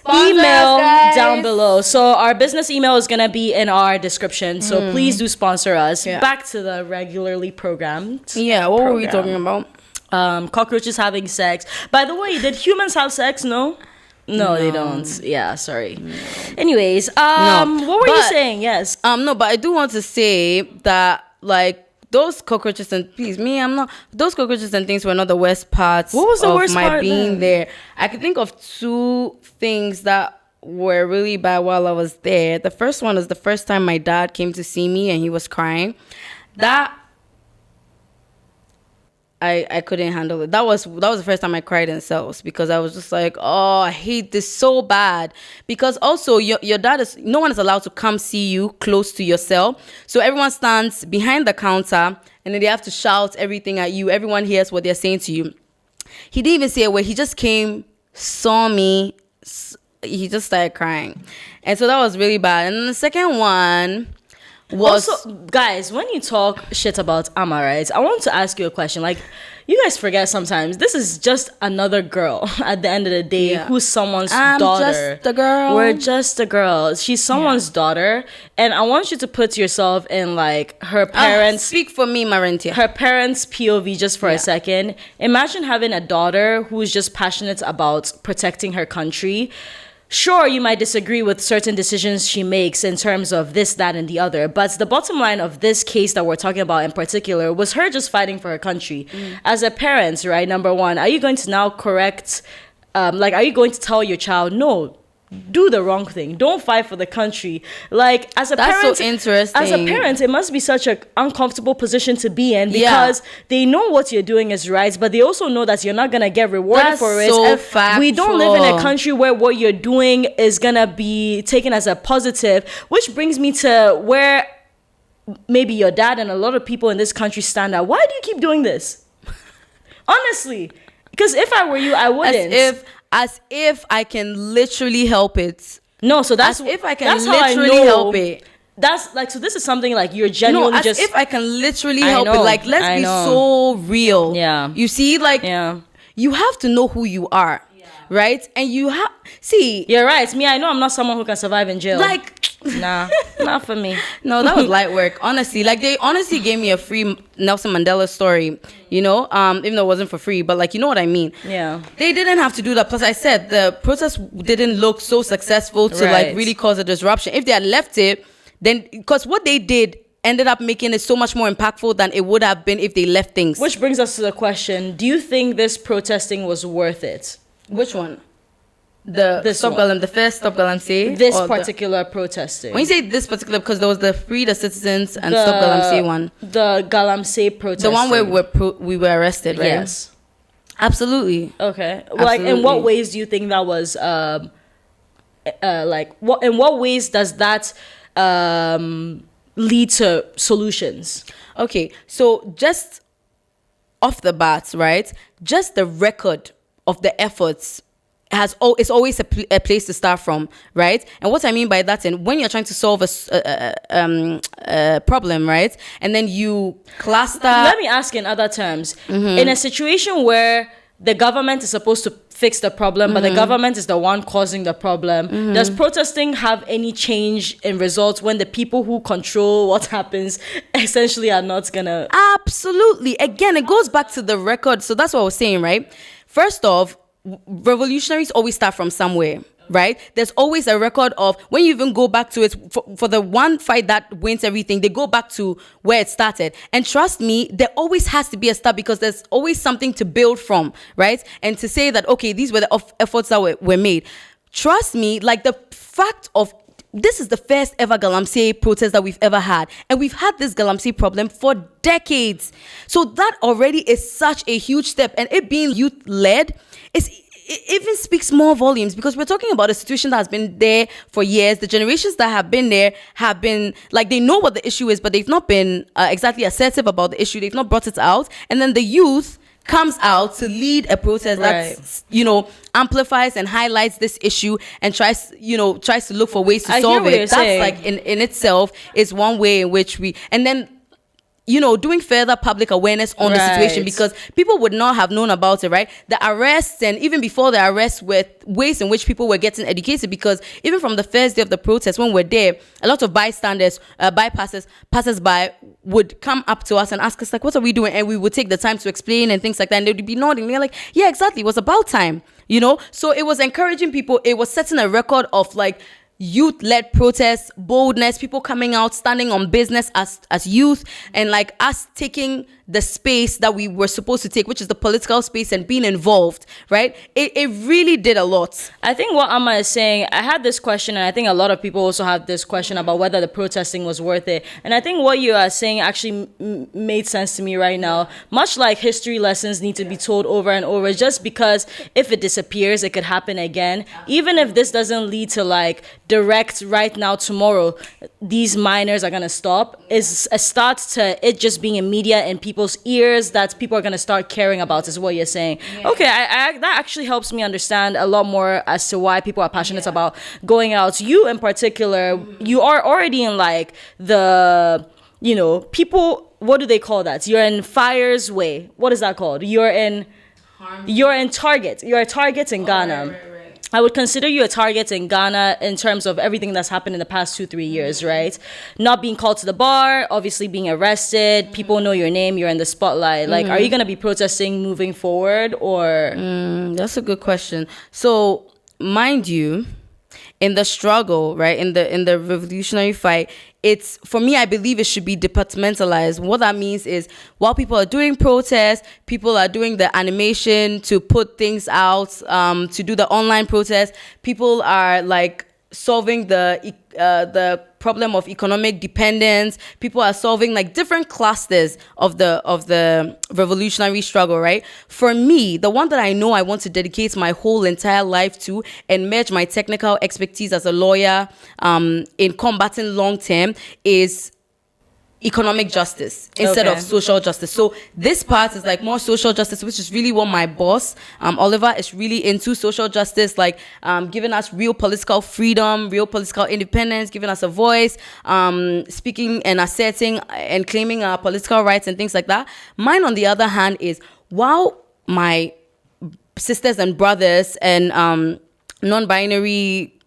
email guys. down below. So our business email is gonna be in our description. So please do sponsor us. Yeah. Back to the regularly programmed. Yeah, what were we program. talking about? Cockroaches having sex. By the way, did humans have sex? No, they don't. Yeah, sorry. Anyways, what were you saying? Yes. No, but I do want to say that, like, those cockroaches and please, me, I'm not. Those cockroaches and things were not the worst parts. What was the of worst my part being then? there? I can think of two things that were really bad while I was there. The first one is the first time my dad came to see me and he was crying. That I couldn't handle it. That was the first time I cried in cells because I was just like, oh, I hate this so bad. Because also your dad no one is allowed to come see you close to your cell. So everyone stands behind the counter and then they have to shout everything at you. Everyone hears what they're saying to you. He didn't even say a word. He just came, saw me. He just started crying. And so that was really bad. And then the second one was... Also, guys, when you talk shit about Amma, right, I want to ask you a question. Like, you guys forget sometimes this is just another girl at the end of the day who's someone's daughter. Just a girl. We're just a girl. She's someone's daughter. And I want you to put yourself in, like, her parents... speak for me, Marentia. Her parents' POV just for a second. Imagine having a daughter who's just passionate about protecting her country. Sure, you might disagree with certain decisions she makes in terms of this, that, and the other. But the bottom line of this case that we're talking about in particular was her just fighting for her country. As a parent, right, number one, are you going to now correct, are you going to tell your child, no, do the wrong thing. Don't fight for the country. Like, as a parent... That's so interesting. As a parent, it must be such an uncomfortable position to be in because they know what you're doing is right, but they also know that you're not going to get rewarded for it. So We don't live in a country where what you're doing is going to be taken as a positive, which brings me to where maybe your dad and a lot of people in this country stand at. Why do you keep doing this? Honestly. Because if I were you, I wouldn't. As if I can literally help it. No, so that's as if I can that's how I literally know. help it. That's like, so this is something like you're genuinely No, as just... if I can literally I help know, it. Like, let's I be know. so real. Yeah. You see, like, you have to know who you are, right? And you have... See... You're right. Me, I know I'm not someone who can survive in jail. Like... Nah, not for me. No, that was light work. Honestly, like, they honestly gave me a free Nelson Mandela story, you know, even though it wasn't for free, but, like, you know what I mean? Yeah. They didn't have to do that. Plus, I said the protest didn't look so successful to like really cause a disruption. If they had left it, then, because what they did ended up making it so much more impactful than it would have been if they left things. Which brings us to the question: do you think this protesting was worth it? Which one? The first Stop Galamsey? This particular protesting. When you say this particular, because there was the Free the Citizens and Stop Galamsey one. The Galamsey protesting. The one where we were arrested, right? Yes. Absolutely. Okay. Absolutely. Like, in what ways do you think that was? In what ways does that lead to solutions? Okay, so just off the bat, right? Just the record of the efforts it's always a place to start from, right? And what I mean by that, and when you're trying to solve a problem, right, and then you cluster. Let me ask in other terms. In a situation where the government is supposed to fix the problem, but the government is the one causing the problem, does protesting have any change in results when the people who control what happens essentially are not gonna? Absolutely. Again, it goes back to the record. So that's what I was saying, right? First off, revolutionaries always start from somewhere, right? There's always a record of, when you even go back to it, for the one fight that wins everything, they go back to where it started. And trust me, there always has to be a start, because there's always something to build from, right? And to say that, okay, these were the efforts that were made. Trust me, like, the fact of, this is the first ever Galamsey protest that we've ever had. And we've had this Galamsey problem for decades. So that already is such a huge step. And it being youth-led, it even speaks more volumes, because we're talking about a situation that has been there for years. The generations that have been there have been, like, they know what the issue is, but they've not been exactly assertive about the issue. They've not brought it out. And then the youth comes out to lead a protest that, you know, amplifies and highlights this issue and tries to look for ways to solve it. That's saying. Like, in itself is one way in which and then doing further public awareness on the situation, because people would not have known about it, right? The arrests, and even before the arrests, were ways in which people were getting educated, because even from the first day of the protest, when we're there, a lot of bystanders, passers-by would come up to us and ask us, like, what are we doing? And we would take the time to explain and things like that. And they would be nodding. They're like, yeah, exactly. It was about time, So it was encouraging people. It was setting a record of, like, youth-led protests, boldness, people coming out, standing on business as youth, and like us taking the space that we were supposed to take, which is the political space, and being involved, right? It really did a lot. I think what Amma is saying, I had this question, and I think a lot of people also have this question about whether the protesting was worth it. And I think what you are saying actually made sense to me right now. Much like history lessons need to be told over and over, just because if it disappears, it could happen again. Even if this doesn't lead to like direct right now, tomorrow, these minors are going to stop, is a start to it just being in media and people's ears that people are going to start caring about, is what you're saying. Yeah. Okay, I that actually helps me understand a lot more as to why people are passionate about going out. You in particular, you are already in like the, people, what do they call that? You're in fire's way. What is that called? You're in target. You're a target in Ghana. Right. I would consider you a target in Ghana in terms of everything that's happened in the past 2-3 years, right? Not being called to the bar, obviously being arrested, people know your name, you're in the spotlight. Like, are you going to be protesting moving forward, or? That's a good question. So, mind you, in the struggle, right, in the revolutionary fight, it's, for me, I believe it should be departmentalized. What that means is, while people are doing protests, people are doing the animation to put things out, to do the online protest, people are like solving the problem of economic dependence. People are solving like different clusters of the revolutionary struggle, right? For me, the one that I know I want to dedicate my whole entire life to and merge my technical expertise as a lawyer in combating long term is economic justice instead of social justice. So this part is like more social justice, which is really what my boss, Oliver, is really into. Social justice, like giving us real political freedom, real political independence, giving us a voice, speaking and asserting and claiming our political rights and things like that. Mine, on the other hand, is while my sisters and brothers and non-binary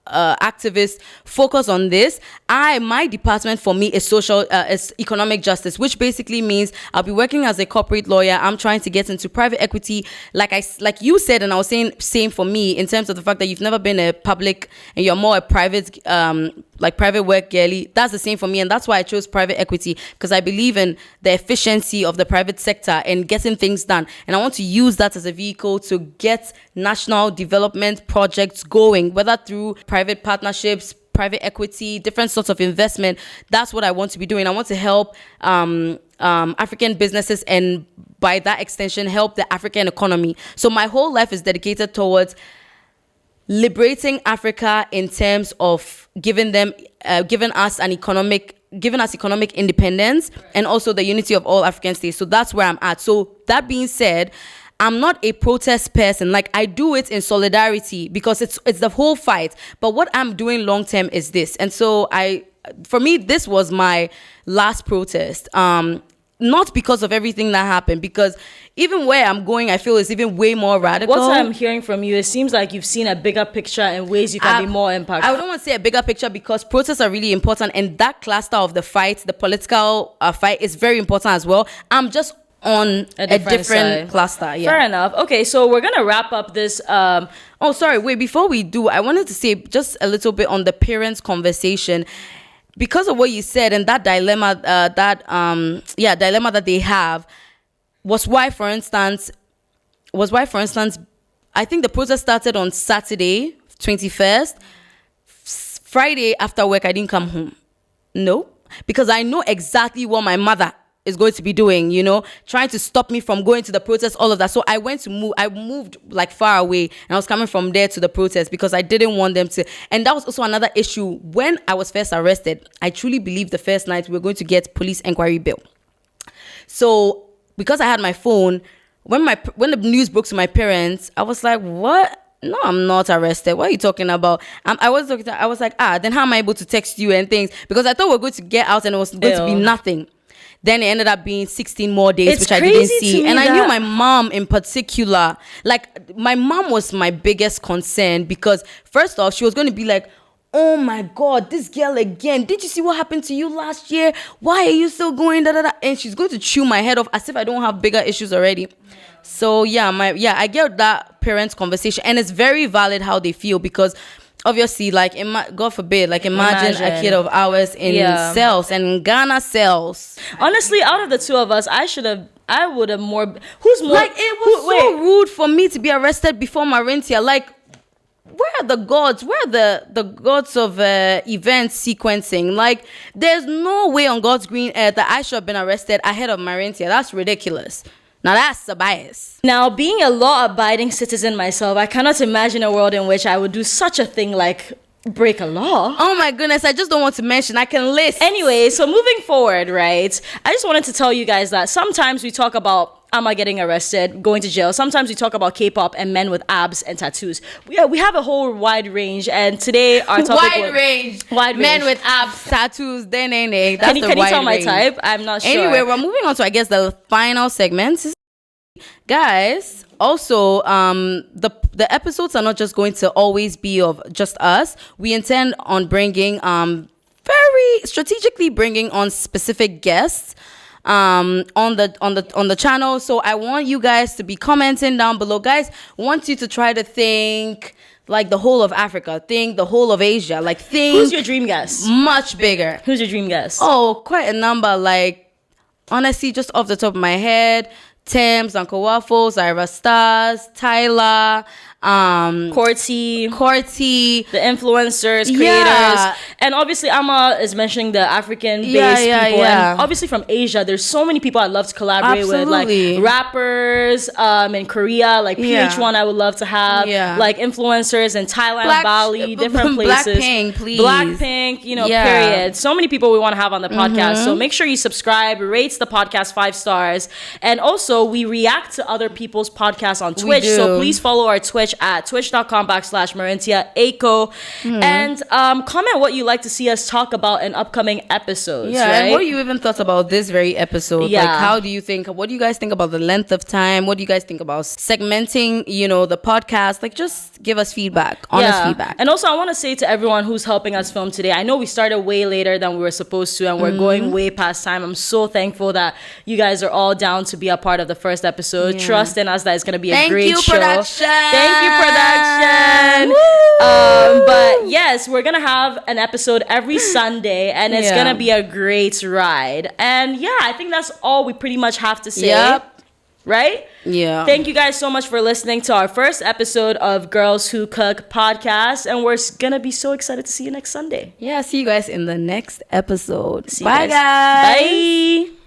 activists focus on this, my department, for me, is is economic justice, which basically means I'll be working as a corporate lawyer. I'm trying to get into private equity, like you said, and I was saying same for me, in terms of the fact that you've never been a public and you're more a private private work girly. That's the same for me, and that's why I chose private equity, because I believe in the efficiency of the private sector and getting things done, and I want to use that as a vehicle to get national development projects going, whether through private partnerships, private equity, different sorts of investment. That's what I want to be doing. I want to help African businesses, and by that extension, help the African economy. So my whole life is dedicated towards liberating Africa in terms of giving us economic independence, and also the unity of all African states. So that's where I'm at. So that being said, I'm not a protest person. Like, I do it in solidarity because it's the whole fight. But what I'm doing long term is this. And so for me, this was my last protest. Not because of everything that happened, because even where I'm going, I feel is even way more radical. What I'm hearing from you, it seems like you've seen a bigger picture and ways you can be more impactful. I don't want to say a bigger picture, because protests are really important, and that cluster of the fight, the political fight, is very important as well. I'm just on a different cluster. Yeah. Fair enough. Okay, so we're gonna wrap up this. Oh, sorry. Wait, before we do, I wanted to say just a little bit on the parents' conversation. Because of what you said and that dilemma, dilemma that they have, was why, for instance, I think the protest started on Saturday, 21st. Friday after work, I didn't come home. No, because I know exactly what my mother is going to be doing, trying to stop me from going to the protest, all of that. So I moved like far away, and I was coming from there to the protest because I didn't want them to. And that was also another issue. When I was first arrested, I truly believed the first night we were going to get police inquiry bail. So because I had my phone, when the news broke to my parents, I was like, what? No, I'm not arrested. What are you talking about? I was like, then how am I able to text you and things? Because I thought we were going to get out and it was going to be nothing. Then it ended up being 16 more days, It's which I didn't crazy to see. me And I knew that- my mom in particular, like my mom was my biggest concern because first off, she was going to be like, oh my God, this girl again. Did you see what happened to you last year? Why are you still going? Da, da, da? And she's going to chew my head off as if I don't have bigger issues already. So yeah, I get that parents' conversation, and it's very valid how they feel because obviously, like, God forbid, like, imagine a kid of ours in cells, and in Ghana cells. Honestly, out of the two of us, I would have more. Who's more? Like, it was so rude for me to be arrested before Marintia. Like, where are the gods? Where are the gods of event sequencing? Like, there's no way on God's green earth that I should have been arrested ahead of Marintia. That's ridiculous. Now that's a bias. Now, being a law-abiding citizen myself, I cannot imagine a world in which I would do such a thing like break a law. Oh my goodness, I just don't want to mention. I can list. Anyway, so moving forward, right? I just wanted to tell you guys that sometimes we talk about Amma getting arrested, going to jail. Sometimes we talk about K-pop and men with abs and tattoos. We have a whole wide range, and today our topic wide range. range. Men with abs, tattoos, That's Can the you wide tell my range. type? I'm not sure. Anyway, we're moving on to, I guess, the final segment. Guys, also, the episodes are not just going to always be of just us. We intend on bringing very strategically bringing on specific guests on the channel. So I want you guys to be commenting down below. Guys, I want you to try to think like the whole of Africa, think the whole of Asia, like think Who's your dream guest? much bigger. Who's your dream guest? Oh, quite a number. Like, honestly, just off the top of my head, Thames, Uncle Waffles, Ira Stars, Tyler, Corty, the influencers, creators, Yeah. and obviously Amma is mentioning the African-based Yeah, people, yeah. and obviously from Asia, there's so many people I'd love to collaborate with, Absolutely. like rappers in Korea, like Yeah. PH1 I would love to have, Yeah. like influencers in Thailand, Bali, different places. Blackpink, please. Blackpink, Yeah. period. So many people we want to have on the podcast. So make sure you subscribe, rates the podcast 5 stars, and also we react to other people's podcasts on Twitch. So do. please follow our Twitch at twitch.com/Marintia Aiko, and comment what you'd like to see us talk about in upcoming episodes. Yeah, right? and what do you even thought about this very episode? Yeah. Like, what do you guys think about the length of time? What do you guys think about segmenting, the podcast? Like, just give us feedback, honest feedback. And also, I want to say to everyone who's helping us film today, I know we started way later than we were supposed to, and we're going way past time. I'm so thankful that you guys are all down to be a part of the first episode. Yeah. Trust in us that it's going to be a Thank great you, show. production. Thank you, production. But yes, we're going to have an episode every Sunday, and it's Yeah. going to be a great ride. And yeah, I think that's all we pretty much have to say. Yep. Right? Yeah. Thank you guys so much for listening to our first episode of Girls Who Cook podcast. And we're going to be so excited to see you next Sunday. Yeah, see you guys in the next episode. See you Bye, guys. Bye.